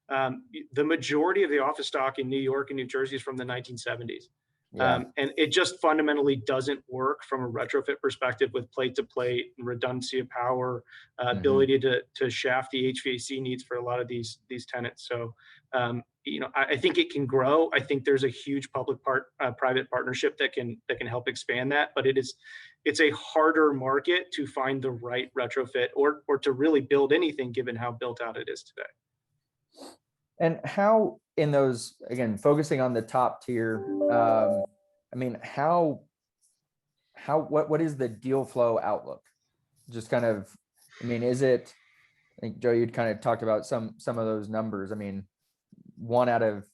The majority of the office stock in New York and New Jersey is from the 1970s. And it just fundamentally doesn't work from a retrofit perspective with plate to plate, redundancy of power, ability to shaft the HVAC needs for a lot of these tenants. So, I think it can grow. I think there's a huge public-private partnership that can help expand that, but it's a harder market to find the right retrofit or to really build anything given how built out it is today. And how in those, again, focusing on the top tier, I mean, what is the deal flow outlook? Just kind of, I mean, is it, I think Joe, you'd kind of talked about some of those numbers. I mean, 1 out of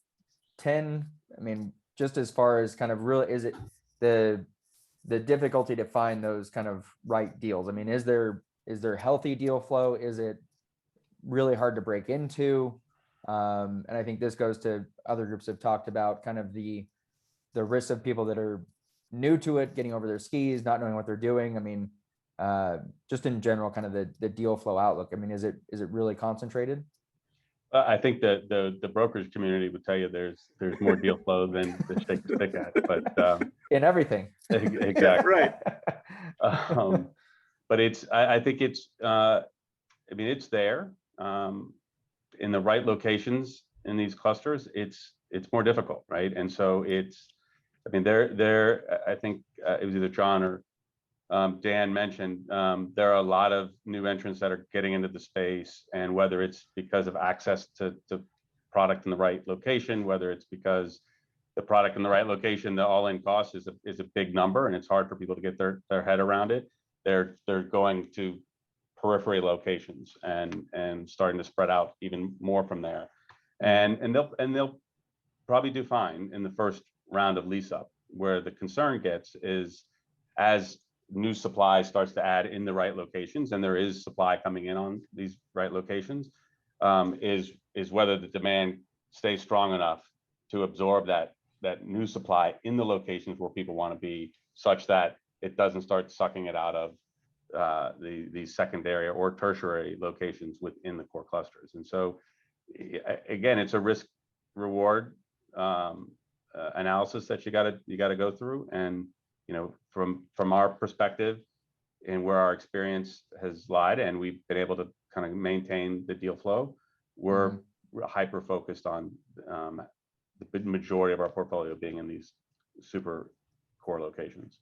10, I mean, just as far as kind of really, is it the difficulty to find those kind of right deals? I mean, is there healthy deal flow? Is it really hard to break into? And I think this goes to other groups have talked about kind of the risks of people that are new to it, getting over their skis, not knowing what they're doing. I mean, just in general, kind of the deal flow outlook. I mean, is it really concentrated? I think that the brokerage community would tell you there's more deal flow than the shake the stick at, but in everything. Exactly. Right. But I think it's I mean, it's there in the right locations in these clusters. It's more difficult, right? And so I mean, I think it was either John or Dan mentioned, there are a lot of new entrants that are getting into the space, and whether it's because of access to product in the right location, whether it's because the product in the right location, the all-in cost is a big number, and it's hard for people to get their head around it. They're going to periphery locations and starting to spread out even more from there, and they'll probably do fine in the first round of lease up. Where the concern gets is as new supply starts to add in the right locations, and there is supply coming in on these right locations, is whether the demand stays strong enough to absorb that new supply in the locations where people want to be, such that it doesn't start sucking it out of the secondary or tertiary locations within the core clusters. And so again, it's a risk reward analysis that you got to go through. And from our perspective and where our experience has lied, and we've been able to kind of maintain the deal flow, we're hyper focused on the majority of our portfolio being in these super core locations.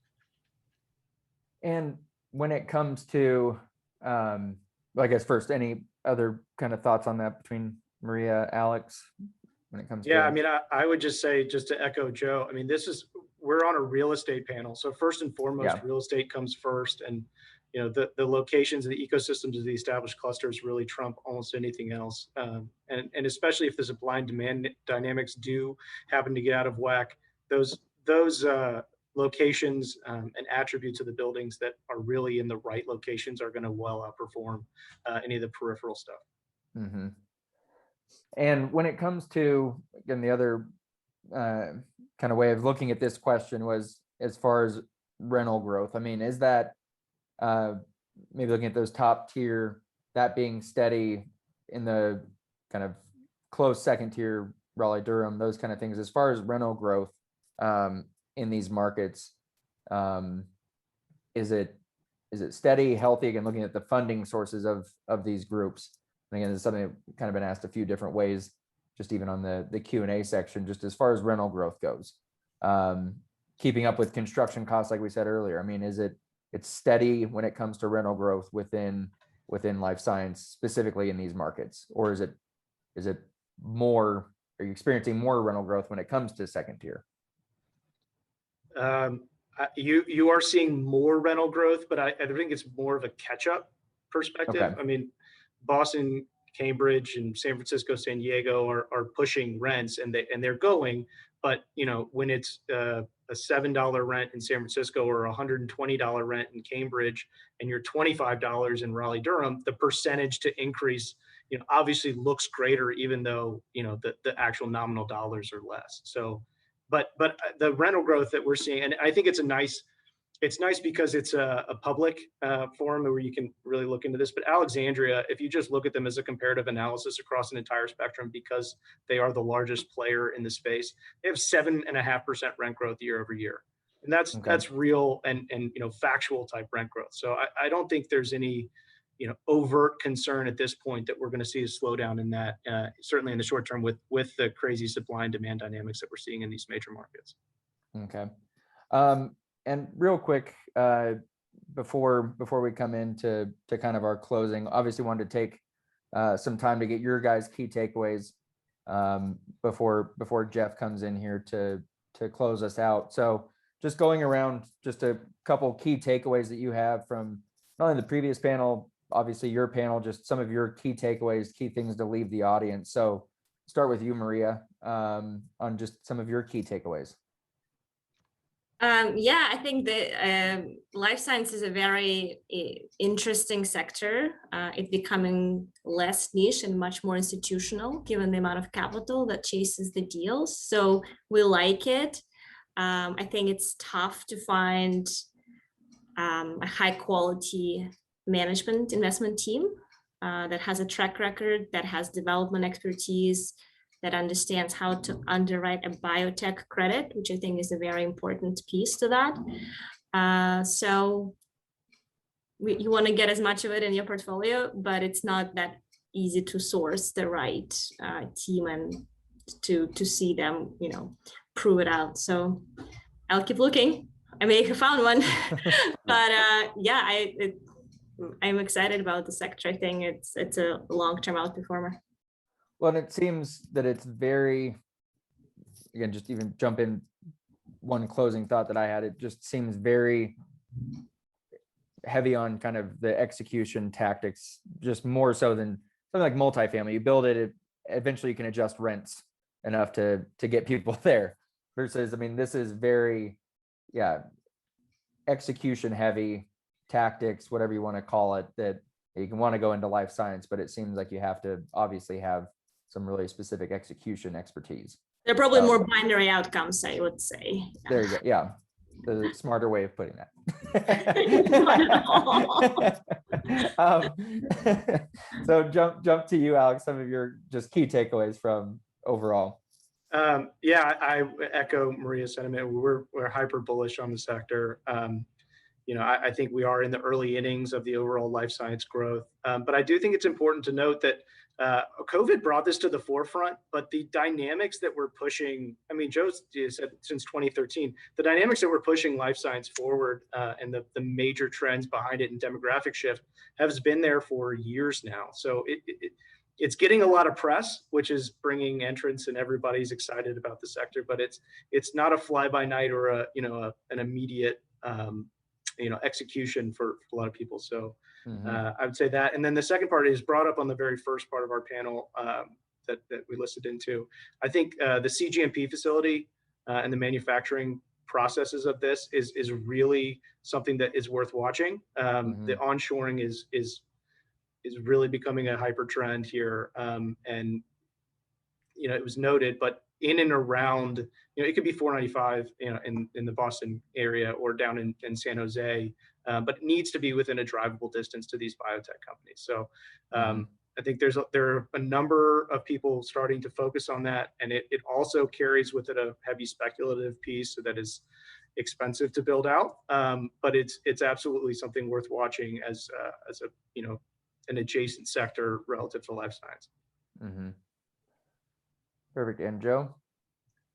And when it comes to, I guess first, any other kind of thoughts on that between Maria, Alex, when it comes to? Yeah, I mean, I would just say, just to echo Joe, I mean, we're on a real estate panel. So first and foremost, real estate comes first. And, the locations and the ecosystems of the established clusters really trump almost anything else. And especially if the supply and demand dynamics do happen to get out of whack, those locations and attributes of the buildings that are really in the right locations are going to well outperform any of the peripheral stuff. Mm-hmm. And when it comes to, again, the other kind of way of looking at this question was as far as rental growth. I mean, is that maybe looking at those top tier, that being steady in the kind of close second tier, Raleigh, Durham, those kind of things, as far as rental growth in these markets, is it steady, healthy? Again, looking at the funding sources of these groups. And again, this is something that kind of been asked a few different ways, just even on the Q&A section, just as far as rental growth goes. Keeping up with construction costs, like we said earlier. I mean, it's steady when it comes to rental growth within life science, specifically in these markets? Or is it more, are you experiencing more rental growth when it comes to second tier? You are seeing more rental growth, but I think it's more of a catch-up perspective. Okay. I mean, Boston, Cambridge, and San Francisco, San Diego are pushing rents, and they're going. But when it's a $7 rent in San Francisco or a $120 rent in Cambridge, and you're $25 in Raleigh, Durham, the percentage to increase, obviously looks greater, even though the actual nominal dollars are less. So, but the rental growth that we're seeing, and I think it's nice because it's a public forum where you can really look into this. But Alexandria, if you just look at them as a comparative analysis across an entire spectrum, because they are the largest player in the space, they have 7.5% rent growth year over year. And that's real and factual type rent growth. So I don't think there's any overt concern at this point that we're going to see a slowdown in that, certainly in the short term with the crazy supply and demand dynamics that we're seeing in these major markets. Okay. And real quick, before we come into kind of our closing, obviously wanted to take some time to get your guys' key takeaways before Jeff comes in here to close us out. So just going around, just a couple key takeaways that you have from not only the previous panel, obviously your panel, just some of your key takeaways, key things to leave the audience. So start with you, Maria, on just some of your key takeaways. Yeah, I think that life science is a very interesting sector. It's becoming less niche and much more institutional, given the amount of capital that chases the deals. So we like it. I think it's tough to find a high quality management investment team that has a track record, that has development expertise, that understands how to underwrite a biotech credit, which I think is a very important piece to that. So you want to get as much of it in your portfolio, but it's not that easy to source the right team and to see them, prove it out. So I'll keep looking. I may have found one, but yeah, I'm excited about the sector. I think it's a long-term outperformer. Well, and it seems that it's very, again, just even jump in one closing thought that I had, it just seems very heavy on kind of the execution tactics, just more so than something like multifamily. You build it, eventually you can adjust rents enough to get people there. Versus, I mean, this is very, execution heavy tactics, whatever you want to call it, that you can want to go into life science, but it seems like you have to obviously have some really specific execution expertise. There are probably more binary outcomes, I would say. There you go. Yeah. The smarter way of putting that. So jump to you, Alex, some of your just key takeaways from overall. Yeah, I echo Maria's sentiment. We're hyper bullish on the sector. I think we are in the early innings of the overall life science growth. But I do think it's important to note that COVID brought this to the forefront, but the dynamics that we're pushing, I mean, Joe said since 2013, the dynamics that we're pushing life science forward and the major trends behind it and demographic shift has been there for years now. So it's getting a lot of press, which is bringing entrance and everybody's excited about the sector, but it's not a fly by night or an immediate execution for a lot of people. So I would say that. And then the second part is brought up on the very first part of our panel that we listed into. I think the CGMP facility and the manufacturing processes of this is really something that is worth watching. The onshoring is really becoming a hyper trend here. And it was noted, but in and around, it could be 495, in the Boston area or down in San Jose, but it needs to be within a drivable distance to these biotech companies. So I think there are a number of people starting to focus on that, and it also carries with it a heavy speculative piece that is expensive to build out, but it's absolutely something worth watching as an adjacent sector relative to life science. Perfect. And Joe?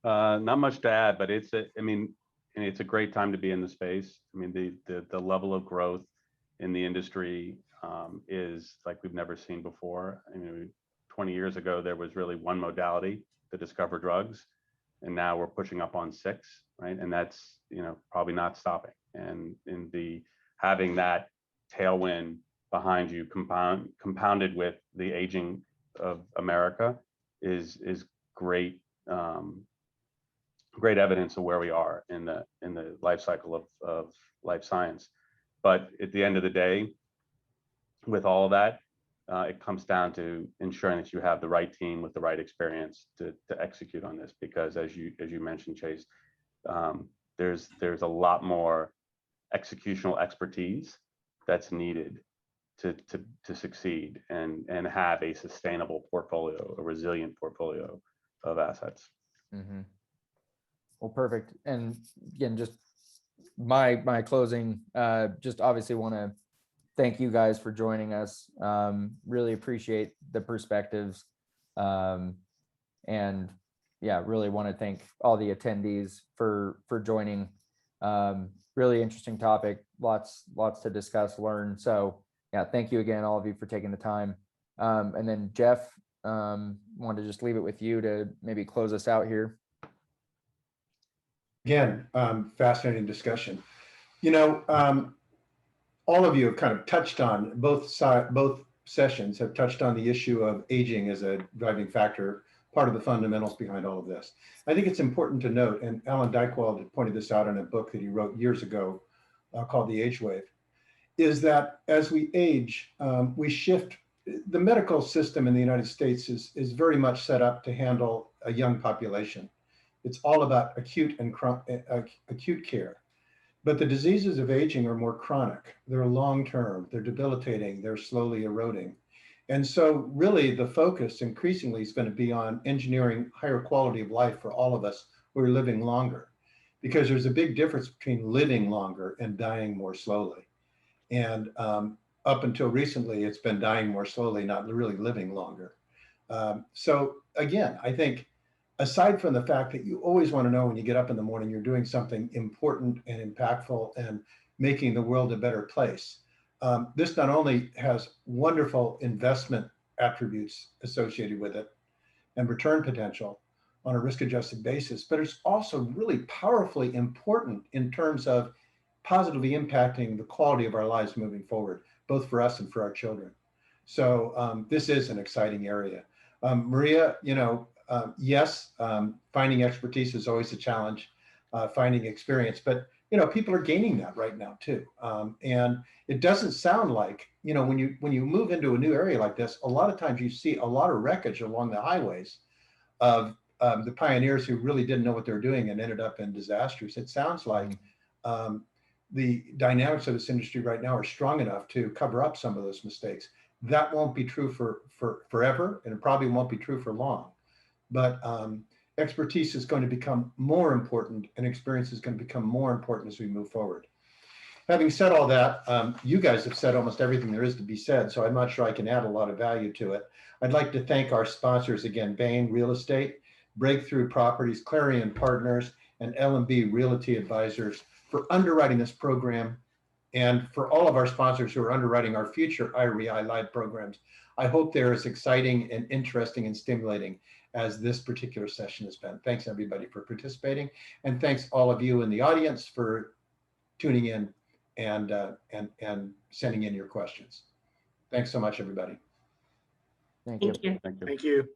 Not much to add, but it's a great time to be in the space. I mean, the level of growth in the industry is like we've never seen before. I mean, 20 years ago, there was really one modality to discover drugs, and now we're pushing up on 6, right? And that's, probably not stopping. And having that tailwind behind you compounded with the aging of America is great. Great evidence of where we are in the life cycle of life science. But at the end of the day, with all of that, it comes down to ensuring that you have the right team with the right experience to execute on this. Because as you mentioned, Chase, there's a lot more executional expertise that's needed to succeed and have a sustainable portfolio, a resilient portfolio of assets. Well, perfect. And again, just my closing, just obviously want to thank you guys for joining us. Really appreciate the perspectives. And yeah, really want to thank all the attendees for joining. Really interesting topic, lots to discuss, learn. So yeah, thank you again, all of you, for taking the time. And then Jeff, wanted to just leave it with you to maybe close us out here. Again, fascinating discussion. All of you have kind of touched on, both sessions have touched on the issue of aging as a driving factor, part of the fundamentals behind all of this. I think it's important to note, and Alan Dykewald had pointed this out in a book that he wrote years ago called The Age Wave, is that as we age, we shift. The medical system in the United States is very much set up to handle a young population. It's all about acute care. But the diseases of aging are more chronic. They're long-term, they're debilitating, they're slowly eroding. And so really the focus increasingly is going to be on engineering higher quality of life for all of us who are living longer, because there's a big difference between living longer and dying more slowly. And up until recently, it's been dying more slowly, not really living longer. So again, I think aside from the fact that you always want to know when you get up in the morning, you're doing something important and impactful and making the world a better place. This not only has wonderful investment attributes associated with it and return potential on a risk-adjusted basis, but it's also really powerfully important in terms of positively impacting the quality of our lives moving forward, both for us and for our children. So this is an exciting area. Maria, yes, finding expertise is always a challenge, finding experience, but people are gaining that right now too. And it doesn't sound like, when you move into a new area like this, a lot of times you see a lot of wreckage along the highways of the pioneers who really didn't know what they were doing and ended up in disasters. It sounds like the dynamics of this industry right now are strong enough to cover up some of those mistakes. That won't be true for forever, and it probably won't be true for long. But expertise is going to become more important, and experience is going to become more important as we move forward. Having said all that, you guys have said almost everything there is to be said, so I'm not sure I can add a lot of value to it. I'd like to thank our sponsors again, Bain Real Estate, Breakthrough Properties, Clarion Partners, and L&B Realty Advisors for underwriting this program, and for all of our sponsors who are underwriting our future IREI Live programs. I hope they're as exciting and interesting and stimulating as this particular session has been. Thanks everybody for participating, and thanks all of you in the audience for tuning in and sending in your questions. Thanks so much, everybody. Thank you. Thank you. Thank you. Thank you.